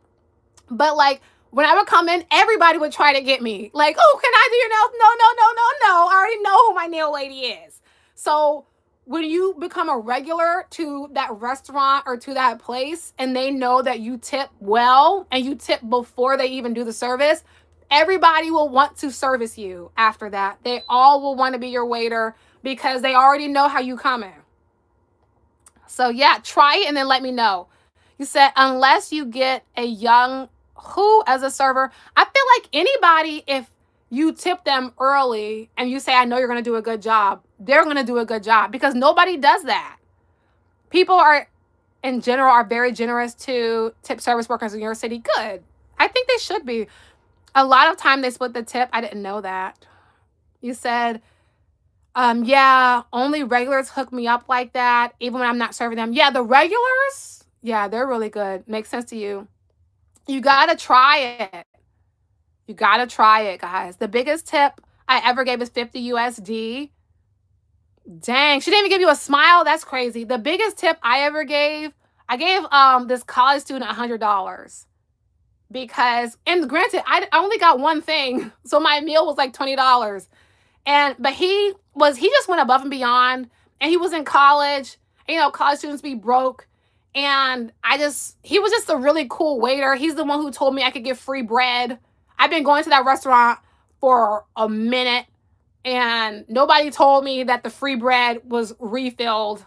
But like when I would come in, everybody would try to get me. Like, oh, can I do your nails? No. I already know who my nail lady is. So when you become a regular to that restaurant or to that place and they know that you tip well and you tip before they even do the service, everybody will want to service you after that. They all will want to be your waiter because they already know how you come in. So yeah, try it and then let me know. You said, unless you get a young who as a server, I feel like anybody, if you tip them early and you say, I know you're going to do a good job, they're going to do a good job because nobody does that. People in general, are very generous to tip service workers in your city. Good. I think they should be. A lot of time they split the tip. I didn't know that. You said, yeah, only regulars hook me up like that, even when I'm not serving them. Yeah, the regulars, yeah, they're really good. Makes sense to you. You got to try it. You got to try it, guys. The biggest tip I ever gave is 50 USD. Dang, she didn't even give you a smile. That's crazy. The biggest tip I ever gave, I gave this college student $100 because, and granted, I only got one thing. So my meal was like $20. But he just went above and beyond, and he was in college. College students be broke. And he was just a really cool waiter. He's the one who told me I could get free bread. I've been going to that restaurant for a minute and nobody told me that the free bread was refilled.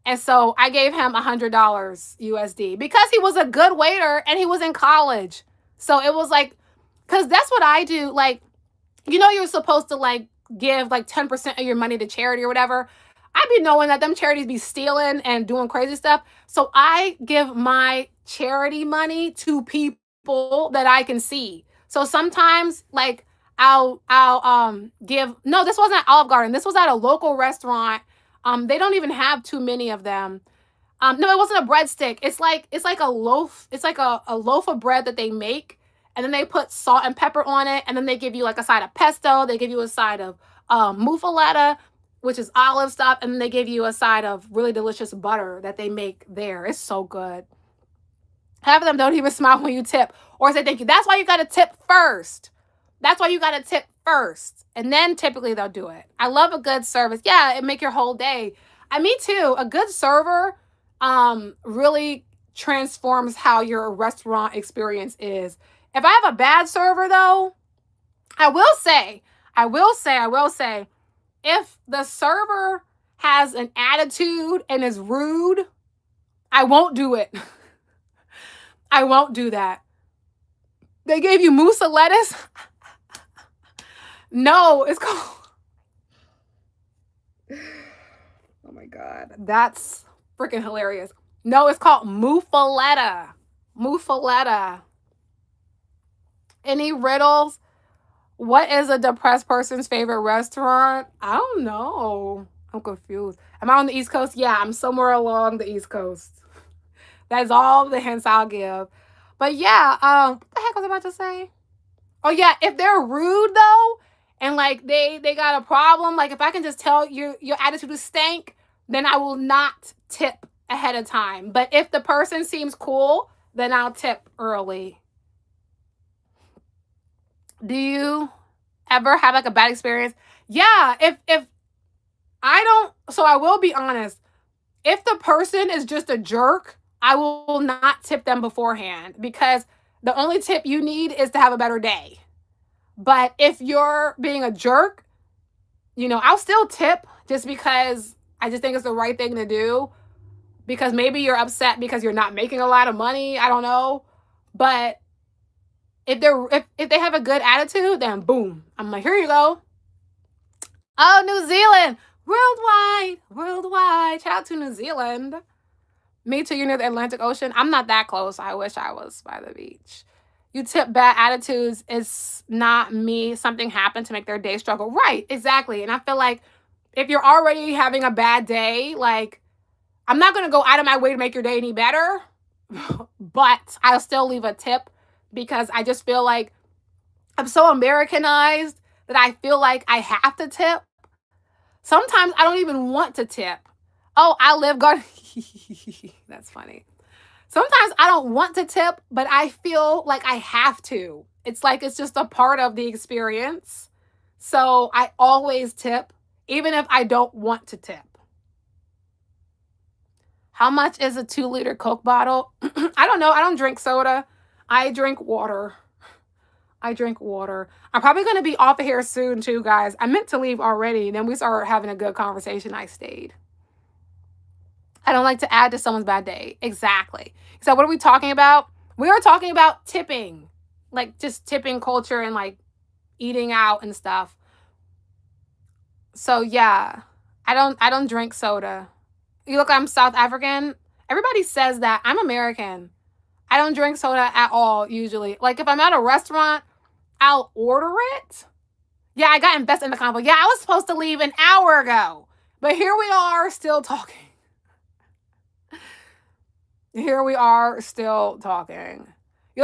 And so I gave him $100 USD because he was a good waiter and he was in college. So it was like, because that's what I do. Like, you're supposed to like give like 10% of your money to charity or whatever. I be knowing that them charities be stealing and doing crazy stuff. So I give my charity money to people that I can see. So sometimes like I'll give, no, this wasn't at Olive Garden. This was at a local restaurant. They don't even have too many of them. No, it wasn't a breadstick. It's like a loaf. It's like a loaf of bread that they make. And then they put salt and pepper on it. And then they give you like a side of pesto. They give you a side of muffaletta, which is olive stuff. And then they give you a side of really delicious butter that they make there. It's so good. Half of them don't even smile when you tip or say thank you. That's why you got to tip first. And then typically they'll do it. I love a good service. Yeah, it make your whole day. Me too. A good server really transforms how your restaurant experience is. If I have a bad server though, I will say, if the server has an attitude and is rude, I won't do it. I won't do that. They gave you mousse of lettuce? No, it's called... Oh my God. That's freaking hilarious. No, it's called muffaletta. Muffaletta. Any riddles? What is a depressed person's favorite restaurant? I don't know. I'm confused. Am I on the East Coast? Yeah, I'm somewhere along the East Coast. That's all the hints I'll give. But yeah, what the heck was I about to say? Oh yeah, if they're rude though, and like they got a problem, like if I can just tell your attitude is stank, then I will not tip ahead of time. But if the person seems cool, then I'll tip early. Do you ever have like a bad experience? Yeah, if I don't, so I will be honest. If the person is just a jerk, I will not tip them beforehand because the only tip you need is to have a better day. But if you're being a jerk, I'll still tip just because I just think it's the right thing to do. Because maybe you're upset because you're not making a lot of money. I don't know. But if they have a good attitude, then boom. I'm like, here you go. Oh, New Zealand. Worldwide. Shout out to New Zealand. Me too, you're near the Atlantic Ocean. I'm not that close. I wish I was by the beach. You tip bad attitudes. It's not me. Something happened to make their day struggle. Right, exactly. And I feel like if you're already having a bad day, like, I'm not going to go out of my way to make your day any better, but I'll still leave a tip because I just feel like I'm so Americanized that I feel like I have to tip. Sometimes I don't even want to tip. Oh, I live garden. That's funny. Sometimes I don't want to tip, but I feel like I have to. It's like it's just a part of the experience. So I always tip, even if I don't want to tip. How much is a 2-liter Coke bottle? I don't know. I don't drink soda. I drink water. I'm probably going to be off of here soon too, guys. I meant to leave already. Then we started having a good conversation. I stayed. I don't like to add to someone's bad day. Exactly. So what are we talking about? We are talking about tipping. Like just tipping culture and like eating out and stuff. So yeah, I don't drink soda. You look, I'm South African. Everybody says that. I'm American. I don't drink soda at all usually. Like if I'm at a restaurant, I'll order it. Yeah, I got invested in the convo. Yeah, I was supposed to leave an hour ago. But here we are still talking. You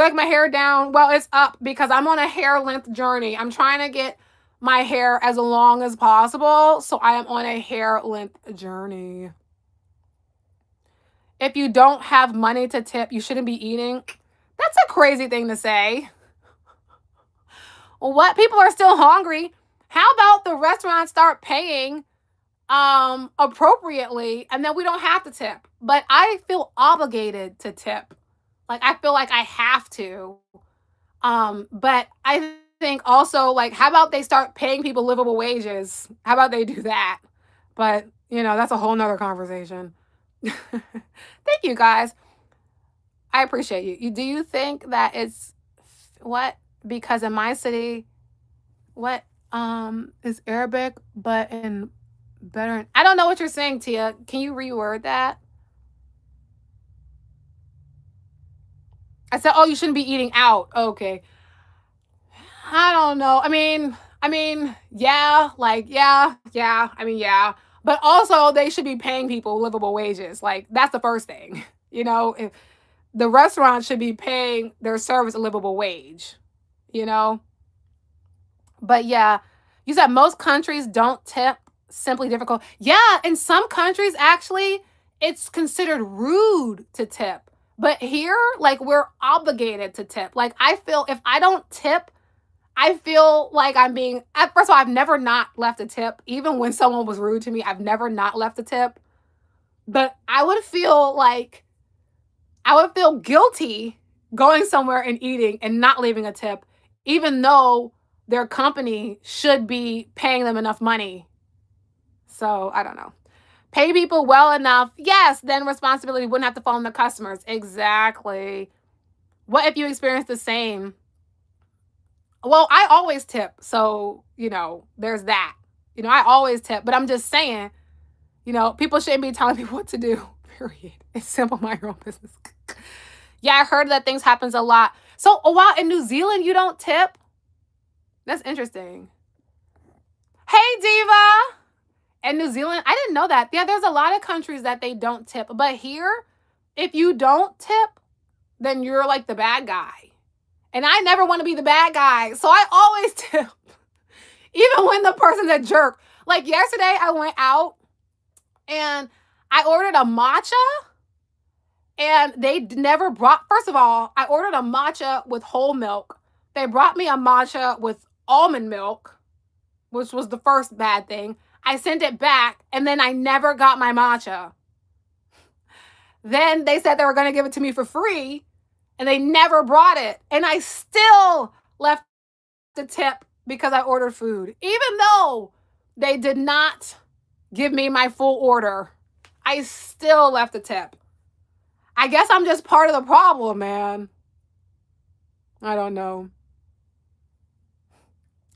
like my hair down? Well, it's up because I'm on a hair length journey. I'm trying to get my hair as long as possible. So I am on a hair length journey. If you don't have money to tip, you shouldn't be eating. That's a crazy thing to say. What? People are still hungry. How about the restaurants start paying appropriately and then we don't have to tip? But I feel obligated to tip. Like I feel like I have to. But I think also like how about they start paying people livable wages? How about they do that? But that's a whole nother conversation. Thank you guys. I appreciate you. Do you think that it's what? Because in my city, what is Arabic, but in better. I don't know what you're saying, Tia. Can you reword that? I said, oh, you shouldn't be eating out. Okay. I don't know. I mean, yeah, like, yeah. I mean, yeah. But also they should be paying people livable wages. Like, that's the first thing. If the restaurant should be paying their servers a livable wage, But yeah, you said most countries don't tip, simply difficult. Yeah, in some countries, actually, it's considered rude to tip. But here, like, we're obligated to tip. Like, I feel if I don't tip, I feel like I'm being, first of all, I've never not left a tip. Even when someone was rude to me, I've never not left a tip. But I would feel guilty going somewhere and eating and not leaving a tip, even though their company should be paying them enough money. So I don't know. Pay people well enough. Yes, then responsibility wouldn't have to fall on the customers. Exactly. What if you experience the same? Well, I always tip. So, there's that. I always tip. But I'm just saying, people shouldn't be telling people what to do. Period. It's simple, mind your own business. Yeah, I heard that things happens a lot. So, while in New Zealand you don't tip? That's interesting. Hey, Diva! In New Zealand, I didn't know that. Yeah, there's a lot of countries that they don't tip. But here, if you don't tip, then you're like the bad guy. And I never want to be the bad guy. So I always tip. Even when the person's a jerk. Like yesterday, I went out and I ordered a matcha. And they never brought, first of all, I ordered a matcha with whole milk. They brought me a matcha with almond milk, which was the first bad thing. I sent it back, and then I never got my matcha. Then they said they were going to give it to me for free, and they never brought it. And I still left the tip because I ordered food. Even though they did not give me my full order, I still left the tip. I guess I'm just part of the problem, man. I don't know.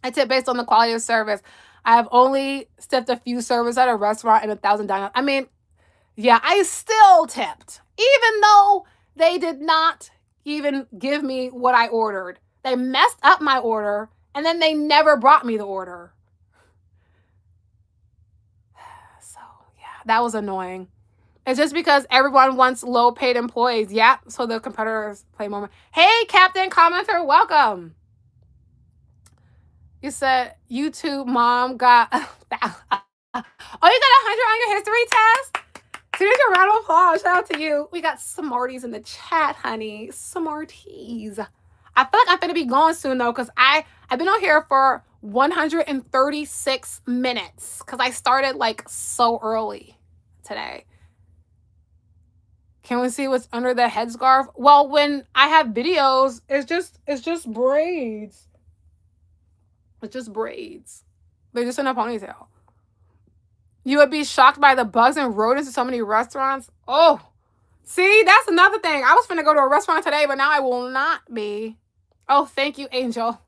I tip based on the quality of service. I have only tipped a few servers at a restaurant and 1,000 diners. I mean, yeah, I still tipped, even though they did not even give me what I ordered. They messed up my order, and then they never brought me the order. So, yeah, that was annoying. It's just because everyone wants low-paid employees. Yeah, so the competitors play more. Hey, Captain Commenter, welcome. You said YouTube mom got... Oh, you got 100 on your history test? So here's your round of applause. Shout out to you. We got Smarties in the chat, honey. Smarties. I feel like I'm going to be gone soon, though, because I've been on here for 136 minutes because I started, like, so early today. Can we see what's under the headscarf? Well, when I have videos, it's just braids. It's just braids. They're just in a ponytail. You would be shocked by the bugs and rodents in so many restaurants. Oh, see, that's another thing. I was finna go to a restaurant today, but now I will not be. Oh, thank you, Angel.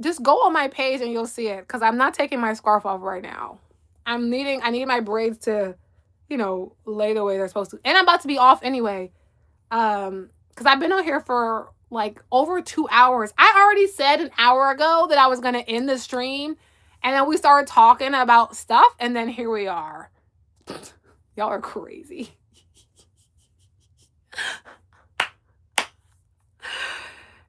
Just go on my page and you'll see it because I'm not taking my scarf off right now. I need my braids to, lay the way they're supposed to. And I'm about to be off anyway. Because I've been on here for like over 2 hours. I already said an hour ago that I was going to end the stream. And then we started talking about stuff. And then here we are. Y'all are crazy.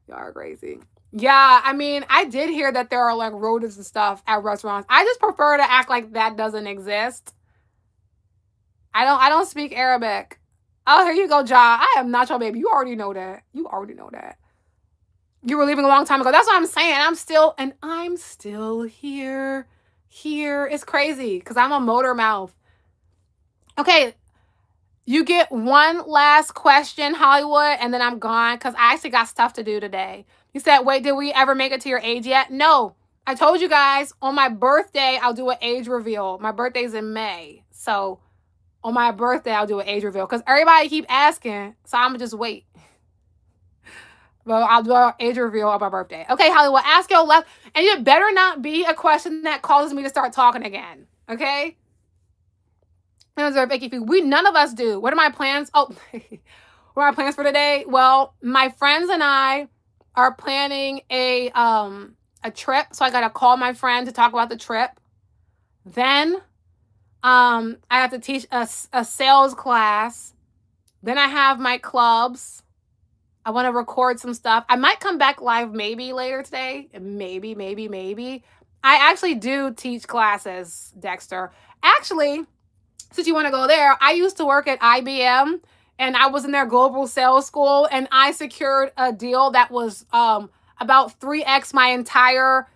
Y'all are crazy. Yeah, I mean, I did hear that there are like rodents and stuff at restaurants. I just prefer to act like that doesn't exist. I don't speak Arabic. Oh, here you go, Ja. I am not your baby. You already know that. You were leaving a long time ago. That's what I'm saying. I'm still here. Here. It's crazy because I'm a motor mouth. Okay. You get one last question, Hollywood, and then I'm gone because I actually got stuff to do today. You said, wait, did we ever make it to your age yet? No. I told you guys on my birthday, I'll do an age reveal. My birthday's in May. So on my birthday, I'll do an age reveal because everybody keep asking. So I'm going to just wait. But I'll do an age reveal on my birthday. Okay, Hollywood, ask your left. And it better not be a question that causes me to start talking again. Okay? None of us do. What are my plans? Oh, what are my plans for today? Well, my friends and I are planning a trip. So I got to call my friend to talk about the trip. Then I have to teach a sales class. Then I have my clubs. I want to record some stuff. I might come back live maybe later today. Maybe. I actually do teach classes, Dexter. Actually, since you want to go there, I used to work at IBM and I was in their global sales school and I secured a deal that was about 3x my entire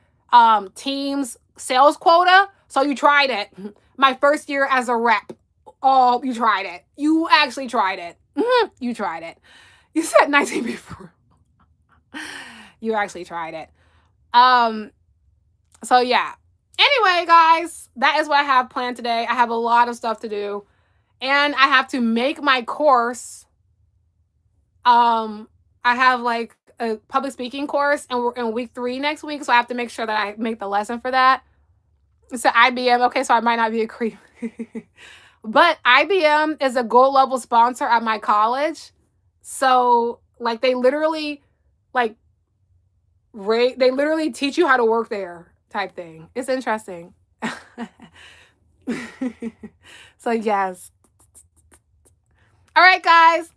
team's sales quota. So you tried it. My first year as a rep. Oh, you tried it. You actually tried it. You tried it. You said 19 before. You actually tried it. So yeah. Anyway, guys, that is what I have planned today. I have a lot of stuff to do. And I have to make my course. I have like a public speaking course and we're in week 3 next week. So I have to make sure that I make the lesson for that. It's at IBM. Okay, so I might not be a creep. But IBM is a gold level sponsor at my college. So like they literally like they literally teach you how to work there type thing. It's interesting. So yes. All right, guys.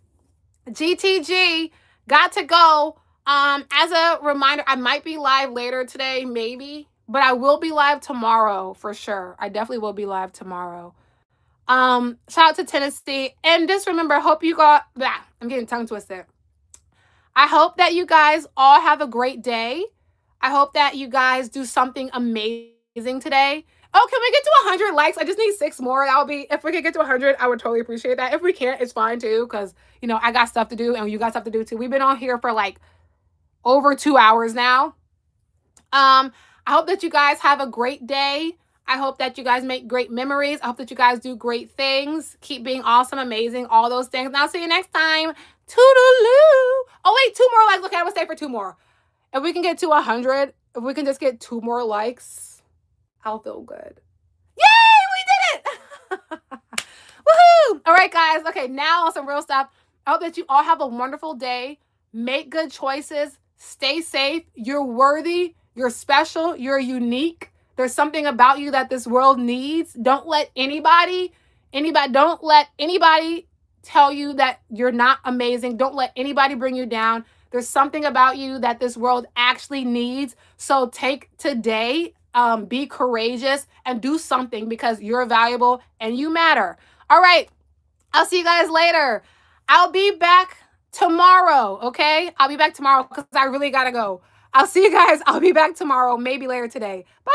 GTG, got to go. As a reminder, I might be live later today, maybe, but I will be live tomorrow for sure. I definitely will be live tomorrow. Shout out to Tennessee. And just remember, hope you got that. I'm getting tongue twisted. I hope that you guys all have a great day. I hope that you guys do something amazing today. Oh, can we get to 100 likes? I just need 6 more. That would be, if we could get to 100, I would totally appreciate that. If we can't, it's fine too, because, you know, I got stuff to do and you got stuff to do too. We've been on here for like over 2 hours now. I hope that you guys have a great day. I hope that you guys make great memories. I hope that you guys do great things. Keep being awesome, amazing, all those things. And I'll see you next time. Toodaloo. Oh, wait, 2 more likes. Okay, I would stay for 2 more. If we can get to 100, if we can just get 2 more likes, I'll feel good. Yay, we did it. Woohoo. All right, guys. Okay, now on some real stuff. I hope that you all have a wonderful day. Make good choices. Stay safe. You're worthy. You're special. You're unique. There's something about you that this world needs. Don't let anybody tell you that you're not amazing. Don't let anybody bring you down. There's something about you that this world actually needs. So take today, be courageous and do something because you're valuable and you matter. All right. I'll see you guys later. I'll be back tomorrow. Okay. I'll be back tomorrow because I really got to go. I'll see you guys. I'll be back tomorrow, maybe later today. Bye.